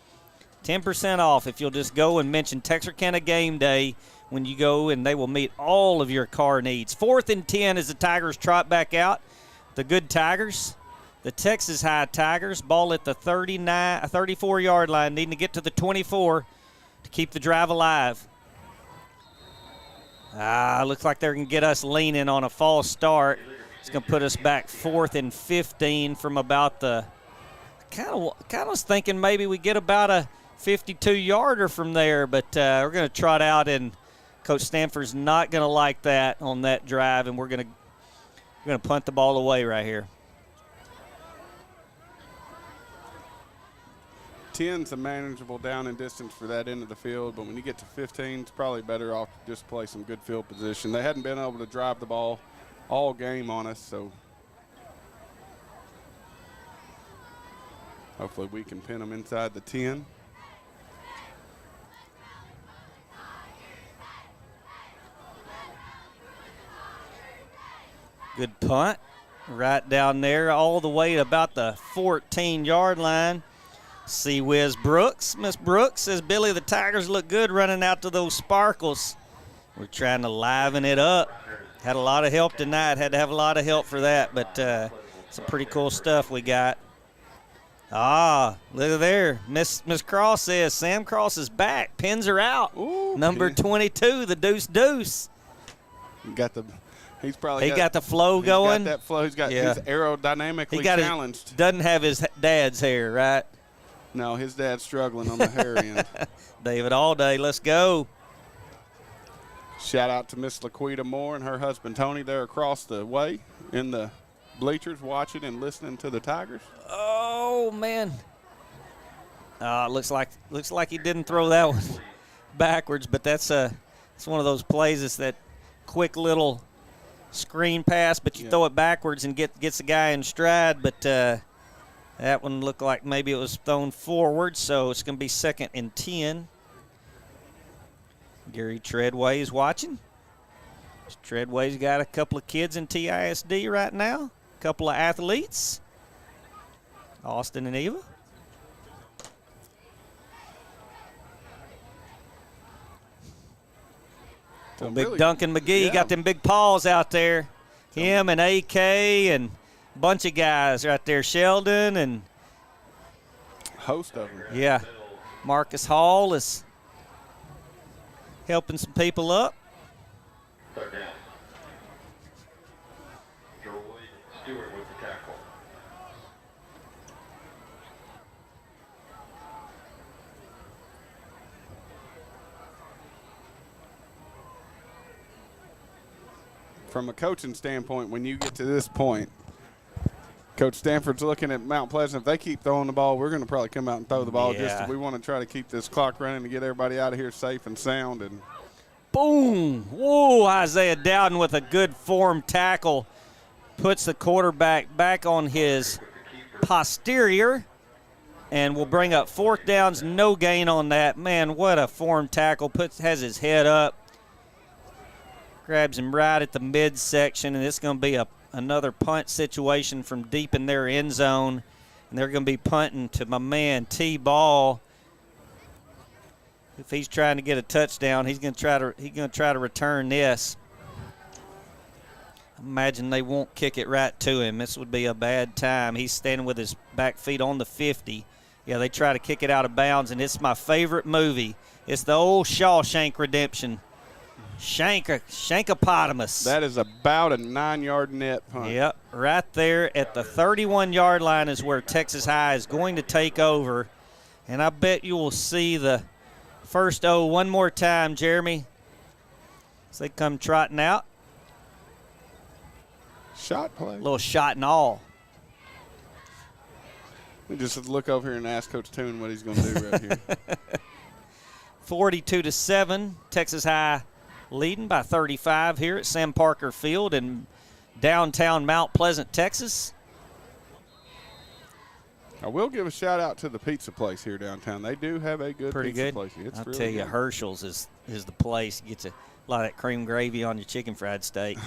[SPEAKER 3] 10% off if you'll just go and mention Texarkana Gameday when you go, and they will meet all of your car needs. 4th and 10 as the Tigers trot back out. The good Tigers, the Texas High Tigers, ball at the 34-yard line, needing to get to the 24 to keep the drive alive. Looks like they're going to get us leaning on a false start. It's going to put us back 4th and 15 from about the kind of was thinking maybe we get about a 52-yarder from there, but we're going to trot out, and Coach Stanford's not going to like that on that drive, and we're going to punt the ball away right here.
[SPEAKER 1] 10's a manageable down and distance for that end of the field, but when you get to 15, it's probably better off to just play some good field position. They hadn't been able to drive the ball all game on us, so hopefully we can pin them inside the 10.
[SPEAKER 3] Good punt right down there all the way to about the 14-yard line. See Wiz Brooks. Miss Brooks says, Billy, the Tigers look good running out to those sparkles. We're trying to liven it up. Had a lot of help tonight. Had to have a lot of help for that, but some pretty cool stuff we got. Look at there. Miss Cross says Sam Cross is back. Pins are out.
[SPEAKER 1] Ooh,
[SPEAKER 3] Number 22, the Deuce.
[SPEAKER 1] He's probably
[SPEAKER 3] got the flow going.
[SPEAKER 1] He's got that flow. He's aerodynamically challenged.
[SPEAKER 3] Doesn't have his dad's hair, right?
[SPEAKER 1] No, his dad's struggling on the hair end.
[SPEAKER 3] David Allday, let's go.
[SPEAKER 1] Shout out to Miss LaQuita Moore and her husband Tony. They're across the way in the bleachers watching and listening to the Tigers.
[SPEAKER 3] Oh, man. Looks like he didn't throw that one backwards, but it's one of those plays. It's that quick little screen pass, but you throw it backwards and gets the guy in stride, but that one looked like maybe it was thrown forward, so it's going to be 2nd and 10. Gary Treadway is watching. Treadway's got a couple of kids in TISD right now, a couple of athletes, Austin and Eva. Big Duncan McGee got them big paws out there. Him and AK and bunch of guys right there. Sheldon and
[SPEAKER 1] host of them.
[SPEAKER 3] Yeah, Marcus Hall is helping some people up.
[SPEAKER 5] Third down. Joey Stewart with the tackle.
[SPEAKER 1] From a coaching standpoint, when you get to this point, Coach Stanford's looking at Mount Pleasant. If they keep throwing the ball, we're going to probably come out and throw the ball.
[SPEAKER 3] Yeah.
[SPEAKER 1] We want to try to keep this clock running to get everybody out of here safe and sound. And
[SPEAKER 3] boom! Whoa, Isaiah Dowden with a good form tackle. Puts the quarterback back on his posterior and will bring up 4th downs. No gain on that. Man, what a form tackle. Has his head up. Grabs him right at the midsection, and it's going to be another punt situation from deep in their end zone. And they're going to be punting to my man T-Ball. If he's trying to get a touchdown, he's going to try to return this. Imagine they won't kick it right to him. This would be a bad time. He's standing with his back feet on the 50. Yeah, they try to kick it out of bounds, and it's my favorite movie. It's the old Shawshank Redemption. Shankopotamus.
[SPEAKER 1] that is about a 9-yard net punt.
[SPEAKER 3] Yep, right there at the 31-yard line is where Texas High is going to take over. And I bet you will see the first O one more time, Jeremy, as they come trotting out.
[SPEAKER 1] Shot play.
[SPEAKER 3] A little shot and all.
[SPEAKER 1] We just look over here and ask Coach Toon what he's going to do right here.
[SPEAKER 3] 42-7, Texas High leading by 35 here at Sam Parker Field in downtown Mount Pleasant, Texas.
[SPEAKER 1] I will give a shout out to the pizza place here downtown. They do have a good
[SPEAKER 3] Pretty
[SPEAKER 1] pizza
[SPEAKER 3] good.
[SPEAKER 1] place. It's
[SPEAKER 3] I'll
[SPEAKER 1] really
[SPEAKER 3] tell you,
[SPEAKER 1] good.
[SPEAKER 3] Herschel's is the place. Gets a lot of that cream gravy on your chicken fried steak.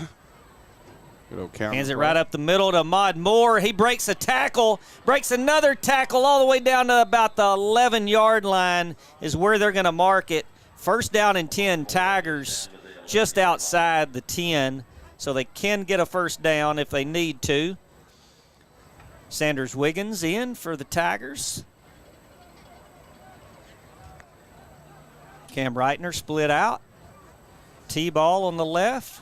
[SPEAKER 1] Good old counter.
[SPEAKER 3] Hands it right up the middle to Ahmad Moore. He breaks a tackle, breaks another tackle all the way down to about the 11-yard line is where they're going to mark it. First down and 10, Tigers just outside the 10, so they can get a first down if they need to. Sanders Wiggins in for the Tigers. Cam Reitner split out. T-Ball on the left,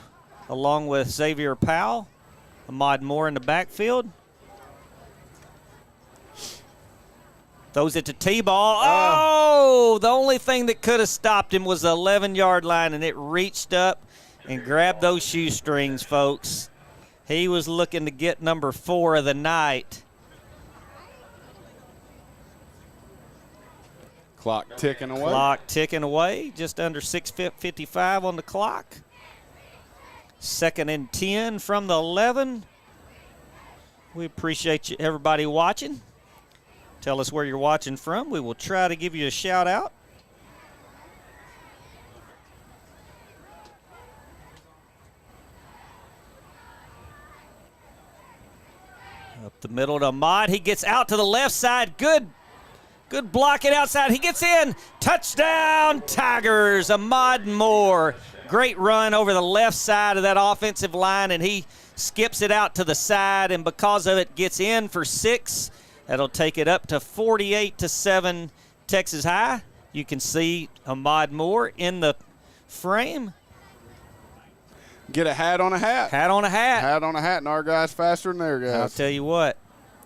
[SPEAKER 3] along with Xavier Powell. Ahmad Moore in the backfield. Throws it to T-Ball. Oh, the only thing that could have stopped him was the 11-yard line, and it reached up and grabbed those shoestrings, folks. He was looking to get number 4 of the night.
[SPEAKER 1] Clock ticking away.
[SPEAKER 3] Clock ticking away. Just under 6:55 on the clock. 2nd and 10 from the 11. We appreciate you, everybody watching. Tell us where you're watching from. We will try to give you a shout out. Up the middle to Ahmad. He gets out to the left side. Good blocking outside. He gets in. Touchdown, Tigers. Ahmad Moore. Great run over the left side of that offensive line, and he skips it out to the side, and because of it, gets in for 6. That'll take it up to 48-7 Texas High. You can see Ahmad Moore in the frame.
[SPEAKER 1] Get a hat on a hat.
[SPEAKER 3] Hat on a hat.
[SPEAKER 1] Hat on a hat, and our guys faster than their guys.
[SPEAKER 3] I'll tell you what.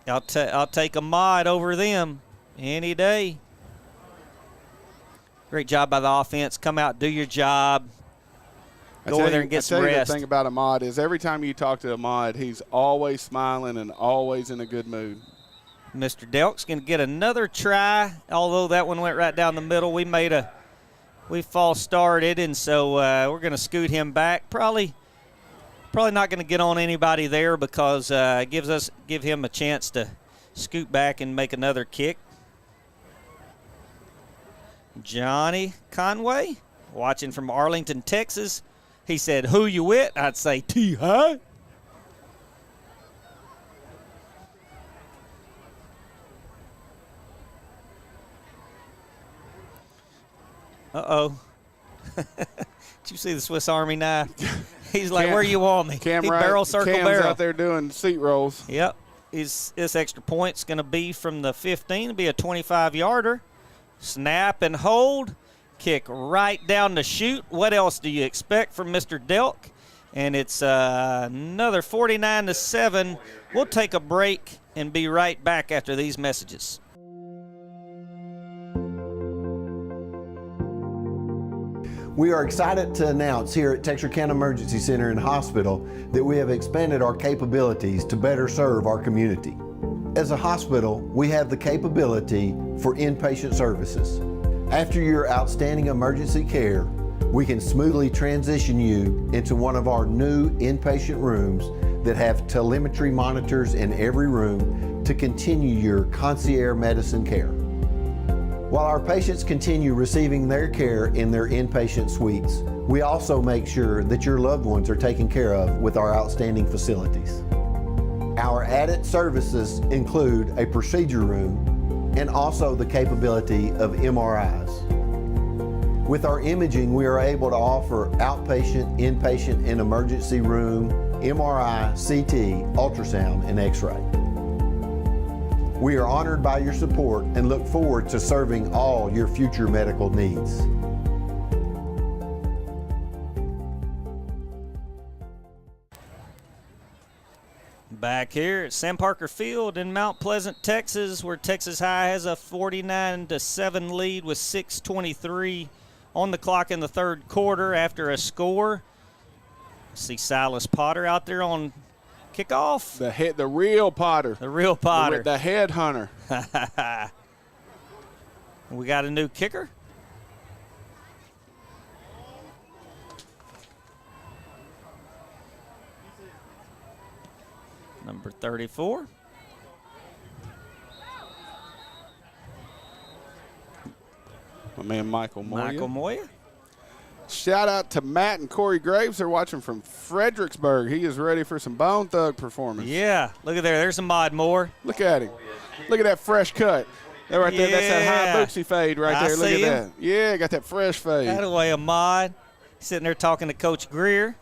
[SPEAKER 3] I'll take Ahmad over them any day. Great job by the offense. Come out, do your job. Go over there and get some rest.
[SPEAKER 1] The thing about Ahmad is every time you talk to Ahmad, he's always smiling and always in a good mood.
[SPEAKER 3] Mr. Delk's going to get another try, although that one went right down the middle. We false started, and so we're going to scoot him back. Probably not going to get on anybody there because it give him a chance to scoot back and make another kick. Johnny Conway, watching from Arlington, Texas. He said, "Who you with?" I'd say, T-High. Uh-oh. Did you see the Swiss Army knife? He's like, where you want me?
[SPEAKER 1] Cam
[SPEAKER 3] he barrel circle
[SPEAKER 1] Cam's
[SPEAKER 3] barrel.
[SPEAKER 1] out there doing seat rolls.
[SPEAKER 3] Yep. This extra point's going to be from the 15. It'll be a 25-yarder. Snap and hold. Kick right down the chute. What else do you expect from Mr. Delk? And it's another 49-7. We'll take a break and be right back after these messages.
[SPEAKER 13] We are excited to announce here at Texarkana Emergency Center and Hospital that we have expanded our capabilities to better serve our community. As a hospital, we have the capability for inpatient services. After your outstanding emergency care, we can smoothly transition you into one of our new inpatient rooms that have telemetry monitors in every room to continue your concierge medicine care. While our patients continue receiving their care in their inpatient suites, we also make sure that your loved ones are taken care of with our outstanding facilities. Our added services include a procedure room and also the capability of MRIs. With our imaging, we are able to offer outpatient, inpatient, and emergency room, MRI, CT, ultrasound, and X-ray. We are honored by your support and look forward to serving all your future medical needs.
[SPEAKER 3] Back here at Sam Parker Field in Mount Pleasant, Texas, where Texas High has a 49-7 lead with 6:23 on the clock in the third quarter after a score. See Silas Potter out there on kickoff.
[SPEAKER 1] The real Potter.
[SPEAKER 3] The real Potter.
[SPEAKER 1] The headhunter.
[SPEAKER 3] We got a new kicker. Number 34.
[SPEAKER 1] My man Michael Moya.
[SPEAKER 3] Michael Moya.
[SPEAKER 1] Shout out to Matt and Corey Graves. They're watching from Fredericksburg. He is ready for some Bone Thug performance.
[SPEAKER 3] Yeah, look at there. There's a Mod Moore.
[SPEAKER 1] Look at him. Look at that fresh cut. That right there, that's that high bootsy fade right there. Look at that. Yeah, got that fresh fade.
[SPEAKER 3] That away a Mod. Sitting there talking to Coach Greer.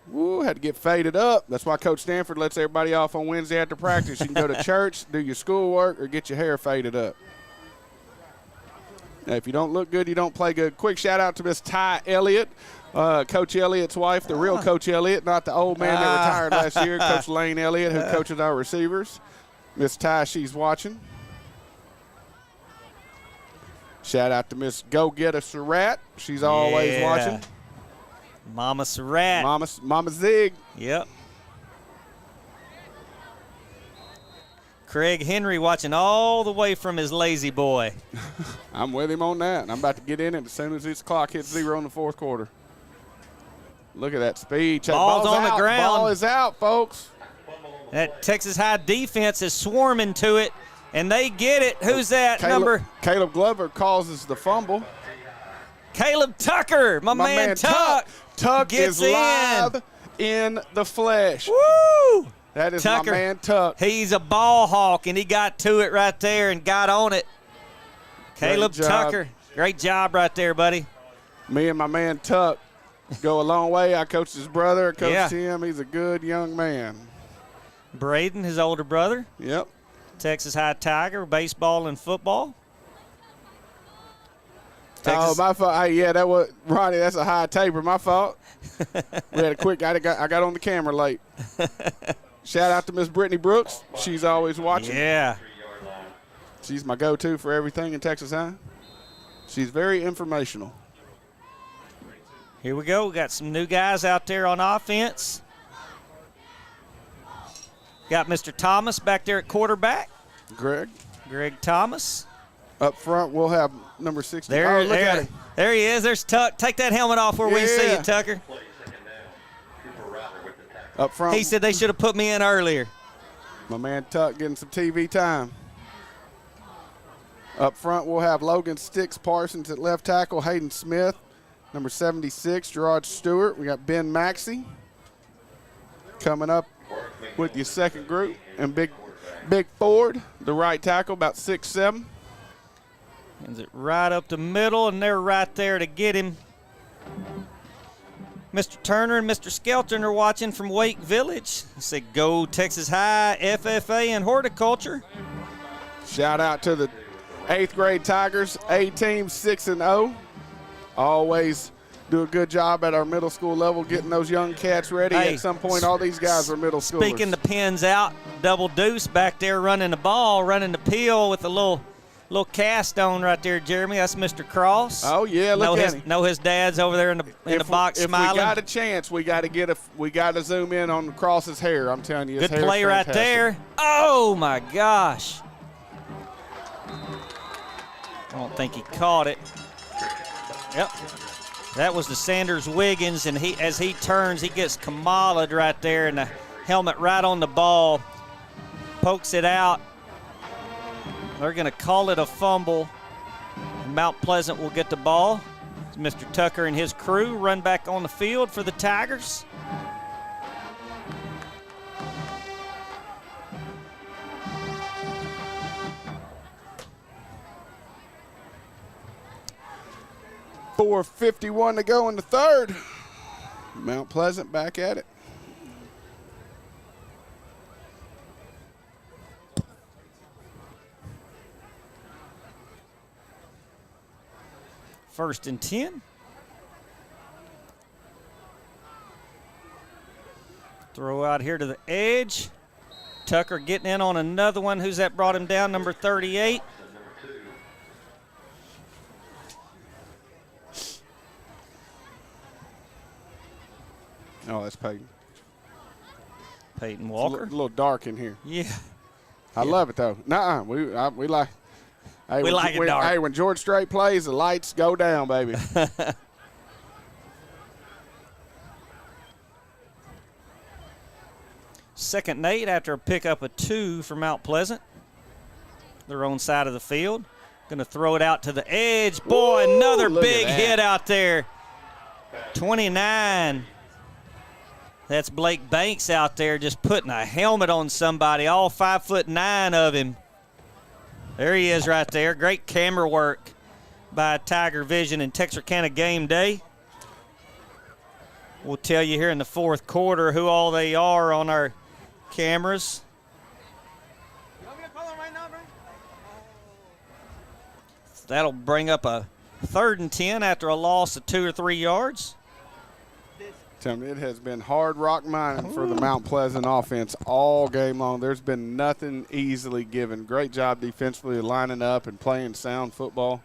[SPEAKER 1] Woo, had to get faded up. That's why Coach Stanford lets everybody off on Wednesday after practice. You can go to church, do your schoolwork, or get your hair faded up. Now, if you don't look good, you don't play good. Quick shout out to Miss Ty Elliott, Coach Elliott's wife, the real Coach Elliott, not the old man that retired last year, Coach Lane Elliott, who coaches our receivers. Miss Ty, she's watching. Shout out to Miss Go Getter Surratt. She's always watching.
[SPEAKER 3] Mama Surratt.
[SPEAKER 1] Mama Zig.
[SPEAKER 3] Yep. Craig Henry watching all the way from his lazy boy.
[SPEAKER 1] I'm with him on that. And I'm about to get in it as soon as this clock hits 0 in the fourth quarter. Look at that speed.
[SPEAKER 3] Ball's on the ground.
[SPEAKER 1] Ball is out, folks.
[SPEAKER 3] That Texas High defense is swarming to it, and they get it. Who's that number?
[SPEAKER 1] Caleb Glover causes the fumble.
[SPEAKER 3] Caleb Tucker, my man Tuck.
[SPEAKER 1] Tuck
[SPEAKER 3] gets
[SPEAKER 1] is live in the flesh.
[SPEAKER 3] Woo!
[SPEAKER 1] That is
[SPEAKER 3] Tucker,
[SPEAKER 1] my man Tuck.
[SPEAKER 3] He's a ball hawk, and he got to it right there and got on it. Caleb Tucker, great job right there, buddy.
[SPEAKER 1] Me and my man Tuck go a long way. I coached his brother. I coached him. He's a good young man.
[SPEAKER 3] Braden, his older brother.
[SPEAKER 1] Yep.
[SPEAKER 3] Texas High Tiger, baseball and football.
[SPEAKER 1] Oh, my fault. Yeah, that was Ronnie. That's a high taper. My fault. We had a quick. I got on the camera late. Shout out to Miss Brittany Brooks. She's always watching.
[SPEAKER 3] Yeah.
[SPEAKER 1] She's my go-to for everything in Texas High. She's very informational.
[SPEAKER 3] Here we go. We got some new guys out there on offense. Got Mr. Thomas back there at quarterback.
[SPEAKER 1] Greg
[SPEAKER 3] Thomas.
[SPEAKER 1] Up front, we'll have number 60.
[SPEAKER 3] There,
[SPEAKER 1] look at him.
[SPEAKER 3] There he is. There's Tuck. Take that helmet off where we see you, Tucker.
[SPEAKER 1] Up front.
[SPEAKER 3] He said they should have put me in earlier.
[SPEAKER 1] My man Tuck getting some TV time. Up front, we'll have Logan Sticks Parsons at left tackle, Hayden Smith, number 76, Gerard Stewart. We got Ben Maxey coming up with your second group. And Big Ford, the right tackle, about 6'7".
[SPEAKER 3] Is it right up the middle, and they're right there to get him. Mr. Turner and Mr. Skelton are watching from Wake Village. He said, go Texas High, FFA, and horticulture.
[SPEAKER 1] Shout out to the 8th grade Tigers, A team 6-0. Always do a good job at our middle school level getting those young cats ready.
[SPEAKER 3] Hey,
[SPEAKER 1] at some point, all these guys were middle schoolers.
[SPEAKER 3] Speaking the pins out, double deuce back there running the ball, running the peel with a little cast on right there, Jeremy. That's Mr. Cross.
[SPEAKER 1] Oh yeah, look at him.
[SPEAKER 3] Know his dad's over there in the box smiling.
[SPEAKER 1] If we got a chance, we got to zoom in on Cross's hair. I'm telling you, his
[SPEAKER 3] good play right there. Oh my gosh! I don't think he caught it. Yep, that was the Sanders Wiggins, and as he turns, he gets Kamala'd right there, and the helmet right on the ball, pokes it out. They're going to call it a fumble. Mount Pleasant will get the ball. Mr. Tucker and his crew run back on the field for the Tigers.
[SPEAKER 1] .451 to go in the third. Mount Pleasant back at it.
[SPEAKER 3] First and 10. Throw out here to the edge. Tucker getting in on another one. Who's that brought him down? Number 38.
[SPEAKER 1] Oh, that's Peyton.
[SPEAKER 3] Peyton Walker.
[SPEAKER 1] It's a little dark in here.
[SPEAKER 3] Yeah.
[SPEAKER 1] I love it, though. Nuh-uh. We like... Hey,
[SPEAKER 3] we like it dark.
[SPEAKER 1] Hey, when George Strait plays, the lights go down, baby.
[SPEAKER 3] Second and 8 after a pickup of 2 for Mount Pleasant. Their own side of the field. Going to throw it out to the edge. Boy,
[SPEAKER 1] Ooh,
[SPEAKER 3] another
[SPEAKER 1] look
[SPEAKER 3] big
[SPEAKER 1] at that.
[SPEAKER 3] hit out there. 29. That's Blake Banks out there just putting a helmet on somebody, all 5'9" of him. There he is right there. Great camera work by Tiger Vision and Texarkana Game Day. We'll tell you here in the fourth quarter who all they are on our cameras. That'll bring up a 3rd and 10 after a loss of 2 or 3 yards.
[SPEAKER 1] Tell me, it has been hard rock mining for the Mount Pleasant offense all game long. There's been nothing easily given. Great job defensively lining up and playing sound football.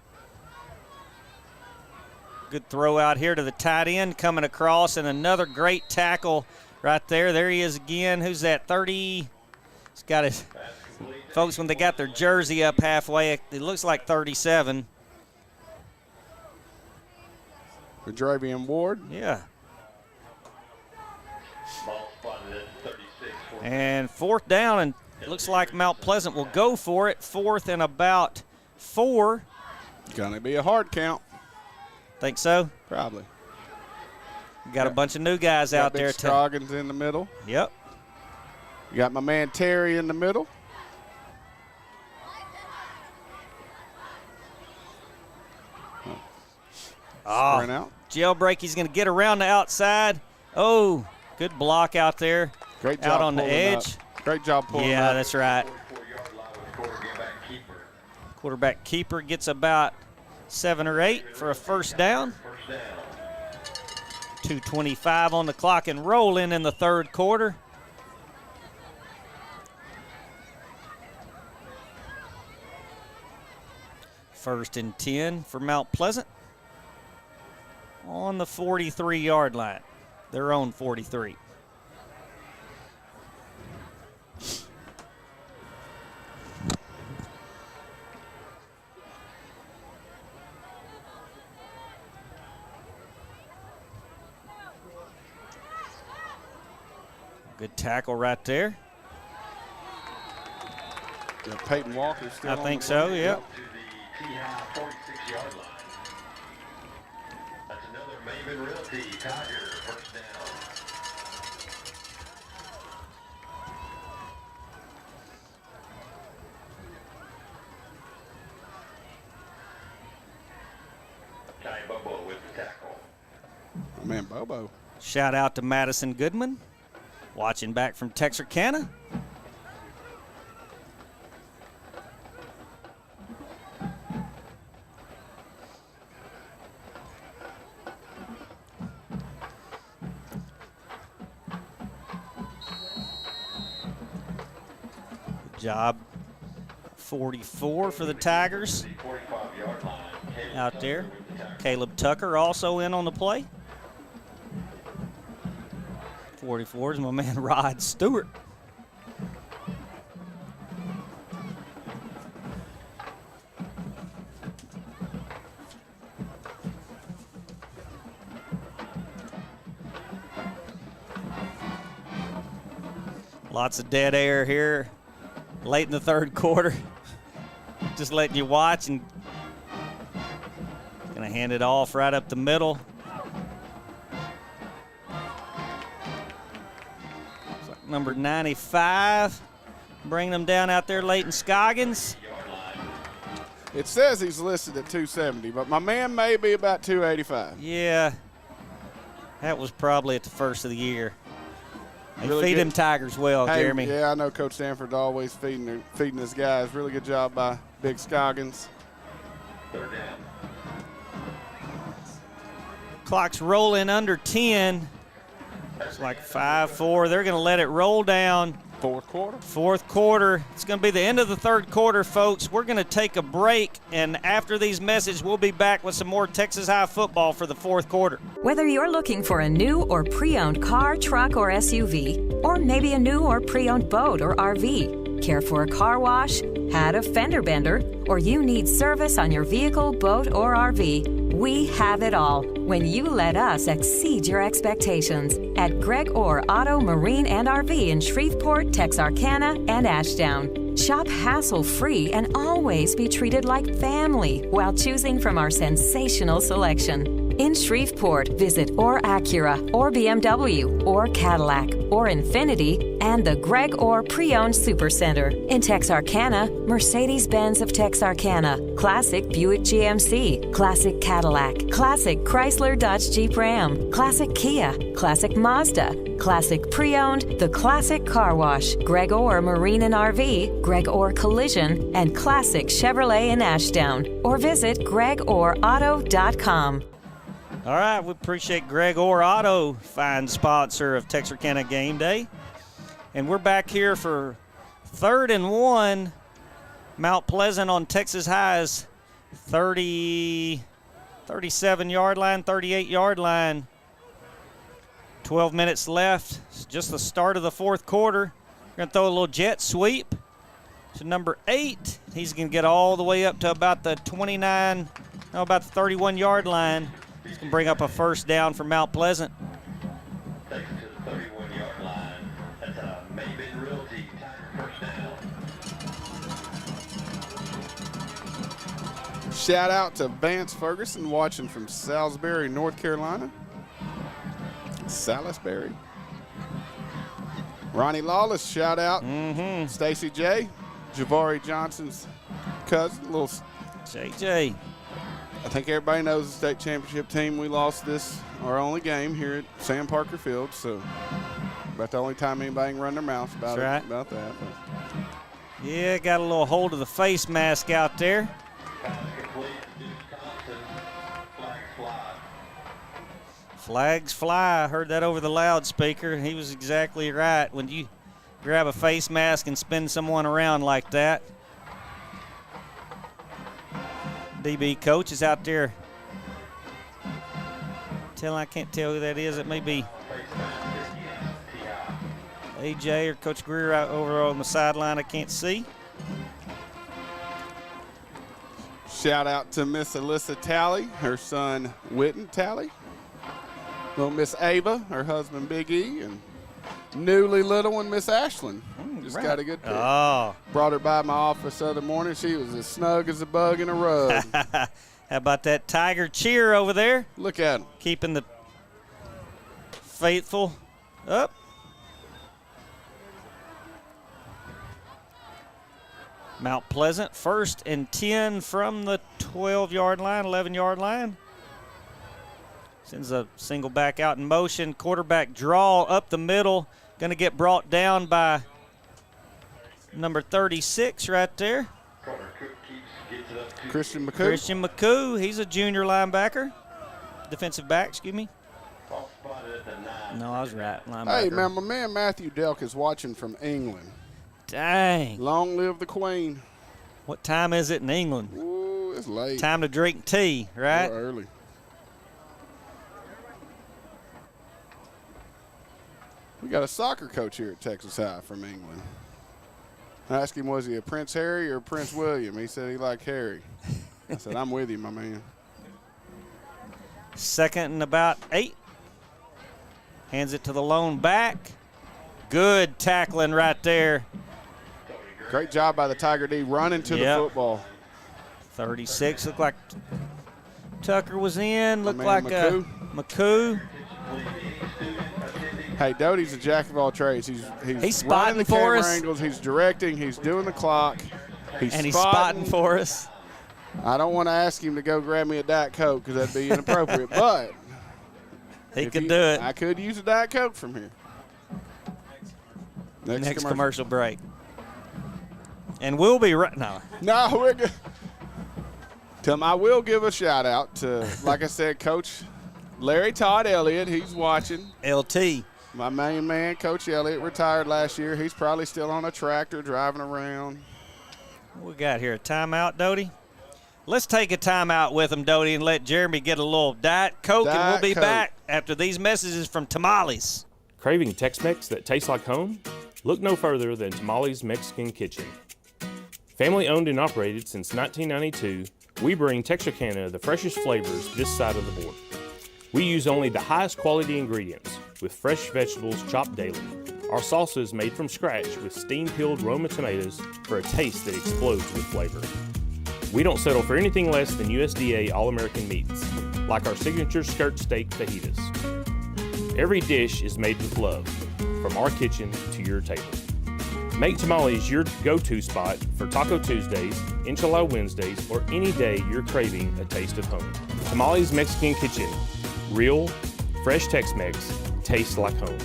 [SPEAKER 3] Good throw out here to the tight end coming across, and another great tackle right there. There he is again. Who's that, 30? He's got his – folks, when they got their jersey up halfway, it looks like 37.
[SPEAKER 1] Dravian Ward.
[SPEAKER 3] Yeah. And 4th down, and it looks like Mount Pleasant will go for it. 4th and about 4.
[SPEAKER 1] Gonna be a hard count.
[SPEAKER 3] Think so?
[SPEAKER 1] Probably.
[SPEAKER 3] Got a bunch of new guys out there.
[SPEAKER 1] Scroggins in the middle.
[SPEAKER 3] Yep.
[SPEAKER 1] You got my man Terry in the middle. Sprint out.
[SPEAKER 3] Jailbreak, he's going to get around the outside. Oh, good block out there.
[SPEAKER 1] Great job
[SPEAKER 3] out on the edge.
[SPEAKER 1] Up. Great job pulling
[SPEAKER 3] Yeah,
[SPEAKER 1] up.
[SPEAKER 3] that's right. Quarterback keeper gets about 7 or 8 for a first down. 2:25 on the clock and rolling in the third quarter. First and 10 for Mount Pleasant on the 43-yard line. Their own 43. Good tackle right there.
[SPEAKER 1] Yeah, Peyton Walker still
[SPEAKER 3] I
[SPEAKER 1] on
[SPEAKER 3] think
[SPEAKER 1] the
[SPEAKER 3] so,
[SPEAKER 1] line.
[SPEAKER 3] yep.
[SPEAKER 5] To the T-High 46-yard line. That's another Maven Realty Tiger first down. Ty Bobo with the tackle.
[SPEAKER 1] Oh, man, Bobo
[SPEAKER 3] Shout out to Madison Goodman, watching back from Texarkana. Good job. 44 for the Tigers out there. Caleb Tucker also in on the play. 44 is my man Rod Stewart. Lots of dead air here late in the third quarter. Just letting you watch, and gonna hand it off right up the middle. Number 95, bringing them down out there, Leighton Scoggins.
[SPEAKER 1] It says he's listed at 270, but my man may be about 285.
[SPEAKER 3] Yeah, that was probably at the first of the year. They
[SPEAKER 1] Really
[SPEAKER 3] feed
[SPEAKER 1] good.
[SPEAKER 3] them Tigers well,
[SPEAKER 1] Hey,
[SPEAKER 3] Jeremy.
[SPEAKER 1] Yeah, I know Coach Stanford always feeding his guys. Really good job by Big Scoggins.
[SPEAKER 3] Clock's rolling under 10. It's like 5-4. They're going to let it roll down.
[SPEAKER 1] Fourth quarter.
[SPEAKER 3] Fourth quarter. It's going to be the end of the third quarter, folks. We're going to take a break, and after these messages, we'll be back with some more Texas High football for the fourth quarter.
[SPEAKER 12] Whether you're looking for a new or pre-owned car, truck, or SUV, or maybe a new or pre-owned boat or RV, care for a car wash, had a fender bender, or you need service on your vehicle, boat, or RV, we have it all when you let us exceed your expectations at Greg Orr Auto, Marine, and RV in Shreveport, Texarkana, and Ashdown. Shop hassle-free and always be treated like family while choosing from our sensational selection. In Shreveport, visit Orr Acura, or BMW, or Cadillac, or Infiniti, and the Greg Orr Pre-Owned Supercenter. In Texarkana, Mercedes-Benz of Texarkana, Classic Buick GMC, Classic Cadillac, Classic Chrysler Dodge Jeep Ram, Classic Kia, Classic Mazda, Classic Pre-Owned, The Classic Car Wash, Greg Orr Marine and RV, Greg Orr Collision, and Classic Chevrolet in Ashdown. Or visit GregOrAuto.com.
[SPEAKER 3] All right, we appreciate Greg Orr Auto, fine sponsor of Texarkana Game Day. And we're back here for 3rd and 1. Mount Pleasant on Texas High's 37-yard line, 38-yard line. 12 minutes left. It's just the start of the fourth quarter. We're going to throw a little jet sweep to number 8. He's going to get all the way up to about the 31-yard line. He's going to bring up a first down for Mount Pleasant.
[SPEAKER 5] Takes it to the 31-yard line. That's a Maven Realty Tiger first down.
[SPEAKER 1] Shout out to Vance Ferguson watching from Salisbury, North Carolina. Salisbury. Ronnie Lawless, shout out. Stacy J. Javari Johnson's cousin, little
[SPEAKER 3] JJ.
[SPEAKER 1] I think everybody knows the state championship team. We lost our only game here at Sam Parker Field, so about the only time anybody can run their mouth about
[SPEAKER 3] That's right.
[SPEAKER 1] about that. But.
[SPEAKER 3] Yeah, got a little hold of the face mask out there. Flags fly. I heard that over the loudspeaker. He was exactly right. When you grab a face mask and spin someone around like that. DB coach is out there. I can't tell who that is. It may be AJ or Coach Greer out over on the sideline. I can't see.
[SPEAKER 1] Shout out to Miss Alyssa Talley, her son Witten Talley. Little Miss Ava, her husband Big E, and newly little one Miss Ashlyn. Just got a good pick.
[SPEAKER 3] Oh.
[SPEAKER 1] Brought her by my office the other morning. She was as snug as a bug in a rug.
[SPEAKER 3] How about that Tiger cheer over there?
[SPEAKER 1] Look at him.
[SPEAKER 3] Keeping the faithful up. Mount Pleasant, 1st and 10 from the 12-yard line, 11-yard line. Sends a single back out in motion. Quarterback draw up the middle. Going to get brought down by number 36 right there.
[SPEAKER 1] Christian McCoo.
[SPEAKER 3] Christian McCoo. He's a junior linebacker. Defensive back, excuse me. No, I was right. Linebacker.
[SPEAKER 1] Hey, man, my man Matthew Delk is watching from England.
[SPEAKER 3] Dang.
[SPEAKER 1] Long live the Queen.
[SPEAKER 3] What time is it in England?
[SPEAKER 1] Ooh, it's late.
[SPEAKER 3] Time to drink tea, right?
[SPEAKER 1] We're early. We got a soccer coach here at Texas High from England. I asked him, was he a Prince Harry or Prince William? He said he liked Harry. I said, I'm with you, my man.
[SPEAKER 3] 2nd and about 8. Hands it to the lone back. Good tackling right there.
[SPEAKER 1] Great job by the Tiger D running to the football.
[SPEAKER 3] 36 looked like Tucker was in. Looked like
[SPEAKER 1] McCoo.
[SPEAKER 3] McCoo.
[SPEAKER 1] Hey, Doty's a jack of all trades. He's
[SPEAKER 3] spotting
[SPEAKER 1] running the
[SPEAKER 3] for
[SPEAKER 1] camera
[SPEAKER 3] us.
[SPEAKER 1] angles. He's directing. He's doing the clock. He's
[SPEAKER 3] spotting for us.
[SPEAKER 1] I don't want to ask him to go grab me a Diet Coke because that'd be inappropriate, but
[SPEAKER 3] he could do it.
[SPEAKER 1] I could use a Diet Coke from here.
[SPEAKER 3] Next commercial break. And we'll be right now.
[SPEAKER 1] No, we're good. Tell him I will give a shout out to, like I said, Coach Larry Todd Elliott. He's watching.
[SPEAKER 3] LT.
[SPEAKER 1] My main man, Coach Elliott, retired last year. He's probably still on a tractor driving around.
[SPEAKER 3] What we got here? A timeout, Doty? Let's take a timeout with him, Doty, and let Jeremy get a little Diet Coke, and we'll be back after these messages from Tamales.
[SPEAKER 16] Craving Tex-Mex that tastes like home? Look no further than Tamales Mexican Kitchen. Family owned and operated since 1992, we bring Texarkana the freshest flavors this side of the border. We use only the highest quality ingredients with fresh vegetables chopped daily. Our salsa is made from scratch with steam-peeled Roma tomatoes for a taste that explodes with flavor. We don't settle for anything less than USDA All-American meats, like our signature skirt steak fajitas. Every dish is made with love, from our kitchen to your table. Make Tamales your go-to spot for Taco Tuesdays, Enchilada Wednesdays, or any day you're craving a taste of home. Tamales Mexican Kitchen. Real, fresh Tex-Mex, tastes like home.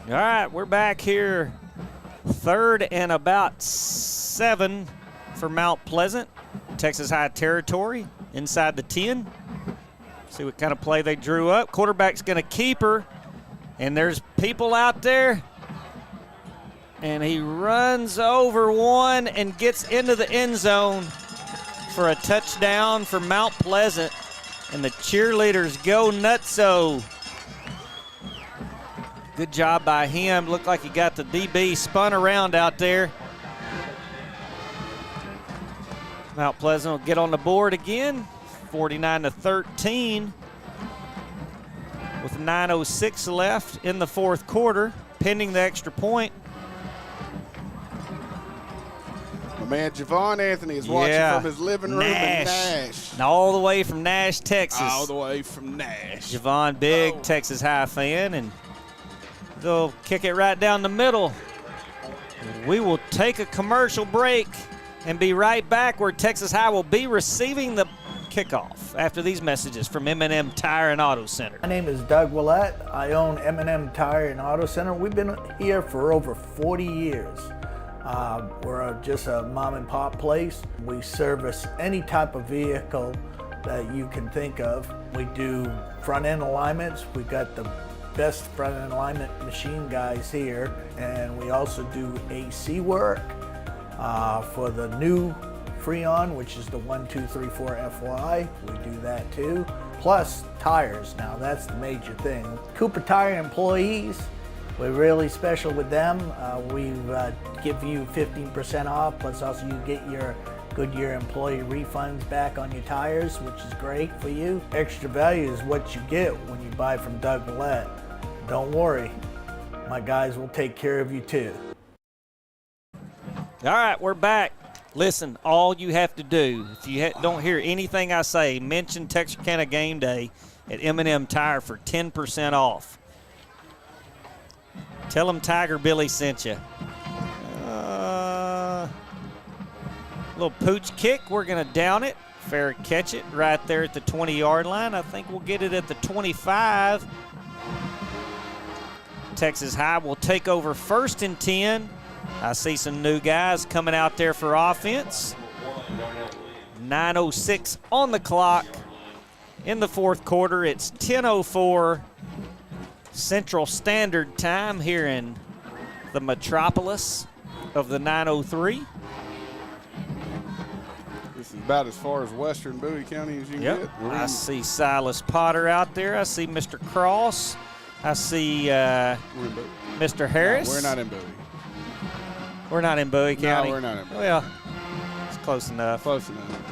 [SPEAKER 3] All right, we're back here. 3rd and about 7 for Mount Pleasant. Texas High territory inside the 10. See what kind of play they drew up. Quarterback's going to keep her, and there's people out there. And he runs over one and gets into the end zone for a touchdown for Mount Pleasant. And the cheerleaders go nutso. Good job by him. Looked like he got the DB spun around out there. Mount Pleasant will get on the board again, 49-13, with 9:06 left in the 4th quarter, pending the extra point.
[SPEAKER 1] My man Javon Anthony is watching from his living room in Nash.
[SPEAKER 3] All the way from Nash, Texas.
[SPEAKER 1] All the way from Nash.
[SPEAKER 3] Javon, big Texas High fan, and they'll kick it right down the middle. We will take a commercial break and be right back where Texas High will be receiving the kickoff after these messages from M&M Tire and Auto Center.
[SPEAKER 18] My name is Doug Willett. I own M&M Tire and Auto Center. We've been here for over 40 years. We're just a mom and pop place. We service any type of vehicle that you can think of. We do front end alignments. We've got the best front end alignment machine guys here, and we also do AC work for the new Freon, which is the 1234 FY. We do that too. Plus tires. Now that's the major thing. Cooper Tire employees, we're really special with them. We give you 15% off, plus also you get your Goodyear employee refunds back on your tires, which is great for you. Extra value is what you get when you buy from Doug Willett. Don't worry, my guys will take care of you too.
[SPEAKER 3] All right, we're back. Listen, all you have to do, if you don't hear anything I say, mention Texarkana Game Day at M&M Tire for 10% off. Tell them Tiger Billy sent you. Little pooch kick. We're going to down it. Fair catch it right there at the 20-yard line. I think we'll get it at the 25. Texas High will take over 1st and 10. I see some new guys coming out there for offense. 9:06 on the clock in the 4th quarter. It's 10:04 Central Standard Time here in the metropolis of the 903.
[SPEAKER 1] This is about as far as western Bowie County as you can get.
[SPEAKER 3] I see Silas Potter out there. I see Mr. Cross. I see Mr. Harris.
[SPEAKER 1] No, we're not in Bowie.
[SPEAKER 3] We're not in Bowie County?
[SPEAKER 1] No, we're not in Bowie.
[SPEAKER 3] Well, it's close enough.
[SPEAKER 1] Close enough.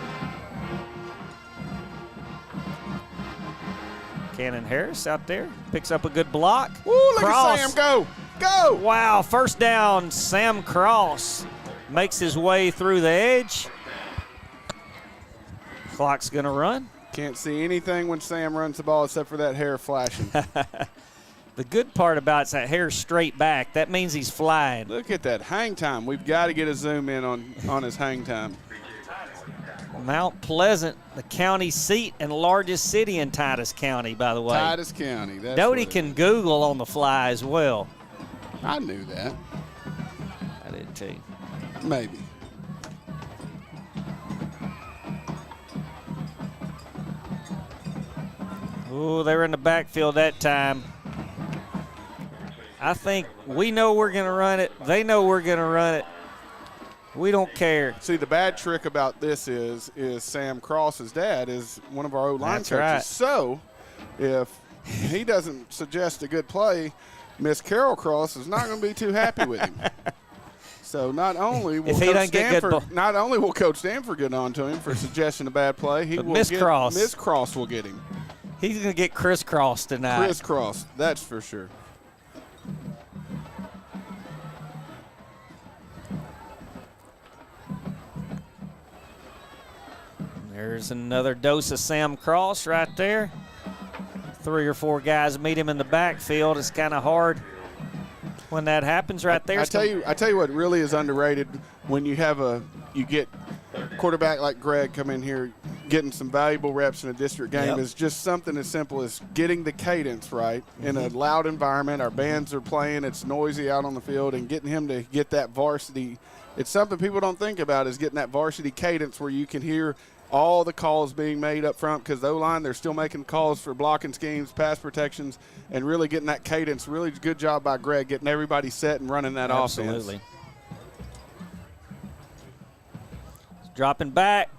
[SPEAKER 3] Cannon Harris out there. Picks up a good block.
[SPEAKER 1] Woo, look
[SPEAKER 3] Cross.
[SPEAKER 1] at Sam go. Go!
[SPEAKER 3] Wow, first down, Sam Cross makes his way through the edge. Clock's going to run.
[SPEAKER 1] Can't see anything when Sam runs the ball except for that hair flashing.
[SPEAKER 3] The good part about it's that hair straight back. That means he's flying.
[SPEAKER 1] Look at that hang time. We've got to get a zoom in on his hang time.
[SPEAKER 3] Mount Pleasant, the county seat and largest city in Titus County, by the way.
[SPEAKER 1] Titus County. That's
[SPEAKER 3] Doty can Google on the fly as well.
[SPEAKER 1] I knew that.
[SPEAKER 3] I did too.
[SPEAKER 1] Maybe.
[SPEAKER 3] Oh, they were in the backfield that time. I think we know we're going to run it. They know we're going to run it. We don't care.
[SPEAKER 1] See, the bad trick about this is Sam Cross's dad is one of our O-line
[SPEAKER 3] That's
[SPEAKER 1] coaches.
[SPEAKER 3] right.
[SPEAKER 1] So if he doesn't suggest a good play, Miss Carol Cross is not going to be too happy with him. So not only will Coach Stanford get on to him for suggesting a bad play, Miss Cross will get him.
[SPEAKER 3] He's going to get crisscrossed tonight.
[SPEAKER 1] Crisscross, that's for sure.
[SPEAKER 3] There's another dose of Sam Cross right there. 3 or 4 guys meet him in the backfield. It's kind of hard when that happens right there.
[SPEAKER 1] I tell you what really is underrated when you get quarterback like Greg come in here getting some valuable reps in a district game is just something as simple as getting the cadence right in a loud environment. Our bands are playing, it's noisy out on the field, and getting him to get that varsity. It's something people don't think about is getting that varsity cadence where you can hear all the calls being made up front because the O-line, they're still making calls for blocking schemes, pass protections, and really getting that cadence. Really good job by Greg getting everybody set and running that offense.
[SPEAKER 3] Absolutely. Dropping back.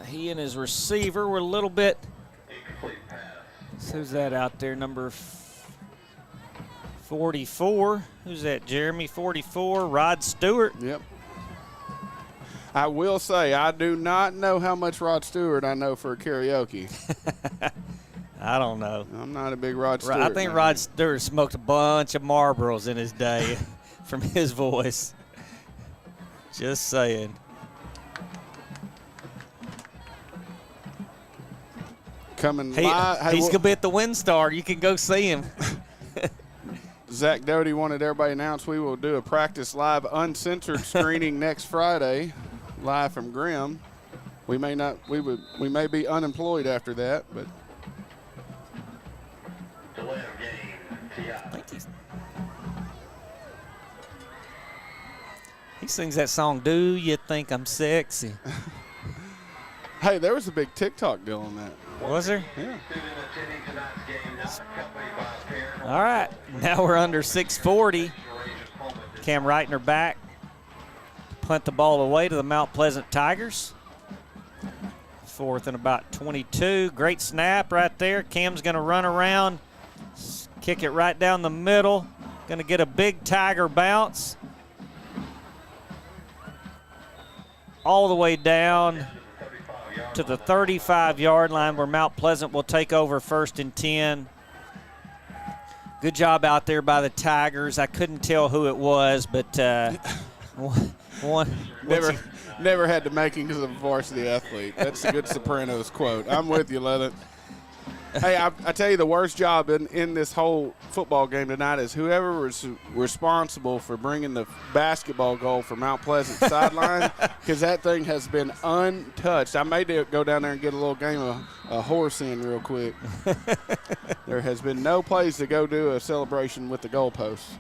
[SPEAKER 3] He and his receiver were a little bit. Who's that out there? Number 44. Who's that, Jeremy? 44, Rod Stewart.
[SPEAKER 1] Yep. I will say, I do not know how much Rod Stewart I know for karaoke.
[SPEAKER 3] I don't know.
[SPEAKER 1] I'm not a big Rod Stewart.
[SPEAKER 3] I think Rod Stewart smoked a bunch of Marlboros in his day from his voice. Just saying.
[SPEAKER 1] Coming
[SPEAKER 3] he's going to be at the WinStar. You can go see him.
[SPEAKER 1] Zach Doty wanted everybody to announce we will do a practice live uncensored screening next Friday, live from Grimm. We may be unemployed after that, but
[SPEAKER 3] I think he sings that song, "Do You Think I'm Sexy?"
[SPEAKER 1] Hey, there was a big TikTok deal on that.
[SPEAKER 3] Was there?
[SPEAKER 1] Yeah.
[SPEAKER 3] All right, now we're under 6:40. Cam Reitner back. Punt the ball away to the Mount Pleasant Tigers. 4th and about 22. Great snap right there. Cam's going to run around, kick it right down the middle. Going to get a big Tiger bounce. All the way down to the 35-yard line where Mount Pleasant will take over 1st and 10. Good job out there by the Tigers. I couldn't tell who it was, but
[SPEAKER 1] never had the makings of a varsity athlete. That's a good Sopranos quote. I'm with you, Leather. Hey, I tell you, the worst job in this whole football game tonight is whoever was responsible for bringing the basketball goal for Mount Pleasant sideline, because that thing has been untouched. I may go down there and get a little game of a horse in real quick. There has been no place to go do a celebration with the goalposts.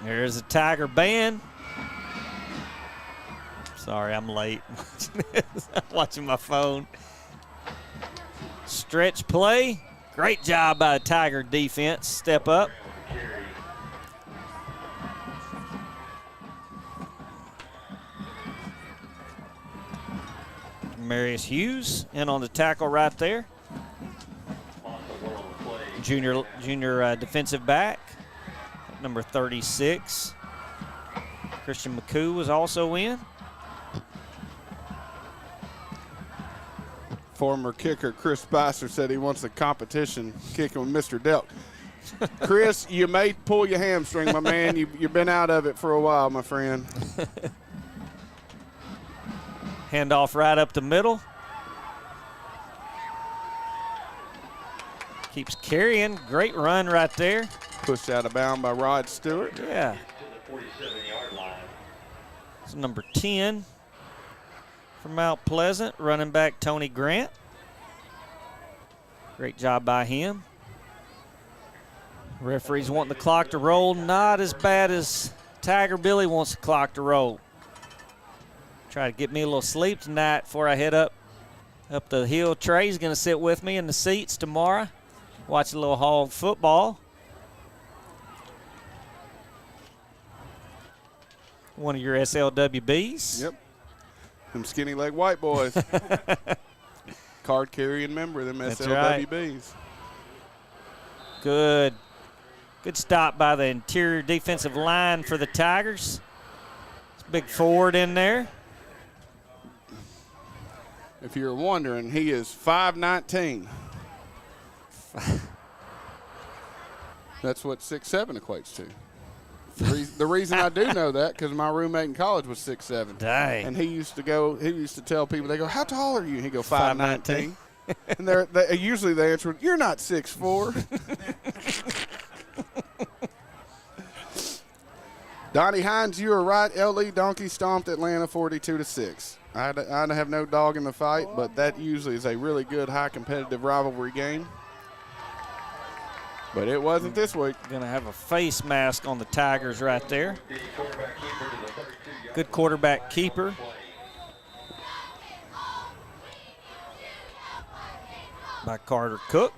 [SPEAKER 3] There's a Tiger band. Sorry, I'm late. I'm watching my phone. Stretch play. Great job by the Tiger defense. Step up. Marius Hughes in on the tackle right there. Junior defensive back, number 36. Christian McCoo was also in.
[SPEAKER 1] Former kicker Chris Spicer said he wants a competition kicking with Mr. Delk. Chris, you may pull your hamstring, my man. You've been out of it for a while, my friend.
[SPEAKER 3] Handoff right up the middle. Keeps carrying. Great run right there.
[SPEAKER 1] Pushed out of bounds by Rod Stewart.
[SPEAKER 3] Yeah. It's number 10 from Mount Pleasant, running back Tony Grant. Great job by him. Referees wanting the clock to roll. Not as bad as Tiger Billy wants the clock to roll. Try to get me a little sleep tonight before I head up the hill. Trey's going to sit with me in the seats tomorrow. Watch a little hog football. One of your SLWBs.
[SPEAKER 1] Yep. Them skinny leg white boys. Card carrying member of them SLWBs.
[SPEAKER 3] Right. Good stop by the interior defensive line for the Tigers. It's a big forward in there.
[SPEAKER 1] If you're wondering, he is 5'19". That's what 6'7" equates to. The reason I do know that because my roommate in college was 6'7".
[SPEAKER 3] Dang.
[SPEAKER 1] And he used to tell people, they go, "How tall are you?" And he go, 5'19". And usually the answer, "You're not 6'4". Donnie Hines, you are right. LE Donkey stomped Atlanta 42-6. I have no dog in the fight, but that usually is a really good high competitive rivalry game. But it wasn't this week.
[SPEAKER 3] Going to have a face mask on the Tigers right there. Good quarterback keeper. By Carter Cook.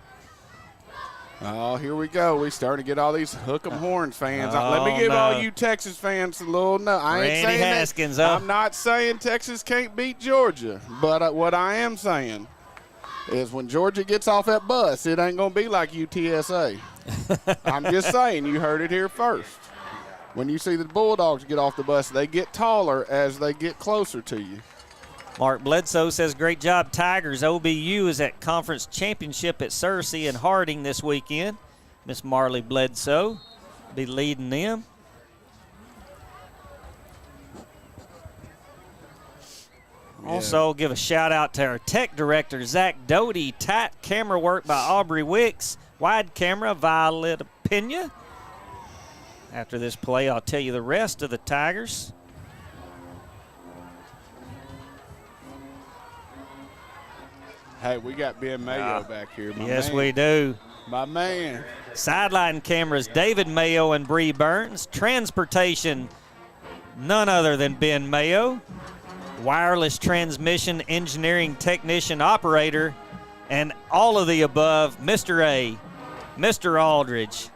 [SPEAKER 1] Oh, here we go. We starting to get all these hook 'em horns fans. Let me give all you Texas fans a little note. I ain't
[SPEAKER 3] Randy
[SPEAKER 1] saying
[SPEAKER 3] Haskins,
[SPEAKER 1] that. I'm not saying Texas can't beat Georgia, but what I am saying is when Georgia gets off that bus, it ain't going to be like UTSA. I'm just saying, you heard it here first. When you see the Bulldogs get off the bus, they get taller as they get closer to you.
[SPEAKER 3] Mark Bledsoe says, great job, Tigers. OBU is at conference championship at Searcy and Harding this weekend. Miss Marley Bledsoe be leading them. Yeah. Also, give a shout out to our tech director, Zach Doty. Tight camera work by Aubrey Wicks. Wide camera, Violet Pena. After this play, I'll tell you the rest of the Tigers.
[SPEAKER 1] Hey, we got Ben Mayo back here.
[SPEAKER 3] Yes, we do.
[SPEAKER 1] My man.
[SPEAKER 3] Sideline cameras, David Mayo and Bree Burns. Transportation, none other than Ben Mayo. Wireless transmission engineering technician operator, and all of the above, Mr. A, Mr. Aldridge.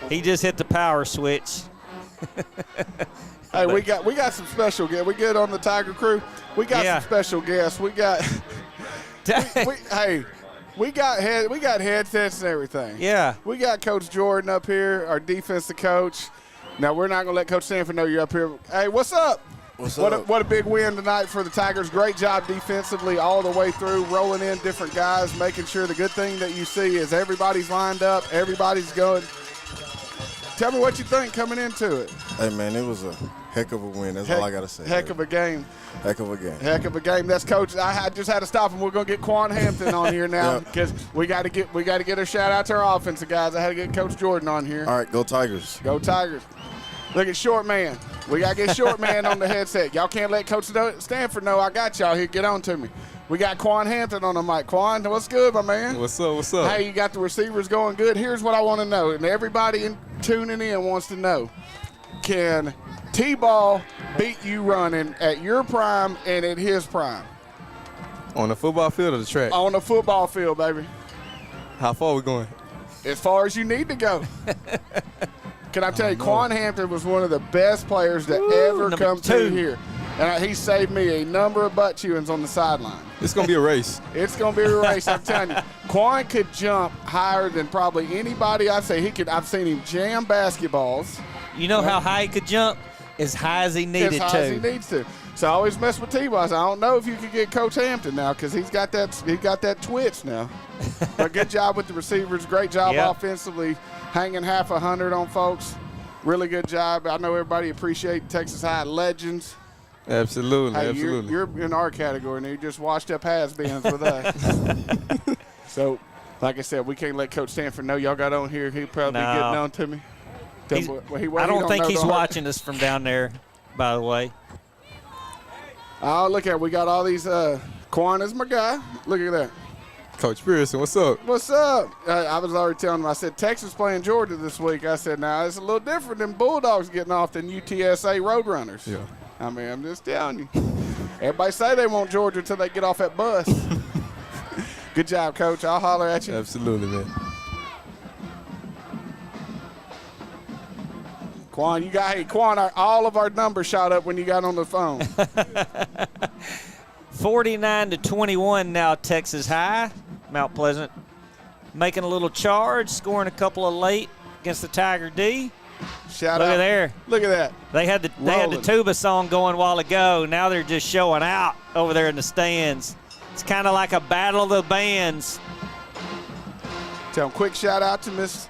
[SPEAKER 3] He just hit the power switch.
[SPEAKER 1] Hey, we got some special guests. We good on the Tiger crew? We got some special guests. We got we got headsets and everything.
[SPEAKER 3] Yeah.
[SPEAKER 1] We got Coach Jordan up here, our defensive coach. Now we're not gonna let Coach Sanford know you're up here. Hey, what's up?
[SPEAKER 14] What's up?
[SPEAKER 1] What a big win tonight for the Tigers. Great job defensively all the way through, rolling in different guys, making sure the good thing that you see is everybody's lined up, everybody's going. Tell me what you think coming into it.
[SPEAKER 14] Hey, man, it was a Heck of a win. That's all I got to say.
[SPEAKER 1] Heck of a game.
[SPEAKER 14] Heck of a game.
[SPEAKER 1] Heck of a game. That's Coach. I just had to stop him. We're going to get Quan Hampton on here now because we got to get a shout out to our offensive guys. I had to get Coach Jordan on here.
[SPEAKER 14] All right, go Tigers.
[SPEAKER 1] Go Tigers. Look at Short Man. We got to get Short Man on the headset. Y'all can't let Coach Stanford know I got y'all here. Get on to me. We got Quan Hampton on the mic. Quan, what's good, my man?
[SPEAKER 15] What's up? What's up?
[SPEAKER 1] Hey, you got the receivers going good. Here's what I want to know, and everybody tuning in wants to know. Can T-Ball beat you running at your prime and at his prime?
[SPEAKER 15] On the football field or the track?
[SPEAKER 1] On the football field, baby.
[SPEAKER 15] How far are we going?
[SPEAKER 1] As far as you need to go. Can I tell you, Quan Hampton was one of the best players to ever come through here. And he saved me a number of butt chewings on the sideline.
[SPEAKER 15] It's going to be a race.
[SPEAKER 1] It's going to be a race, I'm telling you. Quan could jump higher than probably anybody I've seen. I've seen him jam basketballs.
[SPEAKER 3] You know how high he could jump? As high as he needed to.
[SPEAKER 1] As high as he needs to. So I always mess with T-Boss. I don't know if you could get Coach Hampton now because he's got that twitch now. But good job with the receivers. Great job offensively, hanging half 100 on folks. Really good job. I know everybody appreciates Texas High legends.
[SPEAKER 15] Absolutely,
[SPEAKER 1] hey,
[SPEAKER 15] absolutely.
[SPEAKER 1] You're in our category, and you just washed up has-beens with us. So, like I said, we can't let Coach Stanford know y'all got on here. He'll probably be getting on to me.
[SPEAKER 3] I don't think he's watching us from down there, by the way.
[SPEAKER 1] Oh, look at it. We got all these. Quan is my guy. Look at that.
[SPEAKER 15] Coach Pearson, what's up?
[SPEAKER 1] What's up? I was already telling him, I said, Texas playing Georgia this week. I said, now, it's a little different than Bulldogs getting off than UTSA Roadrunners.
[SPEAKER 15] Yeah.
[SPEAKER 1] I mean, I'm just telling you. Everybody say they want Georgia until they get off that bus. Good job, Coach. I'll holler at you.
[SPEAKER 15] Absolutely, man.
[SPEAKER 1] Quan, all of our numbers shot up when you got on the phone.
[SPEAKER 3] 49-21 now, Texas High. Mount Pleasant making a little charge, scoring a couple of late against the Tiger D.
[SPEAKER 1] Look
[SPEAKER 3] at there.
[SPEAKER 1] Look at that.
[SPEAKER 3] They had the tuba song going a while ago. Now they're just showing out over there in the stands. It's kind of like a battle of the bands.
[SPEAKER 1] Tell them quick shout out to Miss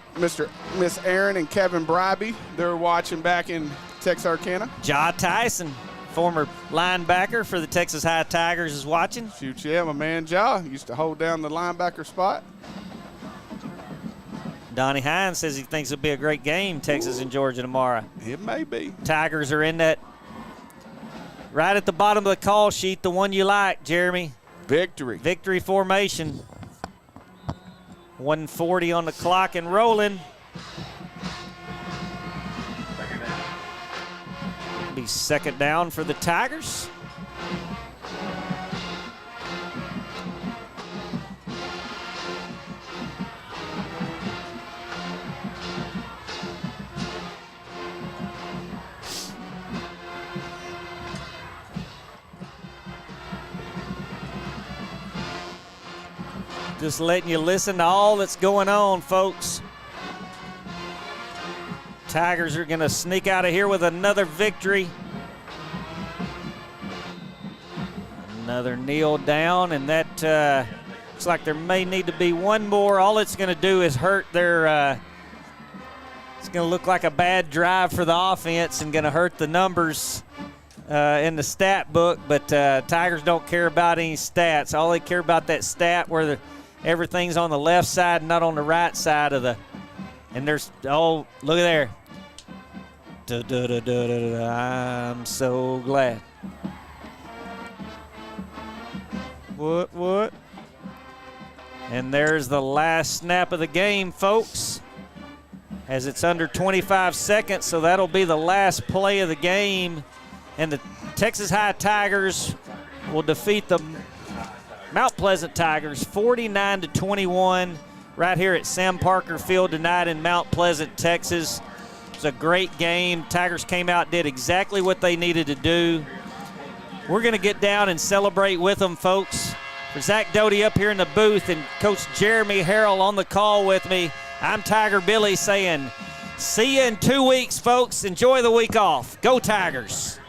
[SPEAKER 1] Aaron and Kevin Bribey. They're watching back in Texarkana.
[SPEAKER 3] Ja Tyson, former linebacker for the Texas High Tigers, is watching.
[SPEAKER 1] Shoot, yeah, my man Ja used to hold down the linebacker spot.
[SPEAKER 3] Donnie Hines says he thinks it'll be a great game, Texas and Georgia tomorrow.
[SPEAKER 1] It may be.
[SPEAKER 3] Tigers are in that right at the bottom of the call sheet, the one you like, Jeremy.
[SPEAKER 1] Victory.
[SPEAKER 3] Victory formation. 1:40 on the clock and rolling. Be second down for the Tigers. Just letting you listen to all that's going on, folks. Tigers are going to sneak out of here with another victory. Another kneel down, and that looks like there may need to be one more. All it's going to do is hurt their it's going to look like a bad drive for the offense and going to hurt the numbers in the stat book, but Tigers don't care about any stats. All they care about that stat where everything's on the left side and not on the right side of the – and there's – oh, look at there. I'm so glad. What? And there's the last snap of the game, folks, as it's under 25 seconds, so that'll be the last play of the game. And the Texas High Tigers will defeat the Mount Pleasant Tigers 49-21 right here at Sam Parker Field tonight in Mount Pleasant, Texas. It was a great game. Tigers came out, did exactly what they needed to do. We're going to get down and celebrate with them, folks. For Zach Doty up here in the booth and Coach Jeremy Harrell on the call with me, I'm Tiger Billy saying, see you in 2 weeks, folks. Enjoy the week off. Go Tigers.